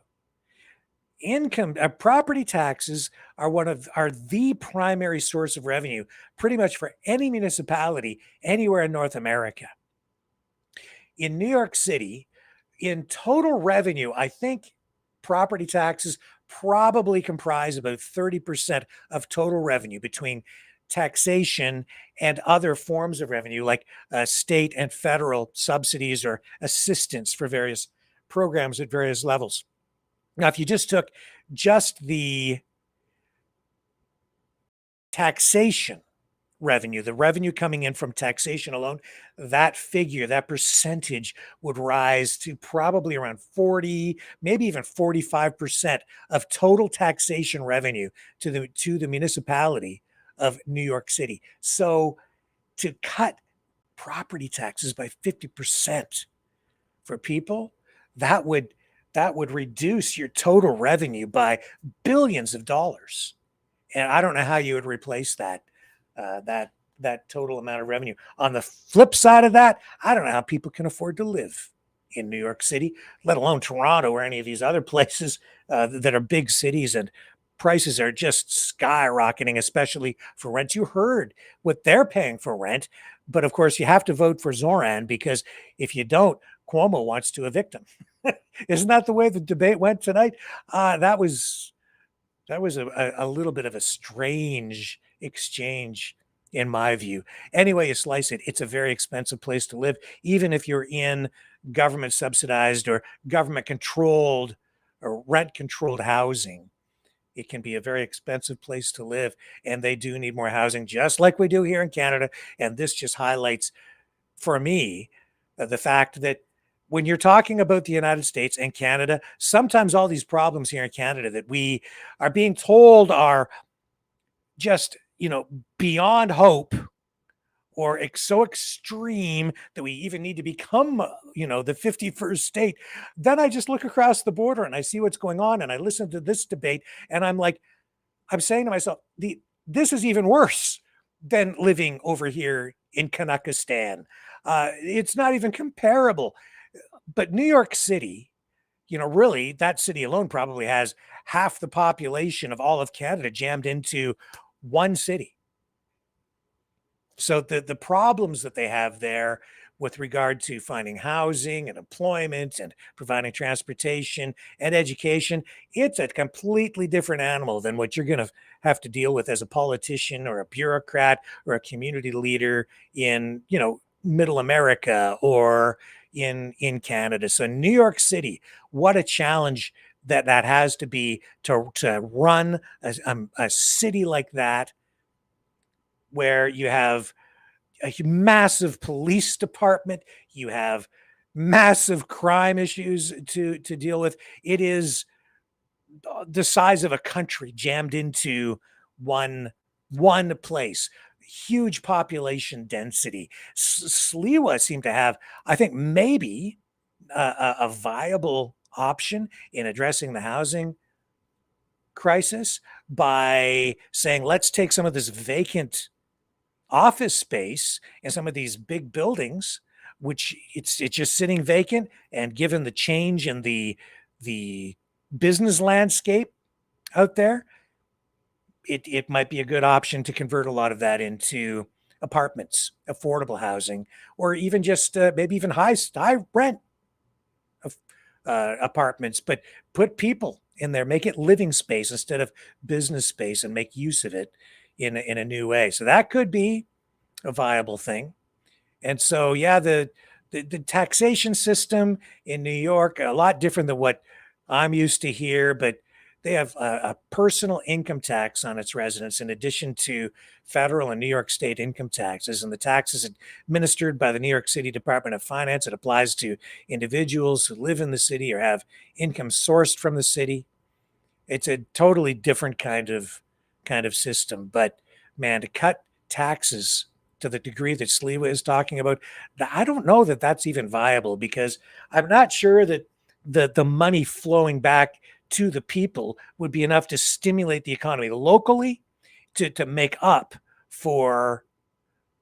Property taxes are the primary source of revenue pretty much for any municipality anywhere in North America. In New York City, in total revenue, I think property taxes probably comprise about 30% of total revenue between taxation and other forms of revenue like state and federal subsidies or assistance for various programs at various levels. Now, if you just took the taxation revenue, the revenue coming in from taxation alone, that figure, that percentage would rise to probably around 40, maybe even 45% of total taxation revenue to the municipality of New York City. So to cut property taxes by 50% for people, that would reduce your total revenue by billions of dollars. And I don't know how you would replace that total amount of revenue. On the flip side of that, I don't know how people can afford to live in New York City, let alone Toronto or any of these other places that are big cities, and prices are just skyrocketing, especially for rent. You heard what they're paying for rent, but of course you have to vote for Zoran, because if you don't, Cuomo wants to evict him. Isn't that the way the debate went tonight? That was a little bit of a strange exchange in my view. Anyway, you slice it, it's a very expensive place to live, even if you're in government subsidized or government controlled or rent controlled housing. It can be a very expensive place to live, and they do need more housing, just like we do here in Canada. And this just highlights, for me, the fact that when you're talking about the United States and Canada, sometimes all these problems here in Canada that we are being told are just, beyond hope, or so extreme that we even need to become, the 51st state. Then I just look across the border and I see what's going on, and I listen to this debate, and I'm saying to myself, this is even worse than living over here in Kanakistan. It's not even comparable. But New York City, really, that city alone probably has half the population of all of Canada jammed into one city. So the problems that they have there with regard to finding housing and employment and providing transportation and education, it's a completely different animal than what you're going to have to deal with as a politician or a bureaucrat or a community leader in, middle America or in Canada. So New York City, what a challenge that has to be to run a city like that, where you have a massive police department, you have massive crime issues to deal with. It is the size of a country jammed into one place. Huge population density. Sliwa seemed to have, I think, maybe a viable option in addressing the housing crisis by saying, let's take some of this vacant office space and some of these big buildings, which it's just sitting vacant, and given the change in the business landscape out there, it might be a good option to convert a lot of that into apartments, affordable housing, or even just maybe even high rent apartments, but put people in there, make it living space instead of business space, and make use of it in a new way. So that could be a viable thing. And so, yeah, the taxation system in New York, a lot different than what I'm used to here, but they have a personal income tax on its residents in addition to federal and New York State income taxes. And the tax is administered by the New York City Department of Finance. It applies to individuals who live in the city or have income sourced from the city. It's a totally different kind of system. But man, to cut taxes to the degree that Sliwa is talking about, I don't know that that's even viable, because I'm not sure that the money flowing back to the people would be enough to stimulate the economy locally to make up for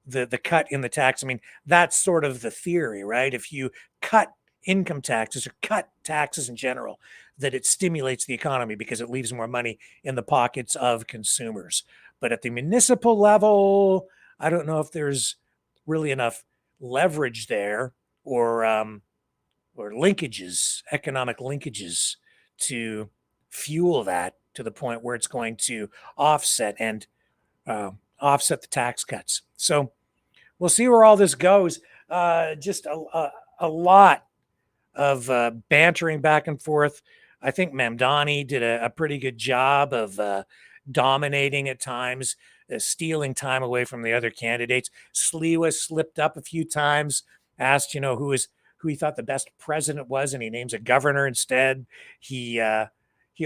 the cut in the tax. I mean, that's sort of the theory, right? If you cut income taxes or cut taxes in general, that it stimulates the economy because it leaves more money in the pockets of consumers. But at the municipal level, I don't know if there's really enough leverage there, or linkages, economic linkages, to fuel that to the point where it's going to offset the tax cuts. So we'll see where all this goes. Just a lot of bantering back and forth. I think Mamdani did a pretty good job of dominating at times, stealing time away from the other candidates. Sliwa slipped up a few times, asked, who he thought the best president was, and he names a governor instead. He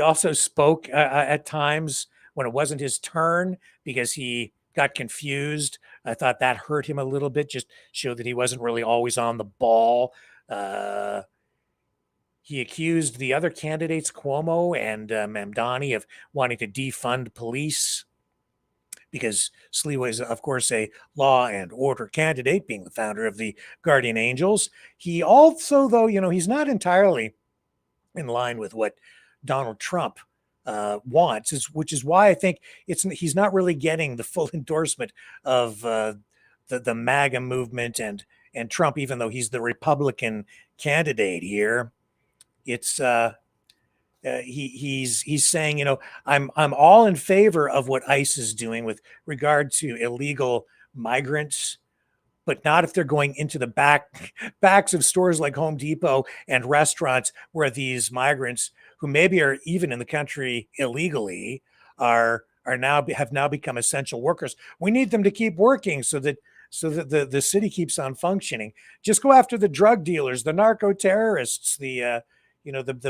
also spoke at times when it wasn't his turn, because he got confused. I thought that hurt him a little bit, just showed that he wasn't really always on the ball. He accused the other candidates, Cuomo and Mamdani, of wanting to defund police because Sliwa is, of course, a law and order candidate, being the founder of the Guardian Angels. He also, though, he's not entirely in line with what Donald Trump wants, which is why I think he's not really getting the full endorsement of the MAGA movement and Trump, even though he's the Republican candidate here. It's he's saying, I'm all in favor of what ICE is doing with regard to illegal migrants, but not if they're going into the backs of stores like Home Depot and restaurants where these migrants, who maybe are even in the country illegally, have now become essential workers. We need them to keep working so that the city keeps on functioning. Just go after the drug dealers, the narco terrorists, the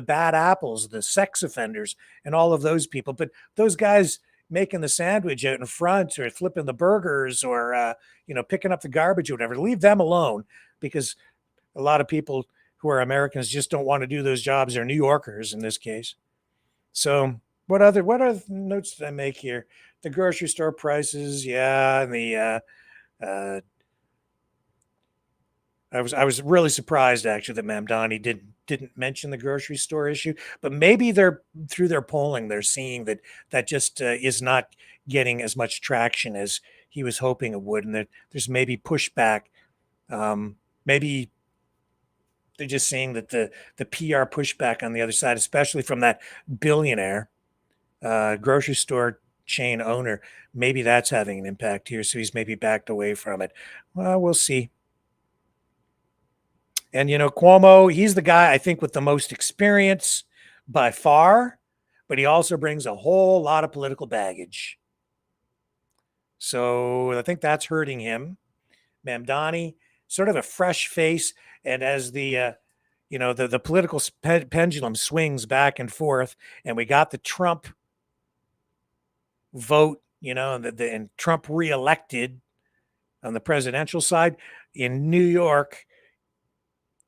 bad apples, the sex offenders, and all of those people. But those guys making the sandwich out in front, or flipping the burgers, or picking up the garbage or whatever, leave them alone, because a lot of people who are Americans just don't want to do those jobs, or New Yorkers in this case. So what other notes did I make here? The grocery store prices, yeah, and the I was really surprised actually that Mamdani didn't mention the grocery store issue, but maybe through their polling they're seeing that just is not getting as much traction as he was hoping it would, and that there's maybe pushback. Maybe they're just seeing that the PR pushback on the other side, especially from that billionaire grocery store chain owner, maybe that's having an impact here. So he's maybe backed away from it. Well, we'll see. And, Cuomo, he's the guy, I think, with the most experience by far, but he also brings a whole lot of political baggage. So I think that's hurting him. Mamdani, sort of a fresh face. And as the political pendulum swings back and forth, and we got the Trump vote, and Trump reelected on the presidential side in New York,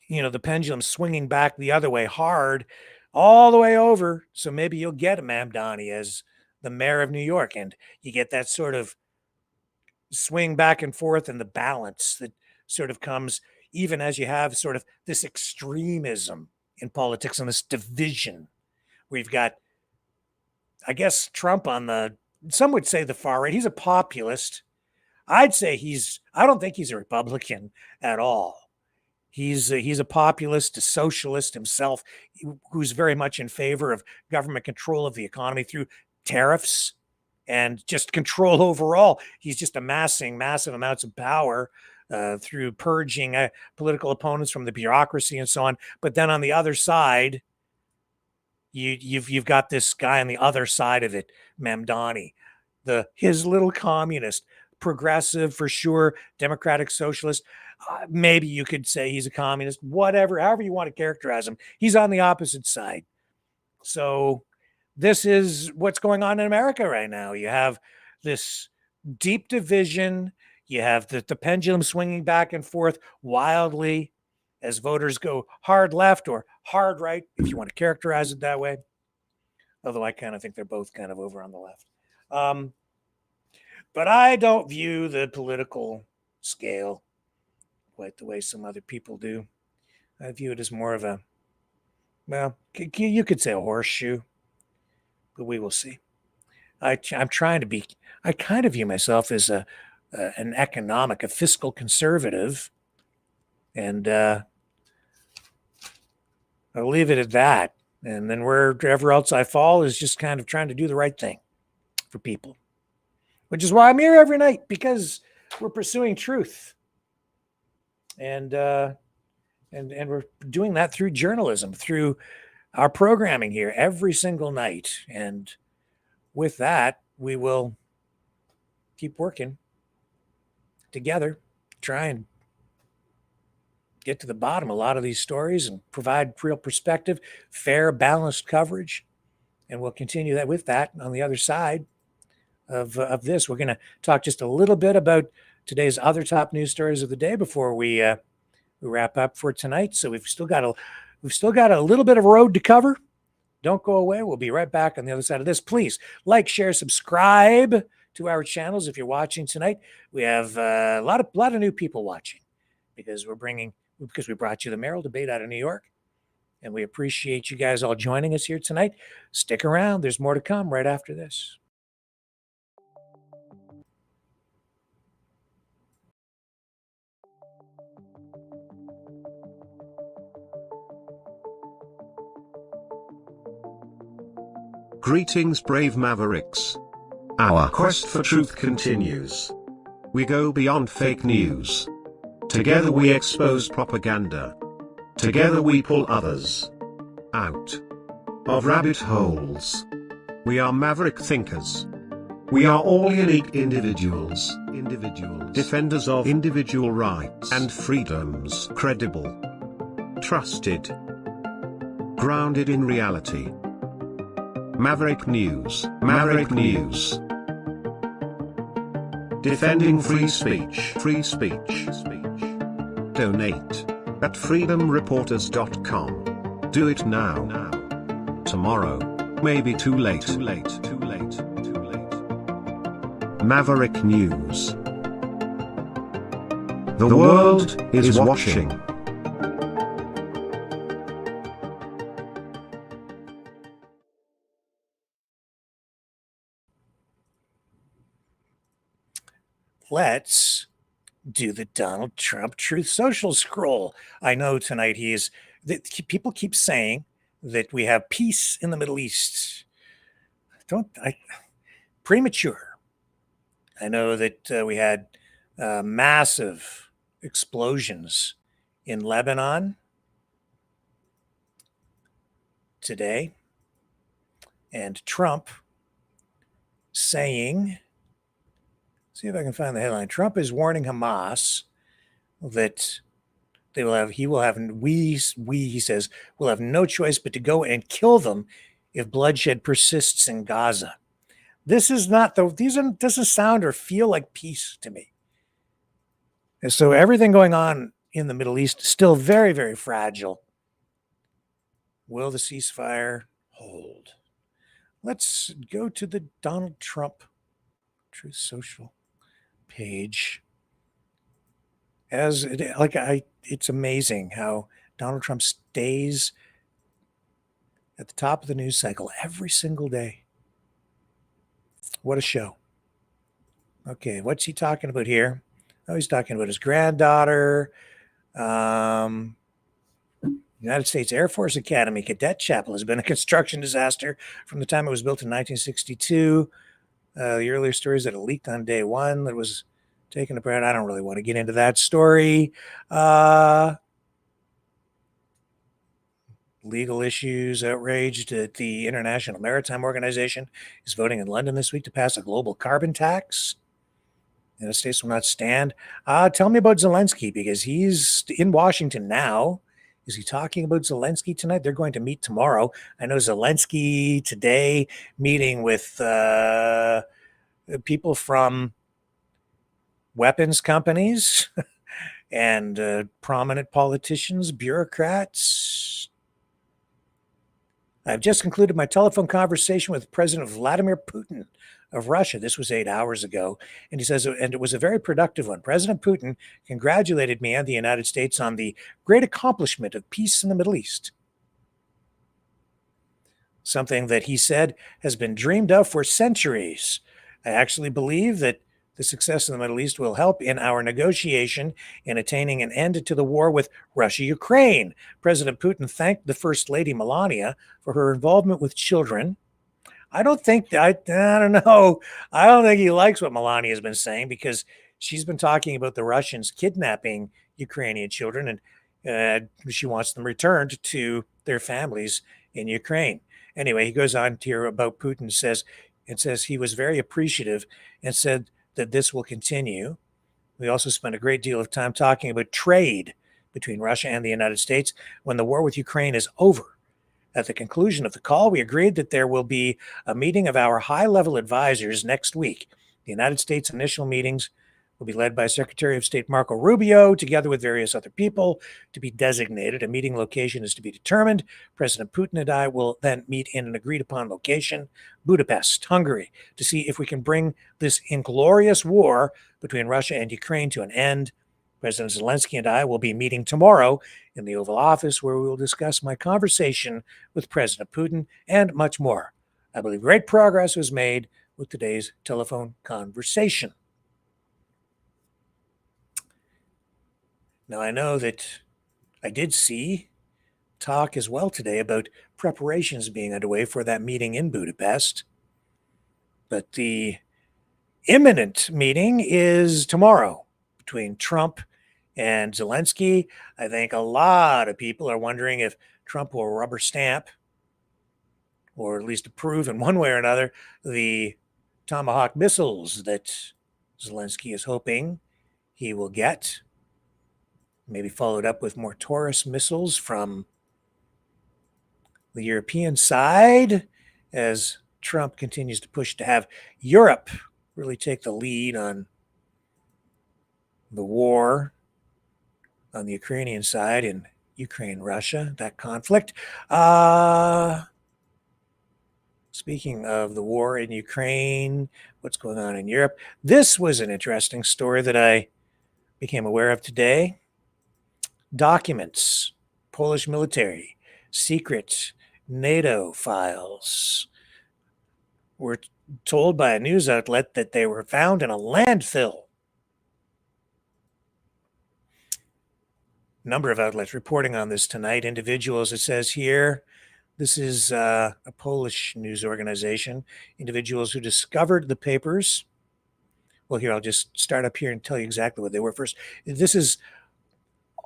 the pendulum swinging back the other way hard, all the way over. So maybe you'll get a Mamdani as the mayor of New York, and you get that sort of swing back and forth, and the balance that sort of comes even as you have sort of this extremism in politics and this division. We've got, I guess, Trump on some would say the far right. He's a populist. I'd say I don't think he's a Republican at all. He's a populist, a socialist himself, who's very much in favor of government control of the economy through tariffs and just control overall. He's just amassing massive amounts of power through purging political opponents from the bureaucracy and so on. But then on the other side, you've got this guy on the other side of it, Mamdani, his little communist, progressive for sure, democratic socialist. Maybe you could say he's a communist, whatever, however you want to characterize him. He's on the opposite side. So this is what's going on in America right now. You have this deep division. You have the pendulum swinging back and forth wildly as voters go hard left or hard right, if you want to characterize it that way. Although I kind of think they're both kind of over on the left. But I don't view the political scale quite the way some other people do. I view it as more of you could say a horseshoe, but we will see. I'm trying to be, I kind of view myself as a fiscal conservative, and I'll leave it at that. And then wherever else I fall is just kind of trying to do the right thing for people, which is why I'm here every night, because we're pursuing truth. And we're doing that through journalism, through our programming here every single night. And with that, we will keep working together, try and get to the bottom of a lot of these stories and provide real perspective, fair, balanced coverage. And we'll continue that with that on the other side. of this. We're going to talk just a little bit about today's other top news stories of the day before we wrap up for tonight. So we've still got a little bit of road to cover. Don't go away. We'll be right back on the other side of this. Please like, share, subscribe to our channels if you're watching tonight. We have a lot of new people watching because we brought you the mayoral debate out of New York. And we appreciate you guys all joining us here tonight. Stick around. There's more to come right after this. Greetings, brave mavericks. Our quest for truth continues. We go beyond fake news. Together we expose propaganda. Together we pull others out of rabbit holes. We are maverick thinkers. We are all unique individuals, defenders of individual rights and freedoms, credible, trusted, grounded in reality. Maverick News, Maverick News. Defending free speech, Donate at freedomreporters.com. Do it now. Tomorrow may be too late. Maverick News. The world is watching. Let's do the Donald Trump Truth Social scroll. I know tonight people keep saying that we have peace in the Middle East. Premature. I know that we had massive explosions in Lebanon today, and Trump saying, see if I can find the headline. Trump is warning Hamas that he says, will have no choice but to go and kill them if bloodshed persists in Gaza. This is not doesn't sound or feel like peace to me. And so everything going on in the Middle East is still very, very fragile. Will the ceasefire hold? Let's go to the Donald Trump Truth Social page. It's amazing how Donald Trump stays at the top of the news cycle every single day. What a show. Okay, what's he talking about here? Oh, he's talking about his granddaughter. United States Air Force Academy Cadet Chapel has been a construction disaster from the time it was built in 1962. The earlier stories that it leaked on day one that was taken apart. I don't really want to get into that story. Legal issues, outraged at the International Maritime Organization is voting in London this week to pass a global carbon tax. The United States will not stand. Tell me about Zelensky, because he's in Washington now. Is he talking about Zelensky tonight? They're going to meet tomorrow. I know Zelensky today meeting with people from weapons companies and prominent politicians, bureaucrats. I've just concluded my telephone conversation with President Vladimir Putin of Russia. This was 8 hours ago. And he says, and it was a very productive one. President Putin congratulated me and the United States on the great accomplishment of peace in the Middle East. Something that he said has been dreamed of for centuries. I actually believe that the success in the Middle East will help in our negotiation in attaining an end to the war with Russia-Ukraine. President Putin thanked the First Lady Melania for her involvement with children. I don't think he likes what Melania has been saying, because she's been talking about the Russians kidnapping Ukrainian children, and she wants them returned to their families in Ukraine. Anyway, he goes on to hear about Putin, says he was very appreciative and said that this will continue. We also spent a great deal of time talking about trade between Russia and the United States. When the war with Ukraine is over, At the conclusion of the call, we agreed that there will be a meeting of our high-level advisors next week. The United States initial meetings will be led by Secretary of State Marco Rubio, together with various other people to be designated. A meeting location is to be determined. President Putin and I will then meet in an agreed-upon location, Budapest, Hungary, to see if we can bring this inglorious war between Russia and Ukraine to an end. President Zelensky and I will be meeting tomorrow in the Oval Office, where we will discuss my conversation with President Putin and much more. I believe great progress was made with today's telephone conversation. Now, I know that I did see talk as well today about preparations being underway for that meeting in Budapest, but the imminent meeting is tomorrow between Trump and Zelensky. I think a lot of people are wondering if Trump will rubber stamp, or at least approve in one way or another, the Tomahawk missiles that Zelensky is hoping he will get. Maybe followed up with more Taurus missiles from the European side, as Trump continues to push to have Europe really take the lead on the war on the Ukrainian side in Ukraine, Russia, that conflict. Speaking of the war in Ukraine, what's going on in Europe? This was an interesting story that I became aware of today. Documents, Polish military, secret NATO files. We're told by a news outlet that they were found in a landfill. Number of outlets reporting on this tonight. Individuals, it says here, this is a Polish news organization. Individuals who discovered the papers. Well, here, I'll just start up here and tell you exactly what they were first. This is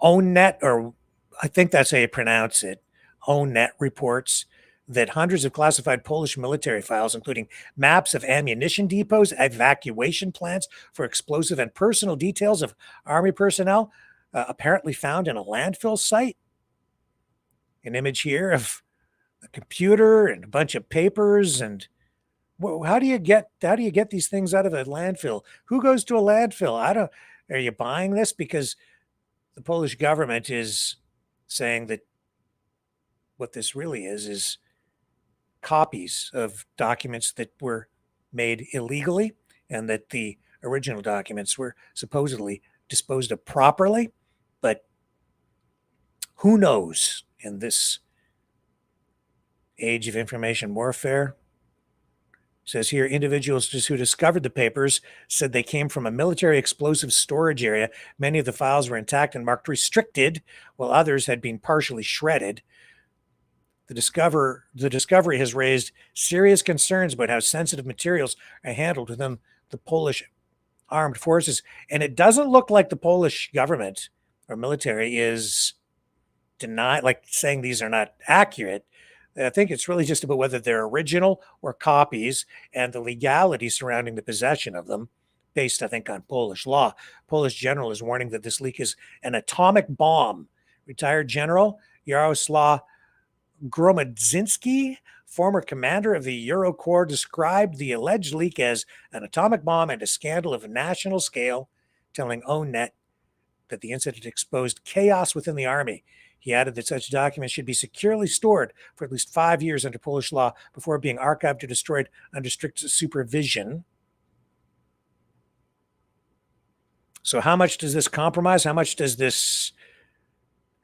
ONET, or I think that's how you pronounce it. ONET reports that hundreds of classified Polish military files, including maps of ammunition depots, evacuation plans for explosive and personal details of army personnel, apparently found in a landfill site. An image here of a computer and a bunch of papers. And how do you get these things out of a landfill? Who goes to a landfill? Are you buying this? Because the Polish government is saying that what this really is copies of documents that were made illegally, and that the original documents were supposedly disposed of properly. But who knows in this age of information warfare? It says here, individuals who discovered the papers said they came from a military explosive storage area. Many of the files were intact and marked restricted, while others had been partially shredded. The discovery has raised serious concerns about how sensitive materials are handled within the Polish armed forces. And it doesn't look like the Polish government or military is saying these are not accurate. I think it's really just about whether they're original or copies, and the legality surrounding the possession of them, based, I think, on Polish law. Polish general is warning that this leak is an atomic bomb. Retired General Yaroslaw Gromadzynski, former commander of the Eurocorps, described the alleged leak as an atomic bomb and a scandal of a national scale, telling ONET that the incident exposed chaos within the army. He added that such documents should be securely stored for at least 5 years under Polish law before being archived or destroyed under strict supervision. So how much does this compromise? How much does this,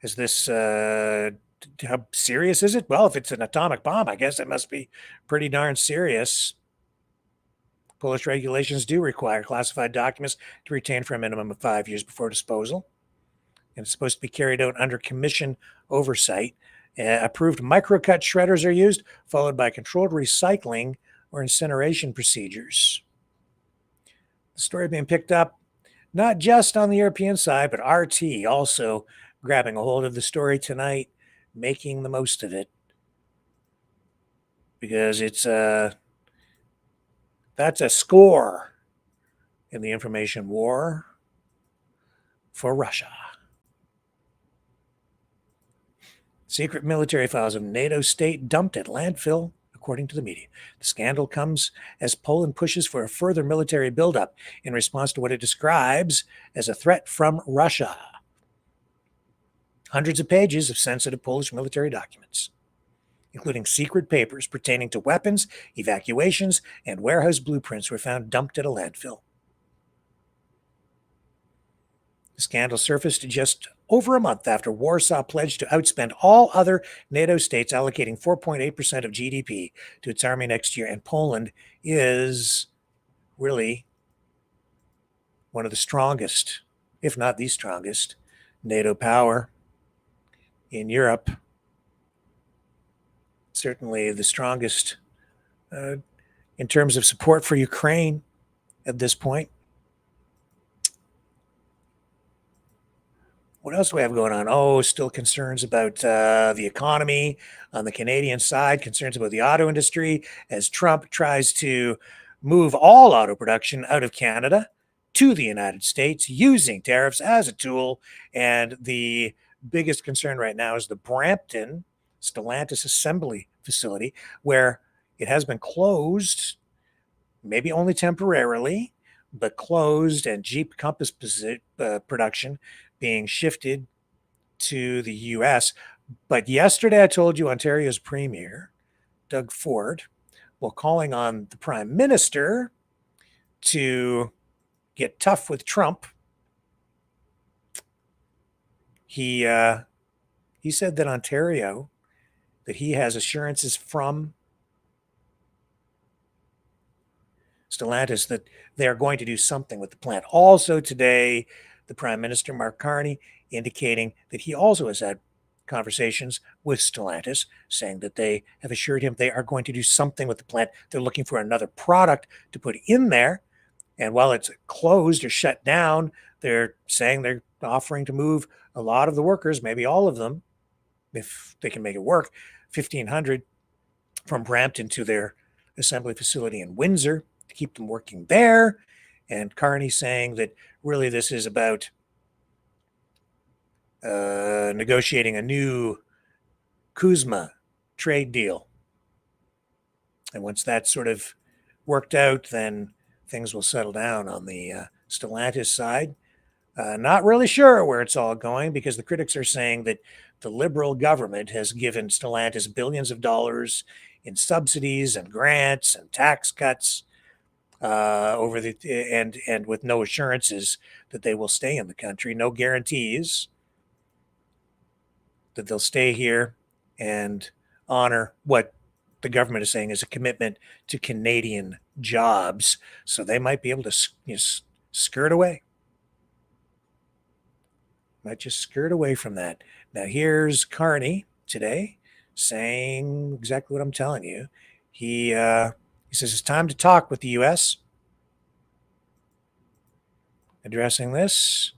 how serious is it? Well, if it's an atomic bomb, I guess it must be pretty darn serious. Polish regulations do require classified documents to retain for a minimum of 5 years before disposal. And it's supposed to be carried out under commission oversight. Approved microcut shredders are used, followed by controlled recycling or incineration procedures. The story being picked up not just on the European side, but RT also grabbing a hold of the story tonight, making the most of it. Because that's a score in the information war for Russia. Secret military files of NATO state dumped at landfill, according to the media. The scandal comes as Poland pushes for a further military buildup in response to what it describes as a threat from Russia. Hundreds of pages of sensitive Polish military documents, including secret papers pertaining to weapons, evacuations, and warehouse blueprints, were found dumped at a landfill. The scandal surfaced just over a month after Warsaw pledged to outspend all other NATO states, allocating 4.8% of GDP to its army next year. And Poland is really one of the strongest, if not the strongest, NATO power in Europe. Certainly the strongest in terms of support for Ukraine at this point. What else do we have going on? Oh, still concerns about the economy on the Canadian side, concerns about the auto industry as Trump tries to move all auto production out of Canada to the United States using tariffs as a tool. And the biggest concern right now is the Brampton Stellantis assembly facility, where it has been closed, maybe only temporarily, but closed, and Jeep Compass production being shifted to the U.S. But yesterday I told you Ontario's Premier, Doug Ford, while calling on the Prime Minister to get tough with Trump, he said that Ontario, that he has assurances from Stellantis that they are going to do something with the plant. Also today, the Prime Minister, Mark Carney, indicating that he also has had conversations with Stellantis, saying that they have assured him they are going to do something with the plant. They're looking for another product to put in there. And while it's closed or shut down, they're saying they're offering to move a lot of the workers, maybe all of them, if they can make it work, 1,500 from Brampton to their assembly facility in Windsor to keep them working there. And Carney saying that really this is about negotiating a new CUSMA trade deal. And once that's sort of worked out, then things will settle down on the Stellantis side. Not really sure where it's all going, because the critics are saying that the Liberal government has given Stellantis billions of dollars in subsidies and grants and tax cuts and with no assurances that they will stay in the country, no guarantees that they'll stay here and honor what the government is saying is a commitment to Canadian jobs. So they might be able to skirt away. Might just skirt away from that. Now here's Carney today saying exactly what I'm telling you. He says it's time to talk with the U.S. Addressing this,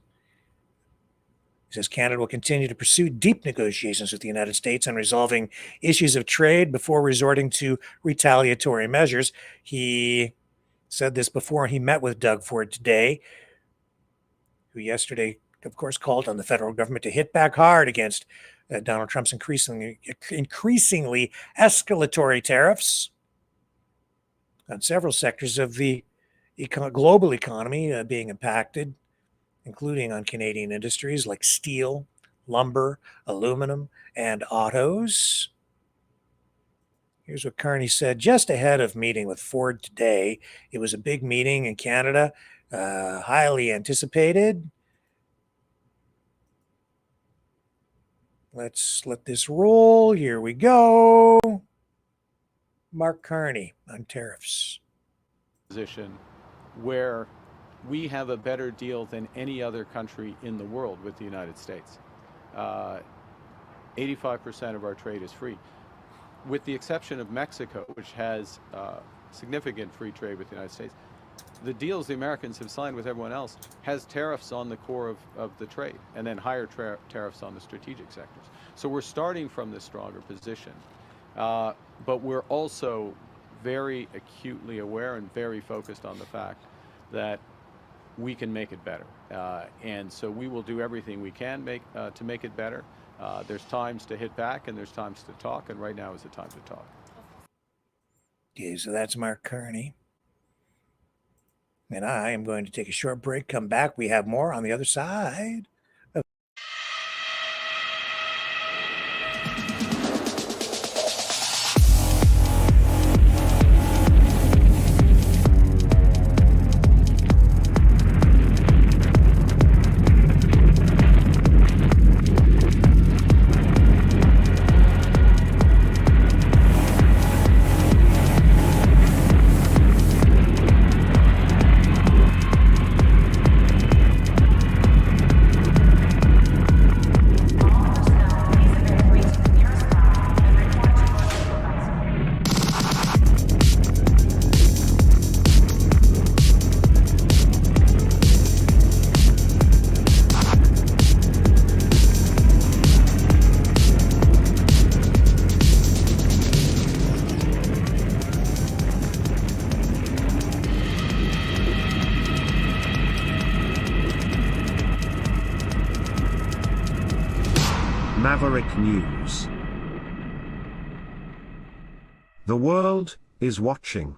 he says Canada will continue to pursue deep negotiations with the United States on resolving issues of trade before resorting to retaliatory measures. He said this before he met with Doug Ford today, who yesterday, of course, called on the federal government to hit back hard against Donald Trump's increasingly escalatory tariffs on several sectors of the global economy being impacted, including on Canadian industries like steel, lumber, aluminum, and autos. Here's what Carney said just ahead of meeting with Ford today. It was a big meeting in Canada, highly anticipated. Let's let this roll. Here we go. Mark Carney on tariffs. Position where we have a better deal than any other country in the world with the United States. 85% of our trade is free, with the exception of Mexico, which has significant free trade with the United States. The deals the Americans have signed with everyone else has tariffs on the core of the trade, and then higher tariffs on the strategic sectors. So we're starting from this stronger position, but we're also very acutely aware and very focused on the fact that we can make it better. And so we will do everything we can to make it better. There's times to hit back and there's times to talk, and right now is the time to talk. Okay, so that's Mark Carney. And I am going to take a short break, come back. We have more on the other side. Maverick News. The world is watching.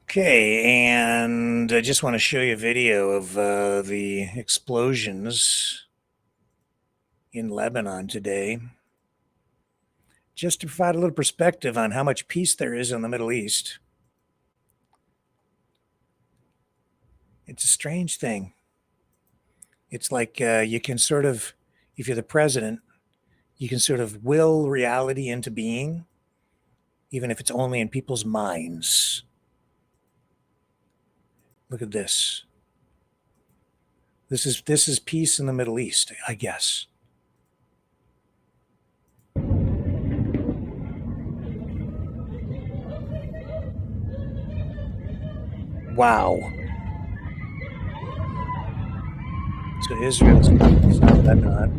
Okay, and I just want to show you a video of the explosions in Lebanon today, just to provide a little perspective on how much peace there is in the Middle East. It's a strange thing. It's like you can sort of, if you're the president, you can sort of will reality into being, even if it's only in people's minds. Look at this. This is peace in the Middle East, I guess. Wow. So Israel's coming South Lebanon.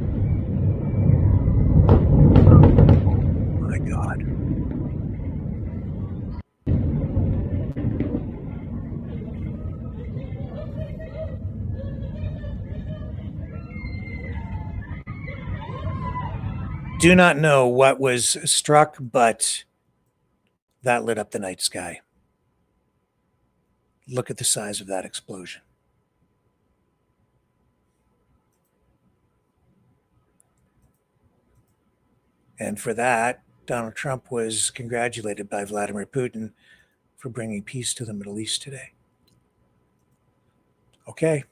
My God. Do not know what was struck, but that lit up the night sky. Look at the size of that explosion. And for that, Donald Trump was congratulated by Vladimir Putin for bringing peace to the Middle East today. Okay.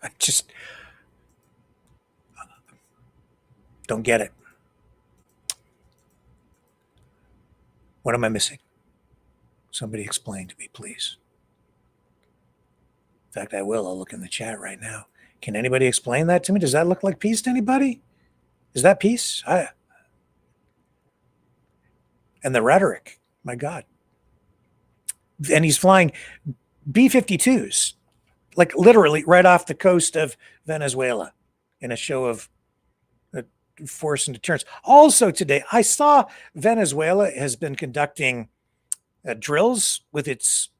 I just don't get it. What am I missing? Somebody explain to me, please. In fact, I will. I'll look in the chat right now. Can anybody explain that to me? Does that look like peace to anybody? Is that peace? And the rhetoric, my God. And he's flying B-52s, like literally right off the coast of Venezuela in a show of force and deterrence. Also today, I saw Venezuela has been conducting drills with its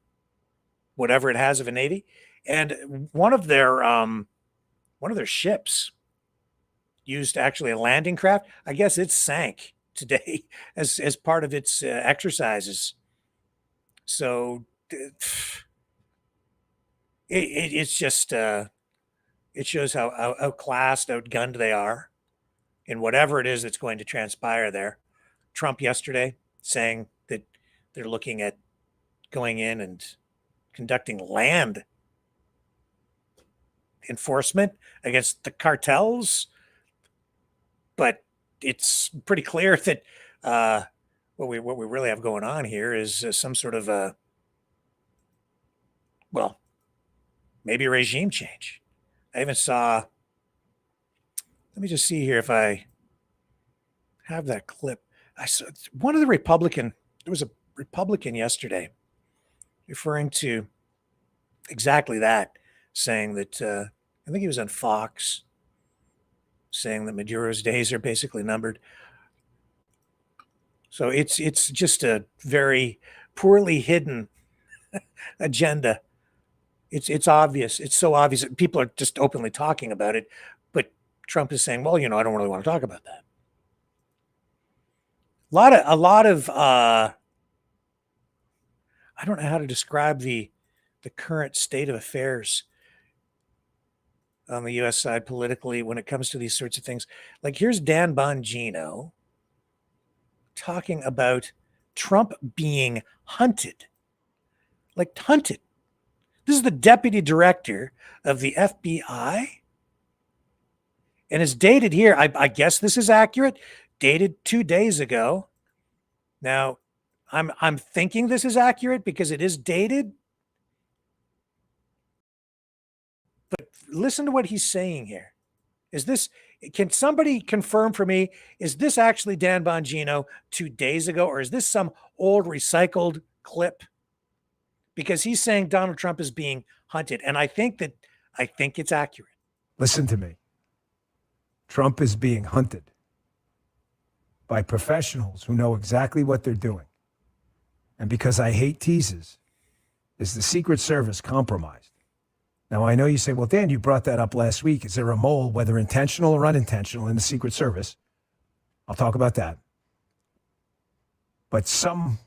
whatever it has of a navy, and one of their ships used actually a landing craft. I guess it sank today as part of its exercises. So it's just it shows how outclassed, outgunned they are in whatever it is that's going to transpire there. Trump yesterday saying that they're looking at going in and conducting land enforcement against the cartels. But it's pretty clear that what we really have going on here is some sort of a, well, maybe a regime change. I even saw, let me just see here if I have that clip. I saw one of the Republican, there was a Republican yesterday referring to exactly that, saying that, I think he was on Fox, saying that Maduro's days are basically numbered. So it's just a very poorly hidden agenda It's obvious. It's so obvious that people are just openly talking about it. But Trump is saying, well, I don't really want to talk about that. A lot of I don't know how to describe the current state of affairs on the U.S. side politically when it comes to these sorts of things. Like, here's Dan Bongino talking about Trump being hunted. Like, hunted. This is the deputy director of the FBI. And it's dated here. I guess this is accurate. Dated 2 days ago. Now, I'm thinking this is accurate because it is dated. But listen to what he's saying here. Can somebody confirm for me, is this actually Dan Bongino 2 days ago, or is this some old recycled clip? Because he's saying Donald Trump is being hunted. And I think it's accurate. Listen to me. Trump is being hunted by professionals who know exactly what they're doing. And because I hate teases, is the Secret Service compromised? Now, I know you say, well, Dan, you brought that up last week. Is there a mole, whether intentional or unintentional, in the Secret Service? I'll talk about that. But someone,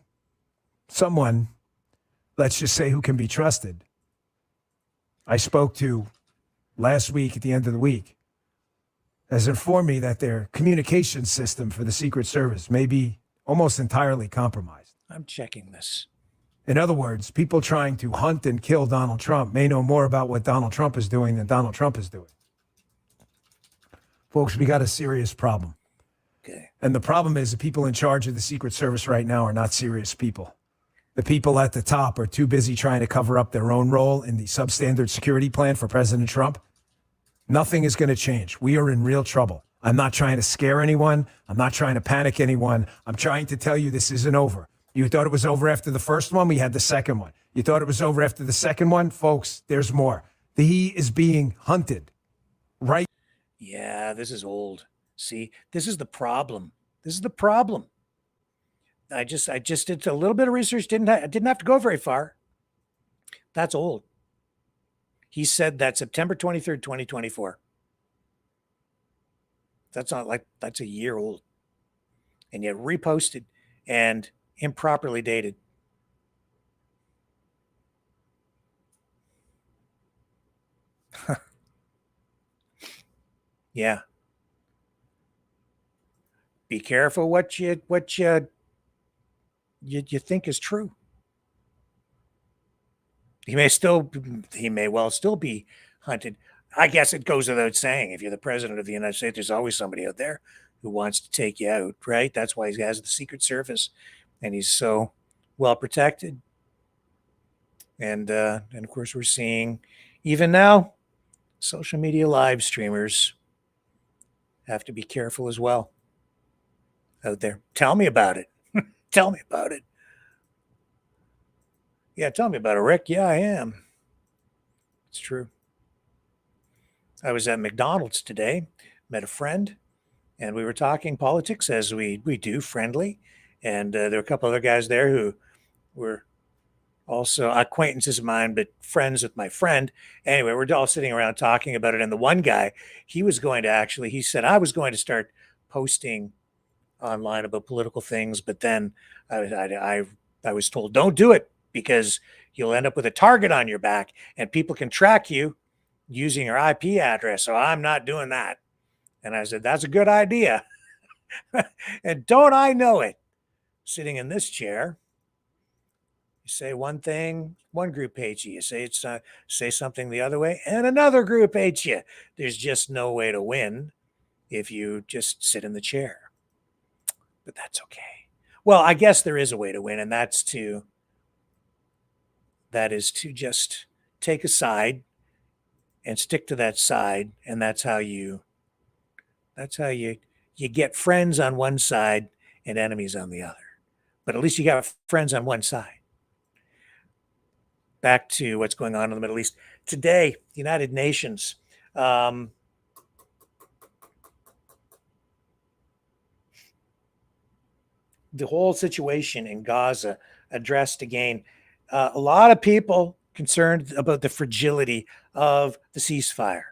let's just say who can be trusted, I spoke to last week at the end of the week, has informed me that their communication system for the Secret Service may be almost entirely compromised. I'm checking this. In other words, people trying to hunt and kill Donald Trump may know more about what Donald Trump is doing than Donald Trump is doing. Folks, we got a serious problem. Okay. And the problem is the people in charge of the Secret Service right now are not serious people. The people at the top are too busy trying to cover up their own role in the substandard security plan for President Trump. Nothing is going to change. We are in real trouble. I'm not trying to scare anyone. I'm not trying to panic anyone. I'm trying to tell you this isn't over. You thought it was over after the first one? We had the second one. You thought it was over after the second one? Folks, there's more. He is being hunted. Right? Yeah, this is old. See, this is the problem. This is the problem. I just did a little bit of research. Didn't have to go very far. That's old. He said that September 23rd, 2024. That's a year old. And yet reposted and improperly dated. Yeah. Be careful what you think is true. He may well still be hunted. I guess it goes without saying, if you're the president of the United States, there's always somebody out there who wants to take you out, right? That's why he has the Secret Service, and he's so well protected. And of course, we're seeing even now, social media live streamers have to be careful as well out there. Tell me about it. Tell me about it. Yeah, tell me about it, Rick. Yeah, I am. It's true. I was at McDonald's today, met a friend, and we were talking politics as we do, friendly. And there were a couple other guys there who were also acquaintances of mine, but friends with my friend. Anyway, we're all sitting around talking about it. And the one guy, he said, I was going to start posting online about political things, but then I was told, don't do it, because you'll end up with a target on your back and people can track you using your IP address. So I'm not doing that. And I said, that's a good idea. And don't I know it? Sitting in this chair, you say one thing, one group hates you. You say something the other way, and another group hates you. There's just no way to win if you just sit in the chair. But that's okay. Well, I guess there is a way to win, and that is to just take a side and stick to that side, and that's how you get friends on one side and enemies on the other. But at least you got friends on one side. Back to what's going on in the Middle East today. United Nations. The whole situation in Gaza addressed again. A lot of people concerned about the fragility of the ceasefire.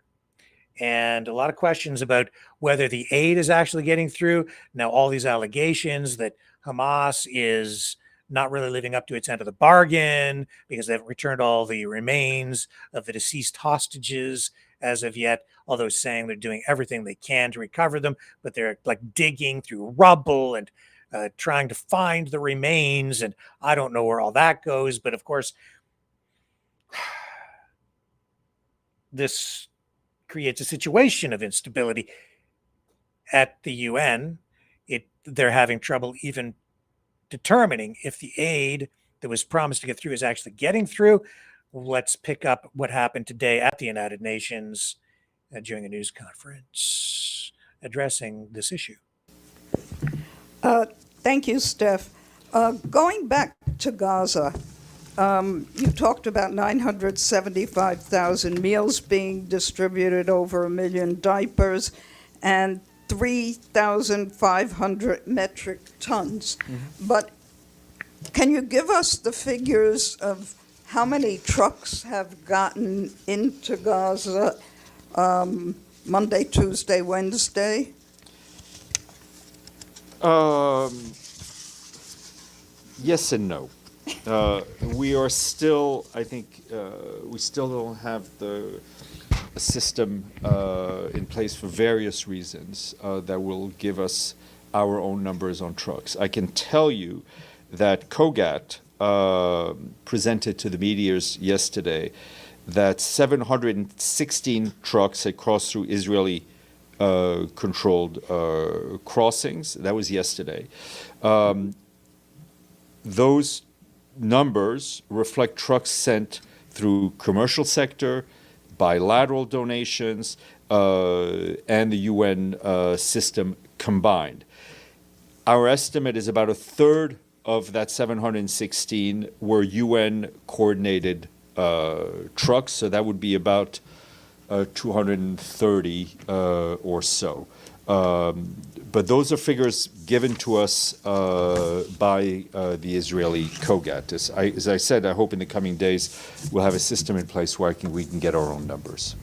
And a lot of questions about whether the aid is actually getting through. Now, all these allegations that Hamas is not really living up to its end of the bargain because they haven't returned all the remains of the deceased hostages as of yet, although saying they're doing everything they can to recover them, but they're like digging through rubble and trying to find the remains. And I don't know where all that goes. But of course, this creates a situation of instability at the UN. They're having trouble even determining if the aid that was promised to get through is actually getting through. Let's pick up what happened today at the United Nations during a news conference addressing this issue. Thank you, Steph. Going back to Gaza, you talked about 975,000 meals being distributed, over 1 million diapers, and 3,500 metric tons. But can you give us the figures of how many trucks have gotten into Gaza Monday, Tuesday, Wednesday? Yes and no. We are still, I think, we still don't have the system in place for various reasons that will give us our own numbers on trucks. I can tell you that COGAT presented to the media yesterday that 716 trucks had crossed through Israeli controlled crossings. That was yesterday. Those numbers reflect trucks sent through commercial sector, bilateral donations, and the UN system combined. Our estimate is about a third of that 716 were UN coordinated trucks, so that would be about 230 or so. But those are figures given to us by the Israeli COGAT. As I said, I hope in the coming days we'll have a system in place where we can get our own numbers.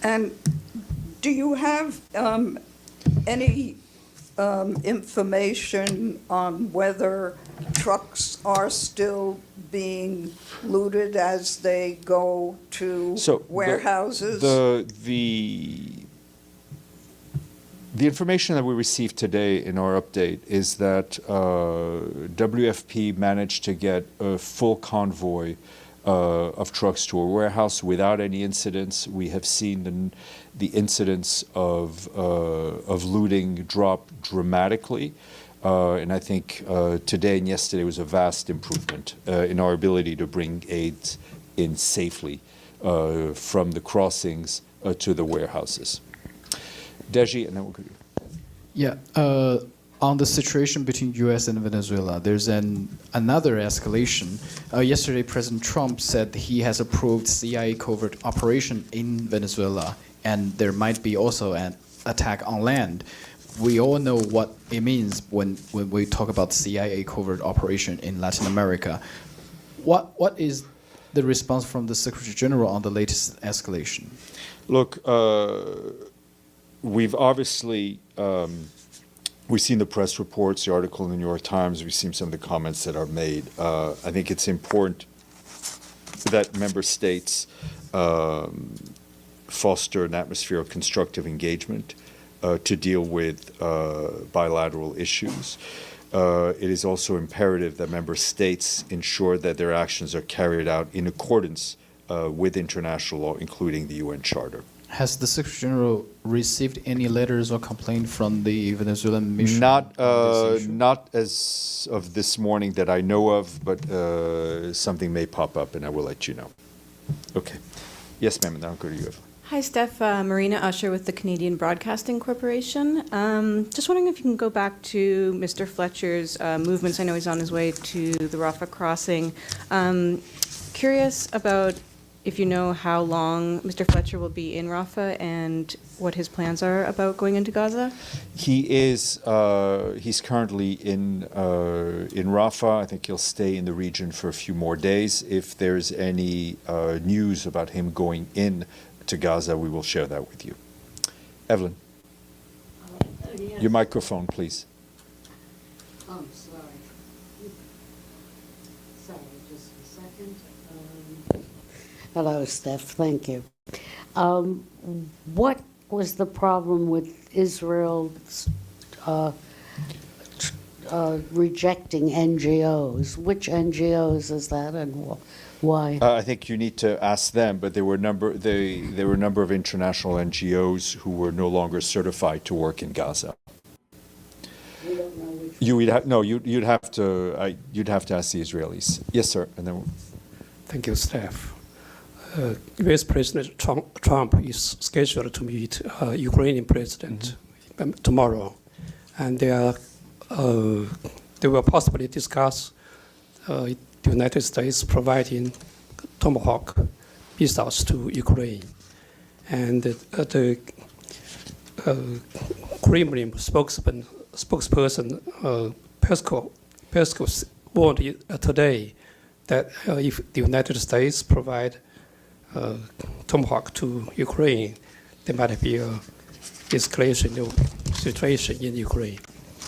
And do you have any information on whether trucks are still being looted as they go to warehouses? The information that we received today in our update is that WFP managed to get a full convoy of trucks to a warehouse without any incidents. We have seen the incidents of looting drop dramatically. And I think today and yesterday was a vast improvement in our ability to bring aids in safely from the crossings to the warehouses. Deji, and then we'll go to you. Yeah, on the situation between U.S. and Venezuela, there's another escalation. Yesterday, President Trump said he has approved CIA covert operation in Venezuela, and there might be also an attack on land. We all know what it means when we talk about CIA covert operation in Latin America. What is the response from the Secretary General on the latest escalation? Look, we've obviously we've seen the press reports, the article in the New York Times. We've seen some of the comments that are made. I think it's important that member states foster an atmosphere of constructive engagement to deal with bilateral issues. It is also imperative that member states ensure that their actions are carried out in accordance with international law, including the UN Charter. Has the Secretary General received any letters or complaint from the Venezuelan mission? Not as of this morning that I know of, but something may pop up, and I will let you know. Okay. Yes, ma'am, and I'll go to you. Hi, Steph. Marina Usher with the Canadian Broadcasting Corporation. Just wondering if you can go back to Mr. Fletcher's movements. I know he's on his way to the Rafah crossing. Curious about if you know how long Mr. Fletcher will be in Rafah and what his plans are about going into Gaza? He's currently in Rafah. I think he'll stay in the region for a few more days. If there's any news about him going in to Gaza, we will share that with you. Evelyn, your microphone, please. I'm sorry. Sorry, just a second. Hello, Steph. Thank you. What was the problem with Israel rejecting NGOs? Which NGOs is that, and why? I think you need to ask them, but there were a number of international NGOs who were no longer certified to work in Gaza. We don't know which. You'd have to ask the Israelis. Yes, sir. And then. Thank you, Steph. U.S. President Trump is scheduled to meet Ukrainian President tomorrow, and they will possibly discuss the United States providing Tomahawk missiles to Ukraine. And the Kremlin spokesperson Peskov warned today that if the United States provide Tomahawk to Ukraine, there might be a escalation situation in Ukraine.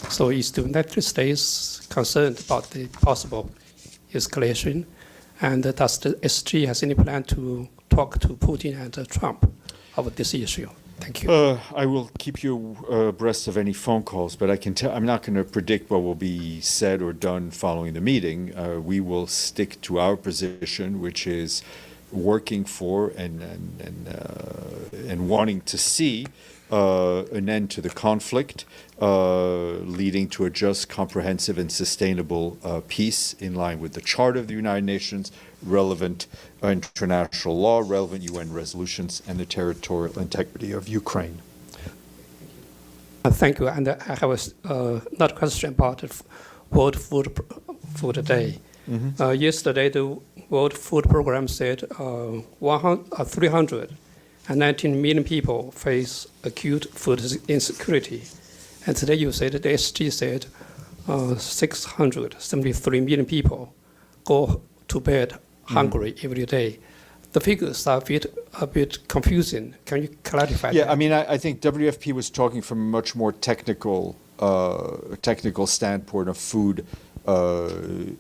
So is the United States concerned about the possible escalation? And does the SG has any plan to talk to Putin and Trump about this issue? Thank you. I will keep you abreast of any phone calls, but I'm not going to predict what will be said or done following the meeting. We will stick to our position, which is working for and wanting to see an end to the conflict, leading to a just, comprehensive, and sustainable peace in line with the Charter of the United Nations, relevant international law, relevant UN resolutions, and the territorial integrity of Ukraine. Thank you. And I have another question about World Food Day. Yesterday, the World Food Program said 319 million people face acute food insecurity. And today you said the SG said 673 million people go to bed hungry every day. The figures are a bit confusing. Can you clarify that? Yeah, I mean, I think WFP was talking from a much more technical standpoint of food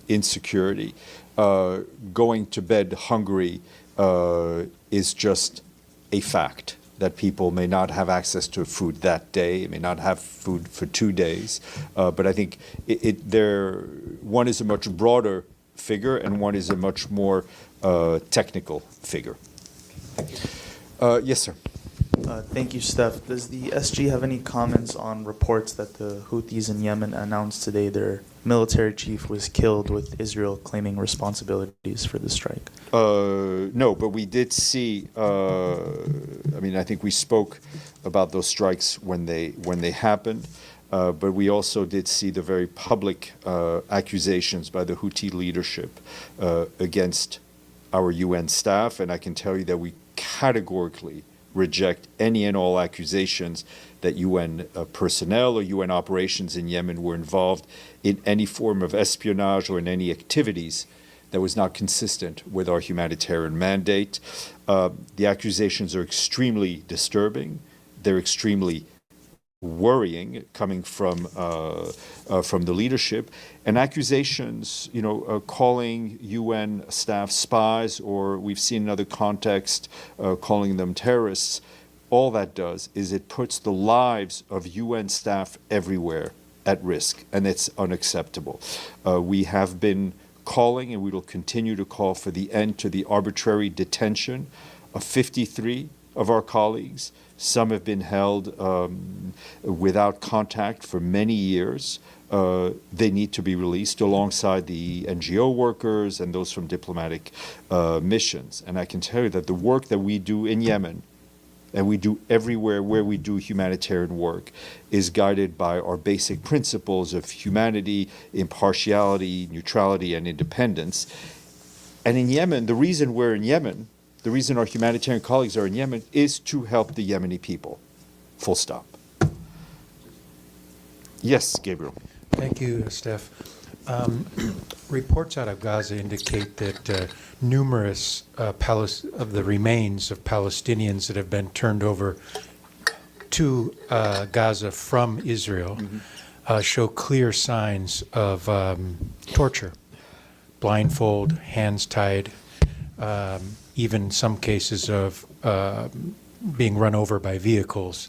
insecurity. Going to bed hungry is just a fact that people may not have access to food that day, may not have food for 2 days. But I think one is a much broader figure and one is a much more technical figure. Yes, sir. Thank you, Steph. Does the SG have any comments on reports that the Houthis in Yemen announced today their military chief was killed, with Israel claiming responsibilities for the strike? No, but we did see, I think we spoke about those strikes when they happened, but we also did see the very public accusations by the Houthi leadership against our UN staff, and I can tell you that we categorically reject any and all accusations that UN personnel or UN operations in Yemen were involved in any form of espionage or in any activities that was not consistent with our humanitarian mandate. The accusations are extremely disturbing. They're extremely worrying, coming from the leadership, and accusations, calling UN staff spies, or we've seen in other contexts calling them terrorists. All that does is it puts the lives of UN staff everywhere at risk, and it's unacceptable. We have been calling, and we will continue to call, for the end to the arbitrary detention of 53 of our colleagues. Some have been held without contact for many years. They need to be released alongside the NGO workers and those from diplomatic missions. And I can tell you that the work that we do in Yemen, and we do everywhere where we do humanitarian work, is guided by our basic principles of humanity, impartiality, neutrality, and independence. And in Yemen, the reason we're in Yemen The reason our humanitarian colleagues are in Yemen is to help the Yemeni people. Full stop. Yes, Gabriel. Thank you, Steph. Reports out of Gaza indicate that numerous of the remains of Palestinians that have been turned over to Gaza from Israel show clear signs of torture. Blindfold, hands tied, even some cases of being run over by vehicles.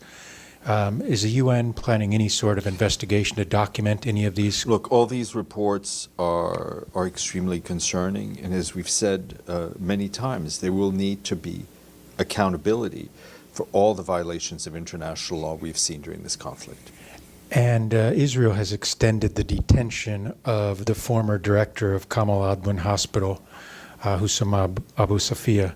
Is the UN planning any sort of investigation to document any of these? Look, all these reports are extremely concerning, and as we've said many times, there will need to be accountability for all the violations of international law we've seen during this conflict. And Israel has extended the detention of the former director of Kamal Adwan Hospital, Hussam Abu Safia.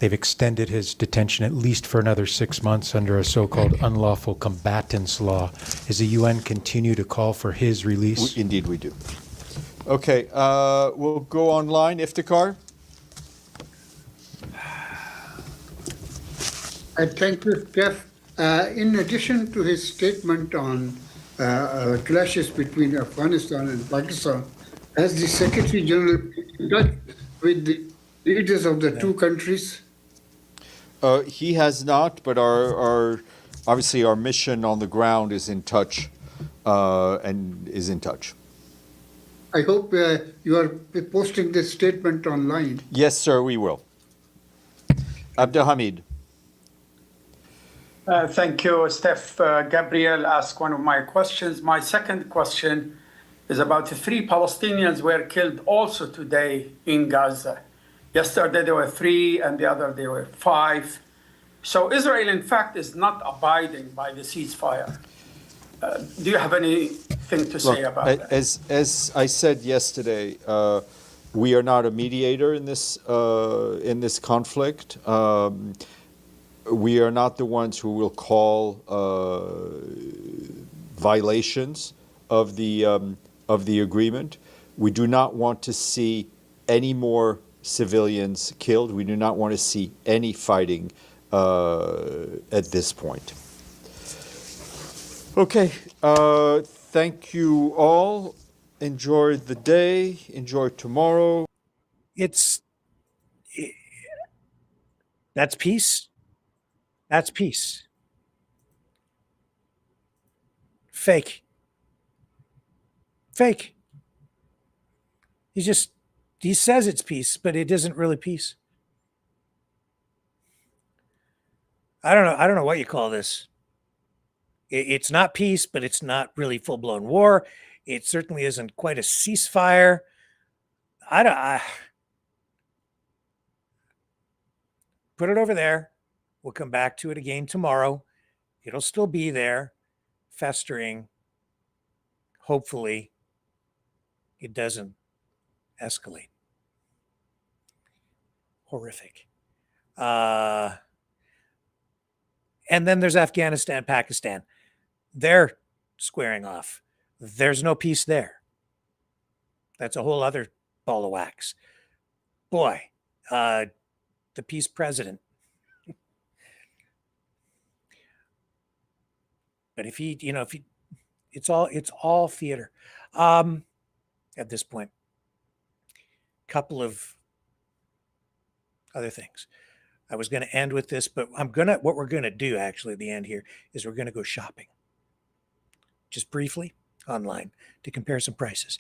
They've extended his detention at least for another 6 months under a so-called unlawful combatants law. Does the UN continue to call for his release? Indeed we do. Okay, we'll go online. Iftikhar? Thank you, Steph. In addition to his statement on clashes between Afghanistan and Pakistan, has the Secretary General been in touch with the leaders of the two countries? He has not, but obviously our mission on the ground is in touch and is in touch. I hope you are posting this statement online. Yes, sir, we will. Abdelhamid. Thank you, Steph. Gabriel asked one of my questions. My second question is about the 3 Palestinians were killed also today in Gaza. Yesterday there were 3, and the other day were 5. So Israel, in fact, is not abiding by the ceasefire. Do you have anything to say about that? As I said yesterday, we are not a mediator in this conflict. We are not the ones who will call violations of the agreement. We do not want to see any more civilians killed. We do not want to see any fighting at this point. Okay, thank you all. Enjoy the day. Enjoy tomorrow. That's peace. That's peace. Fake. Fake. He says it's peace, but it isn't really peace. I don't know what you call this. It's not peace, but it's not really full-blown war. It certainly isn't quite a ceasefire. Put it over there. We'll come back to it again tomorrow. It'll still be there, festering. Hopefully, it doesn't escalate. Horrific. And then there's Afghanistan, Pakistan. They're squaring off. There's no peace there. That's a whole other ball of wax. Boy, the peace president. But it's all theater at this point. Couple of other things. I was going to end with this, but what we're going to do actually at the end here is we're going to go shopping. Just briefly online to compare some prices.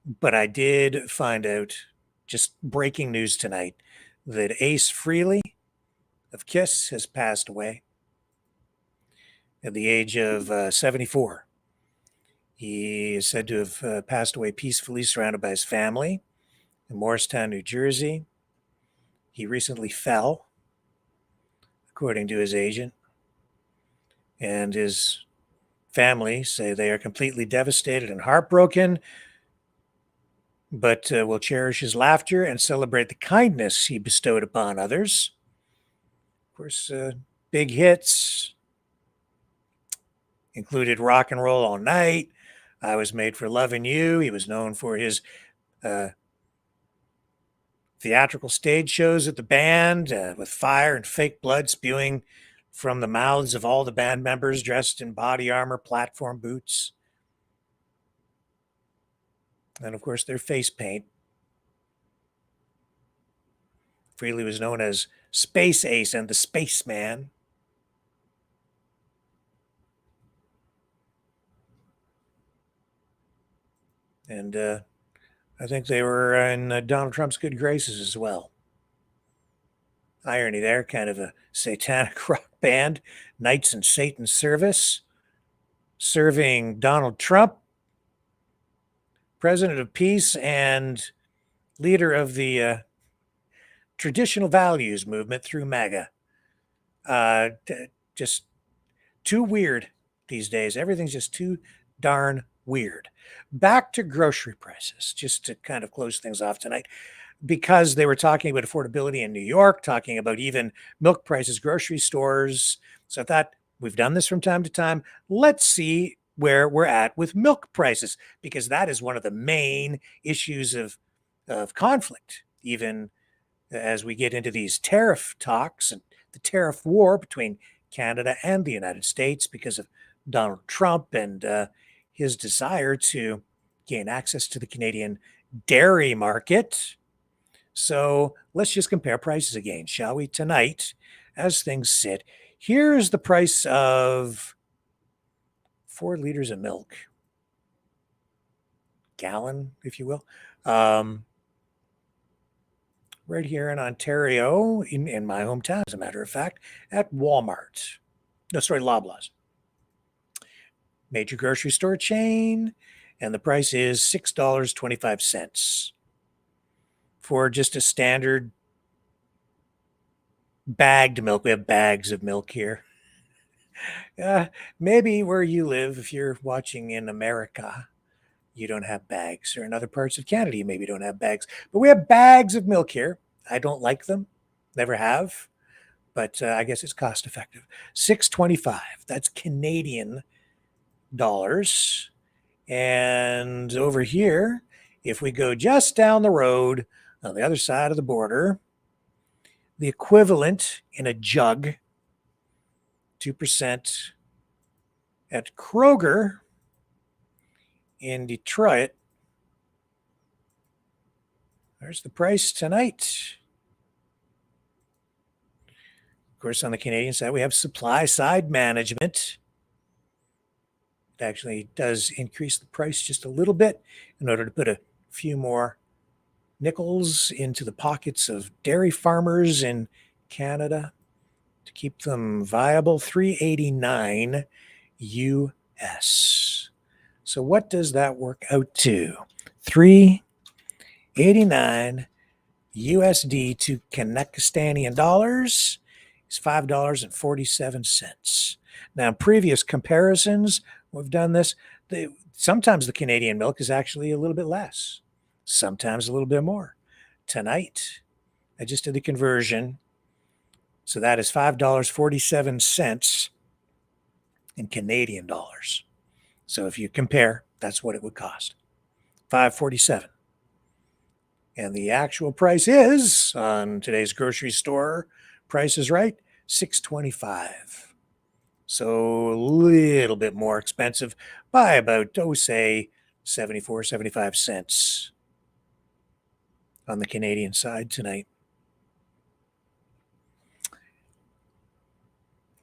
But I did find out, just breaking news tonight, that Ace Frehley of KISS has passed away at the age of 74. He is said to have passed away peacefully, surrounded by his family in Morristown, New Jersey. He recently fell, according to his agent, and his family say they are completely devastated and heartbroken, but will cherish his laughter and celebrate the kindness he bestowed upon others. Of course, big hits included Rock and Roll All Night, I Was Made for Loving You. He was known for his theatrical stage shows at the band with fire and fake blood spewing from the mouths of all the band members dressed in body armor, platform boots, and of course their face paint. Freely was known as Space Ace and the Spaceman. And I think they were in Donald Trump's good graces as well. Irony there, kind of a satanic rock band, Knights in Satan's service, serving Donald Trump, president of peace and leader of the traditional values movement through MAGA. Just too weird these days. Everything's just too darn weird. Back to grocery prices, just to kind of close things off tonight, because they were talking about affordability in New York, talking about even milk prices, grocery stores. So I thought, we've done this from time to time. Let's see where we're at with milk prices, because that is one of the main issues of conflict, even as we get into these tariff talks and the tariff war between Canada and the United States because of Donald Trump and his desire to gain access to the Canadian dairy market. So let's just compare prices again, shall we? Tonight, as things sit, here's the price of 4 liters of milk, gallon, if you will, right here in Ontario, in my hometown, as a matter of fact, at Walmart. No, sorry, Loblaws. Major grocery store chain, and the price is $6.25 for just a standard bagged milk. We have bags of milk here. Maybe where you live, if you're watching in America, you don't have bags, or in other parts of Canada, you maybe don't have bags, but we have bags of milk here. I don't like them, never have, but I guess it's cost effective. $6.25, that's Canadian dollars. And over here, if we go just down the road on the other side of the border, the equivalent in a jug, 2% at Kroger in Detroit. There's the price tonight. Of course, on the Canadian side, we have supply side management. It actually does increase the price just a little bit in order to put a few more nickels into the pockets of dairy farmers in Canada to keep them viable. $3.89 US. So what does that work out to? $3.89 USD to Canadian dollars is $5.47. Now, in previous comparisons, we've done this. Sometimes the Canadian milk is actually a little bit less, sometimes a little bit more. Tonight, I just did the conversion. So that is $5.47 in Canadian dollars. So if you compare, that's what it would cost. $5.47. And the actual price is, on today's grocery store, Price is Right, $6.25. So a little bit more expensive by about, say, 74, 75 cents on the Canadian side tonight.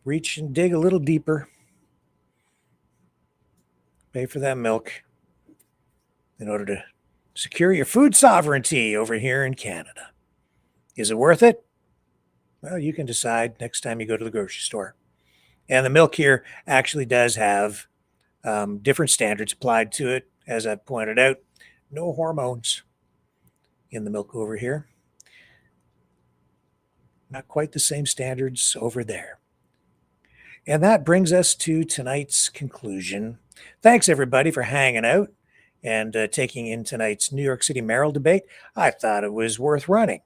Reach and dig a little deeper. Pay for that milk in order to secure your food sovereignty over here in Canada. Is it worth it? Well, you can decide next time you go to the grocery store. And the milk here actually does have different standards applied to it. As I've pointed out, no hormones in the milk over here. Not quite the same standards over there. And that brings us to tonight's conclusion. Thanks, everybody, for hanging out and taking in tonight's New York City Mayoral debate. I thought it was worth running.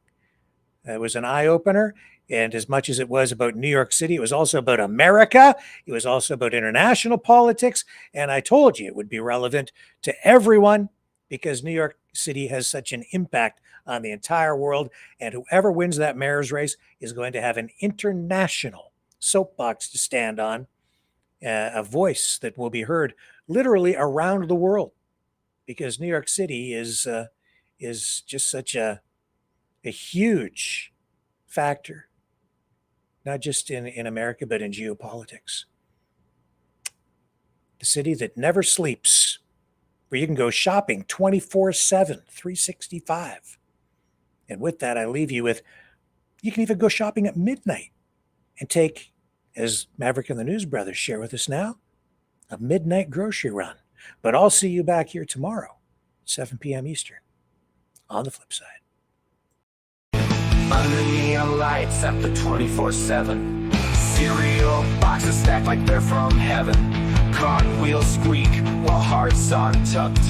It was an eye-opener. And as much as it was about New York City, it was also about America. It was also about international politics. And I told you it would be relevant to everyone because New York The city has such an impact on the entire world, and whoever wins that mayor's race is going to have an international soapbox to stand on, a voice that will be heard literally around the world, because New York City is just such a huge factor, not just in America, but in geopolitics. The city that never sleeps, where you can go shopping 24/7, 365. And with that, I leave you with, you can even go shopping at midnight and take, as Maverick and the News Brothers share with us now, a midnight grocery run. But I'll see you back here tomorrow, 7 p.m. Eastern, on the flip side. Under neon lights after 24/7. Cereal boxes stacked like they're from heaven. Cartwheels squeak while hearts untucked.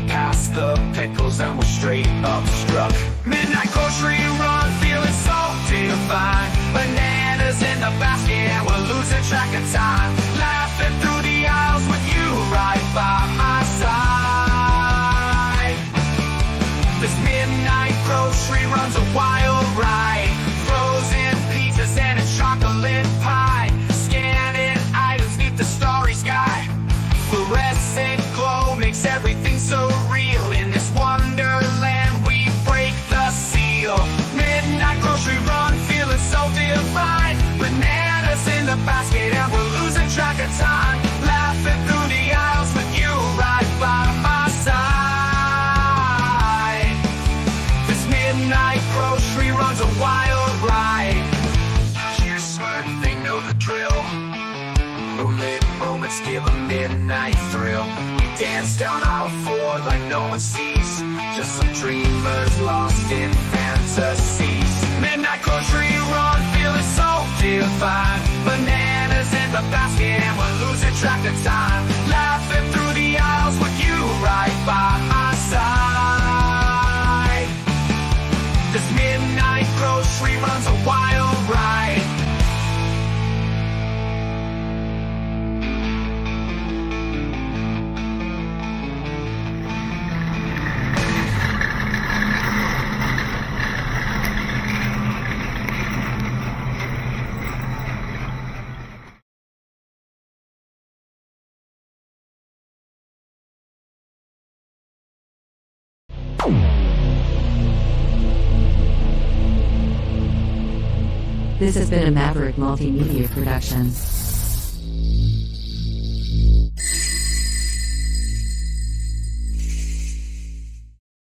Past the pickles and we're straight up struck. Midnight grocery run, feeling so divine. Bananas in the basket and we're losing track of time. Laughing through the aisles with you right by my side. This midnight grocery run's a wild ride. Frozen pizzas and a chocolate pie. Scanning items neath the starry sky. Fluorescent glow makes everything so real. In this wonderland we break the seal. Midnight grocery run, feeling so divine. Bananas in the basket and we're losing track of time. Laughing through the aisles with you right by my side. This midnight grocery run's a wild ride. Here's what they know the drill. Moonlit moments give a midnight thrill. We dance down our four like no one sees. Just some dreamers lost in fantasies. Midnight grocery run, feeling so divine. Bananas in the basket and we're losing track of time. Laughing through the aisles with you right by my side. This midnight grocery run's a wild ride. This has been a Maverick Multimedia production.